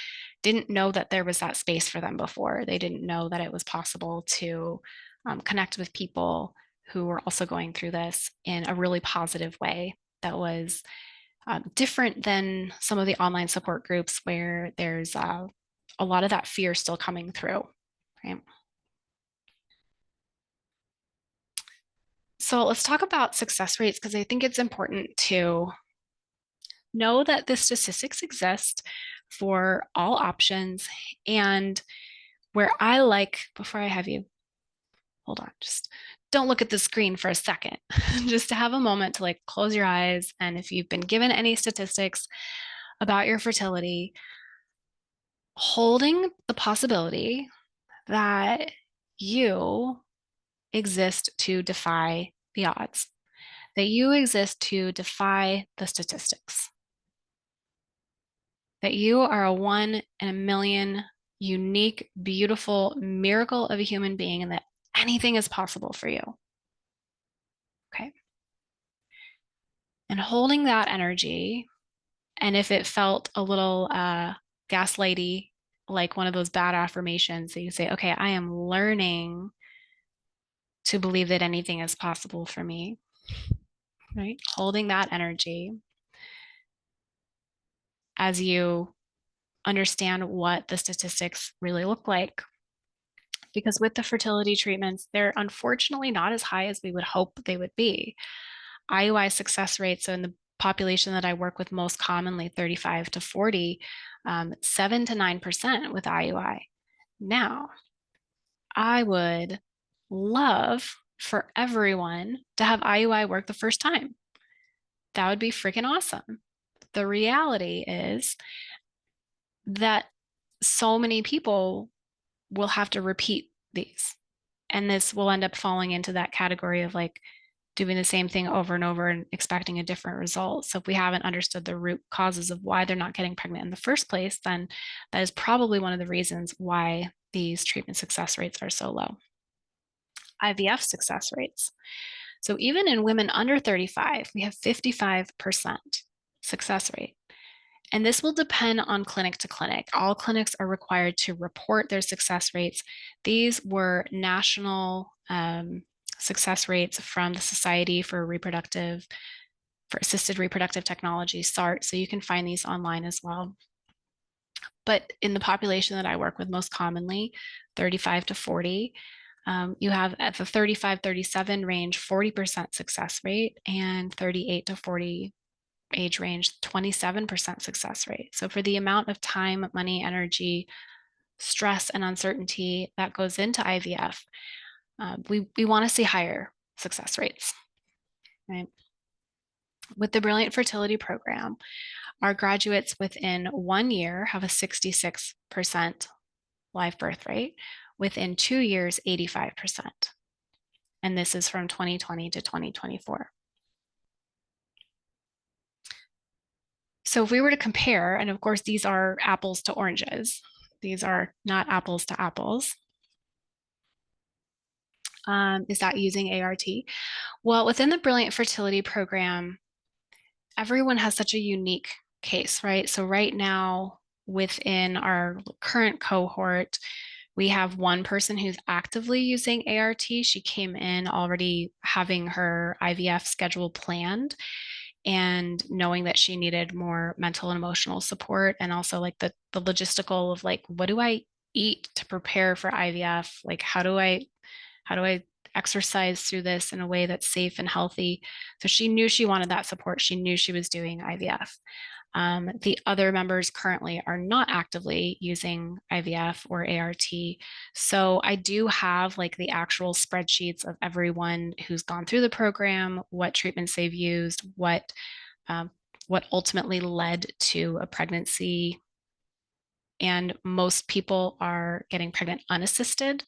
didn't know that there was that space for them before. They didn't know that it was possible to connect with people who were also going through this in a really positive way that was different than some of the online support groups where there's a lot of that fear still coming through, right? So let's talk about success rates because I think it's important to know that the statistics exist for all options. And where I like, before I have you, hold on, just don't look at the screen for a second, just to have a moment to like close your eyes. And if you've been given any statistics about your fertility, holding the possibility that you exist to defy the odds, that you exist to defy the statistics, that you are a one in a million unique, beautiful miracle of a human being and that anything is possible for you. Okay. And holding that energy, and if it felt a little gaslighty, like one of those bad affirmations that you say, okay, I am learning to believe that anything is possible for me, right? Holding that energy as you understand what the statistics really look like. Because with the fertility treatments, they're unfortunately not as high as we would hope they would be. IUI success rates, so in the population that I work with most commonly, 35 to 40, 7 to 9% with IUI. Now, I would love for everyone to have IUI work the first time. That would be freaking awesome. The reality is that so many people will have to repeat these. And this will end up falling into that category of like doing the same thing over and over and expecting a different result. So if we haven't understood the root causes of why they're not getting pregnant in the first place, then that is probably one of the reasons why these treatment success rates are so low. IVF success rates. So even in women under 35, we have 55% success rate. And this will depend on clinic to clinic. All clinics are required to report their success rates. These were national success rates from the Society for Assisted Reproductive Technology, SART. So you can find these online as well. But in the population that I work with most commonly, 35 to 40, you have at the 35-37 range, 40% success rate, and 38 to 40 age range, 27% success rate. So for the amount of time, money, energy, stress, and uncertainty that goes into IVF, we want to see higher success rates, right? With the Brilliant Fertility Program, our graduates within 1 year have a 66% live birth rate. Within 2 years, 85%. And this is from 2020 to 2024. So if we were to compare, and of course, these are apples to oranges, these are not apples to apples. Is that using ART? Well, within the Brilliant Fertility Program, everyone has such a unique case, right? So right now, within our current cohort, we have one person who's actively using ART. She came in already having her IVF schedule planned and knowing that she needed more mental and emotional support and also like the logistical of like, what do I eat to prepare for IVF? Like, how do I exercise through this in a way that's safe and healthy? So she knew she wanted that support. She knew she was doing IVF. The other members currently are not actively using IVF or ART. So I do have like the actual spreadsheets of everyone who's gone through the program, what treatments they've used, um, what ultimately led to a pregnancy. And most people are getting pregnant unassisted.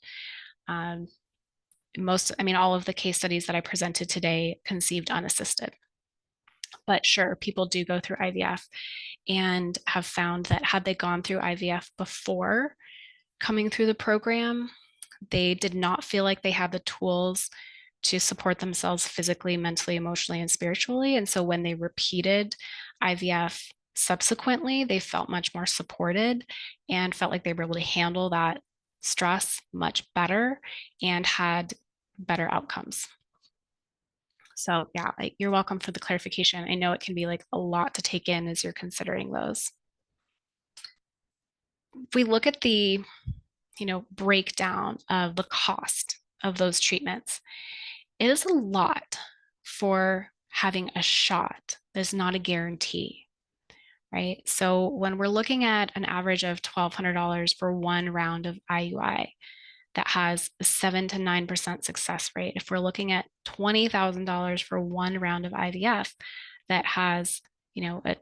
Um, all of the case studies that I presented today conceived unassisted. But sure, people do go through IVF and have found that had they gone through IVF before coming through the program, they did not feel like they had the tools to support themselves physically, mentally, emotionally, and spiritually. And so when they repeated IVF subsequently, they felt much more supported and felt like they were able to handle that stress much better and had better outcomes. So yeah, like you're welcome for the clarification. I know it can be like a lot to take in as you're considering those. If we look at the, breakdown of the cost of those treatments, it is a lot for having a shot. That's not a guarantee, right? So when we're looking at an average of $1,200 for one round of IUI, that has a 7 to 9% success rate. If we're looking at $20,000 for one round of IVF, that has, a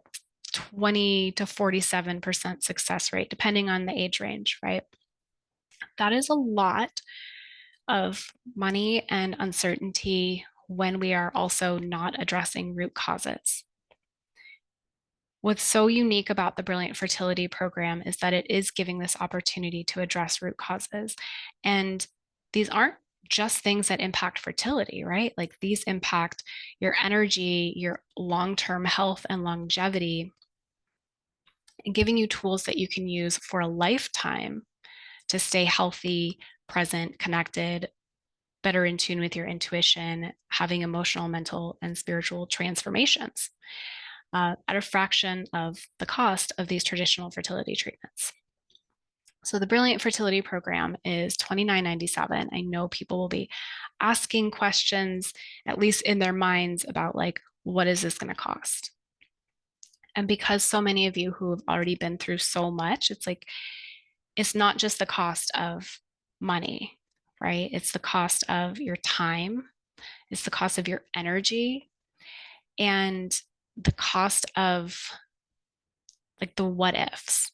20 to 47% success rate, depending on the age range, right? That is a lot of money and uncertainty when we are also not addressing root causes. What's so unique about the Brilliant Fertility program is that it is giving this opportunity to address root causes. And these aren't just things that impact fertility, right? Like these impact your energy, your long-term health and longevity, and giving you tools that you can use for a lifetime to stay healthy, present, connected, better in tune with your intuition, having emotional, mental, and spiritual transformations at a fraction of the cost of these traditional fertility treatments. So the Brilliant Fertility Program is $29.97. I know people will be asking questions, at least in their minds, about like, what is this going to cost? And because so many of you who have already been through so much, it's like, it's not just the cost of money, right? It's the cost of your time, it's the cost of your energy, and the cost of like the what ifs.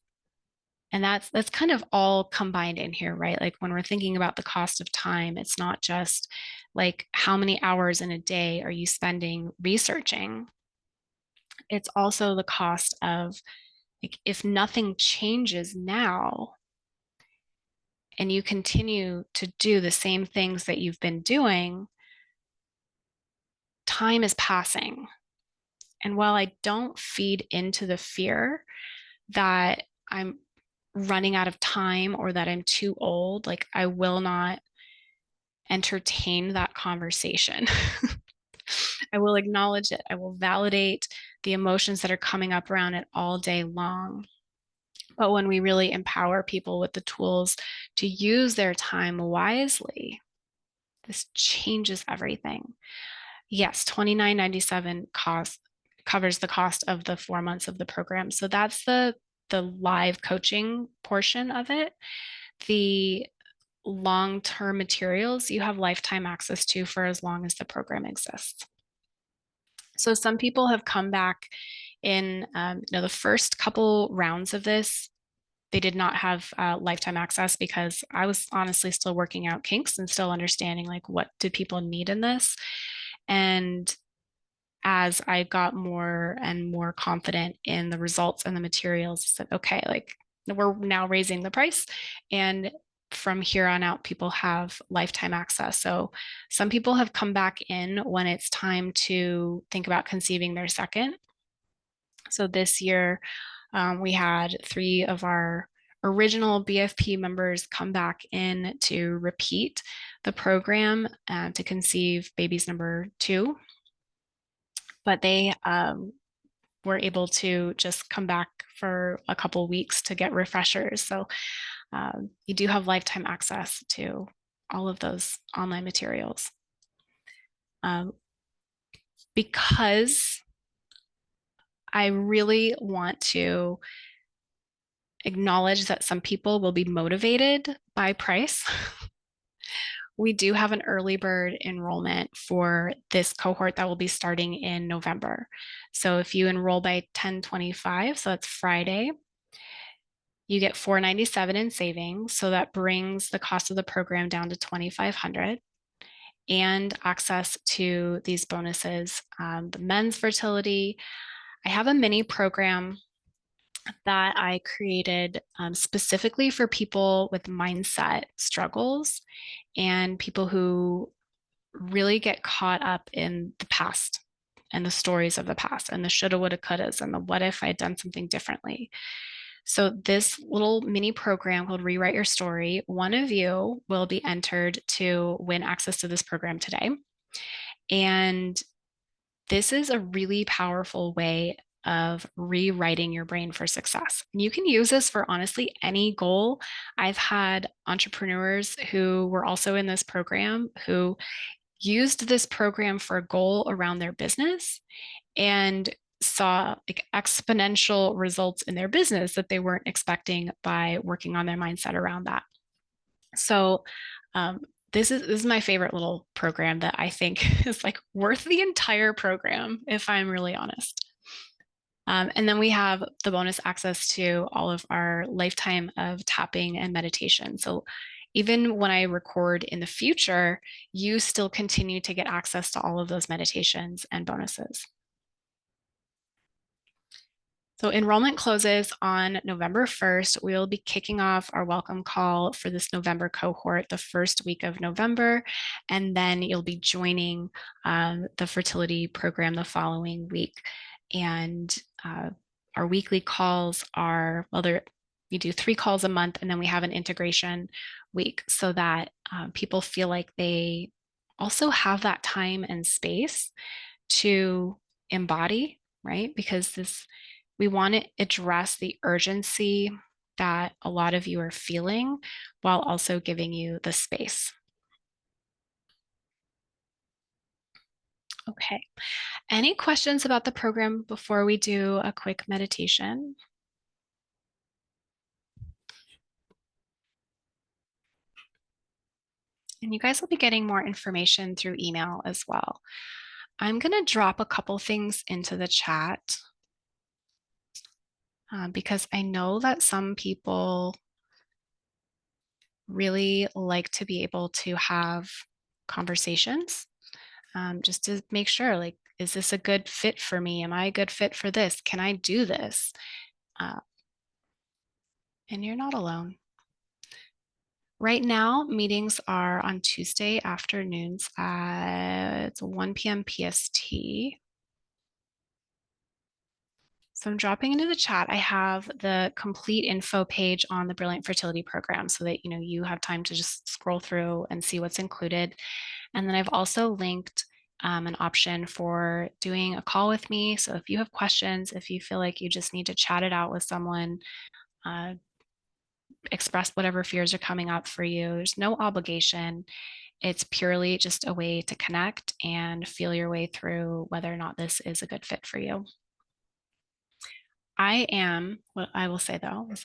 And that's kind of all combined in here, right? Like when we're thinking about the cost of time, it's not just like how many hours in a day are you spending researching? It's also the cost of like if nothing changes now and you continue to do the same things that you've been doing, time is passing. And while I don't feed into the fear that I'm running out of time or that I'm too old, like I will not entertain that conversation. I will acknowledge it. I will validate the emotions that are coming up around it all day long. But when we really empower people with the tools to use their time wisely, this changes everything. Yes, $29.97 covers the cost of the 4 months of the program. So that's the live coaching portion of it. The long-term materials you have lifetime access to for as long as the program exists. So some people have come back in the first couple rounds of this. They did not have lifetime access because I was honestly still working out kinks and still understanding like what do people need in this. And as I got more and more confident in the results and the materials, I said, okay, like we're now raising the price. And from here on out, people have lifetime access. So some people have come back in when it's time to think about conceiving their second. So this year, we had 3 of our original BFP members come back in to repeat the program to conceive babies number 2. But they were able to just come back for a couple weeks to get refreshers. So You do have lifetime access to all of those online materials. Um, because I really want to acknowledge that some people will be motivated by price. We do have an early bird enrollment for this cohort that will be starting in November. So if you enroll by 10/25, so that's Friday, you get $497 in savings. So that brings the cost of the program down to $2,500 and access to these bonuses. The men's fertility, I have a mini program that I created specifically for people with mindset struggles and people who really get caught up in the past and the stories of the past and the shoulda, woulda, couldas and the what if I'd done something differently. So, this little mini program called Rewrite Your Story, one of you will be entered to win access to this program today. And this is a really powerful way of rewriting your brain for success. And you can use this for honestly any goal. I've had entrepreneurs who were also in this program who used this program for a goal around their business and saw like exponential results in their business that they weren't expecting by working on their mindset around that. So um, this is my favorite little program that I think is like worth the entire program, if I'm really honest. And then we have the bonus access to all of our lifetime of tapping and meditation. So even when I record in the future, you still continue to get access to all of those meditations and bonuses. So enrollment closes on November 1st. We'll be kicking off our welcome call for this November cohort the first week of November, and then you'll be joining the fertility program the following week. And our weekly calls are, well, we do 3 calls a month, and then we have an integration week so that people feel like they also have that time and space to embody, right? Because we want to address the urgency that a lot of you are feeling while also giving you the space. Okay. Any questions about the program before we do a quick meditation? And you guys will be getting more information through email as well. I'm going to drop a couple things into the chat because I know that some people really like to be able to have conversations just to make sure, like, is this a good fit for me? Am I a good fit for this? Can I do this? Uh, and you're not alone. Right now, meetings are on Tuesday afternoons at 1 p.m. PST. So I'm dropping into the chat. I have the complete info page on the Brilliant Fertility Program so that you have time to just scroll through and see what's included. And then I've also linked an option for doing a call with me. So if you have questions, if you feel like you just need to chat it out with someone, uh, express whatever fears are coming up for you, there's no obligation. It's purely just a way to connect and feel your way through whether or not this is a good fit for you. What I will say though, is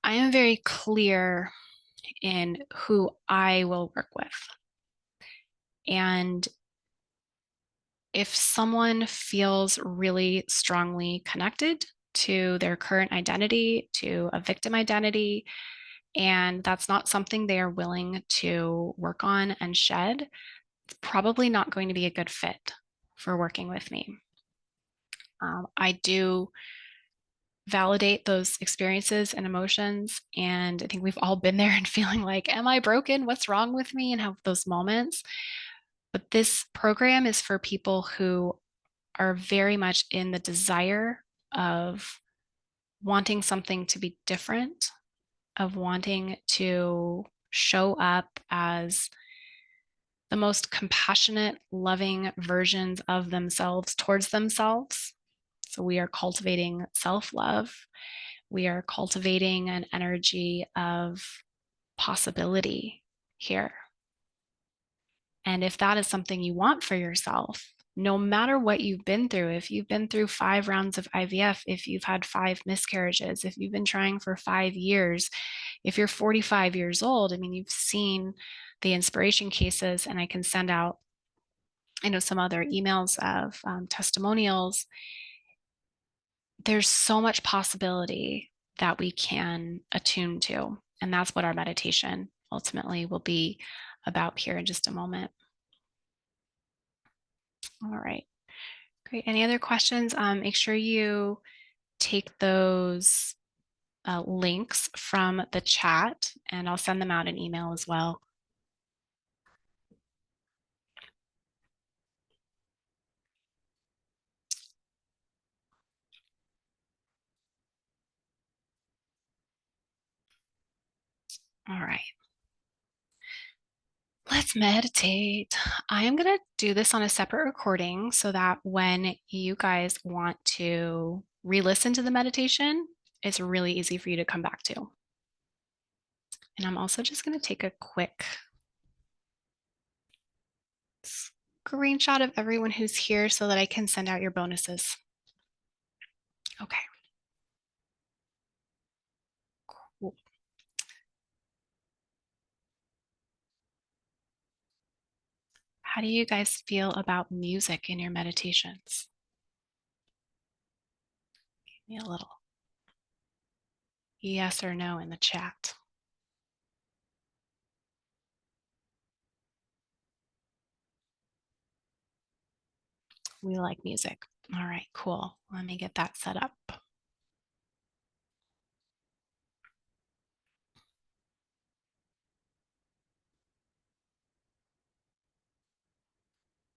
I am very clear in who I will work with. And if someone feels really strongly connected to their current identity, to a victim identity, and that's not something they are willing to work on and shed, it's probably not going to be a good fit for working with me. I do validate those experiences and emotions. And I think we've all been there and feeling like, am I broken? What's wrong with me? And have those moments. But this program is for people who are very much in the desire of wanting something to be different, of wanting to show up as the most compassionate, loving versions of themselves towards themselves. So we are cultivating self love, We are cultivating an energy of possibility here. And if that is something you want for yourself, no matter what you've been through, if you've been through 5 rounds of IVF, if you've had 5 miscarriages, if you've been trying for 5 years, if you're 45 years old, I mean, you've seen the inspiration cases, and I can send out, I know, some other emails of testimonials. There's so much possibility that we can attune to. And that's what our meditation ultimately will be about here in just a moment. All right. Great. Any other questions? Make sure you take those links from the chat, and I'll send them out in email as well. All right. Let's meditate. I am going to do this on a separate recording so that when you guys want to re-listen to the meditation, it's really easy for you to come back to. And I'm also just going to take a quick screenshot of everyone who's here so that I can send out your bonuses. Okay. Cool. How do you guys feel about music in your meditations? Give me a little yes or no in the chat. We like music. All right, cool. Let me get that set up.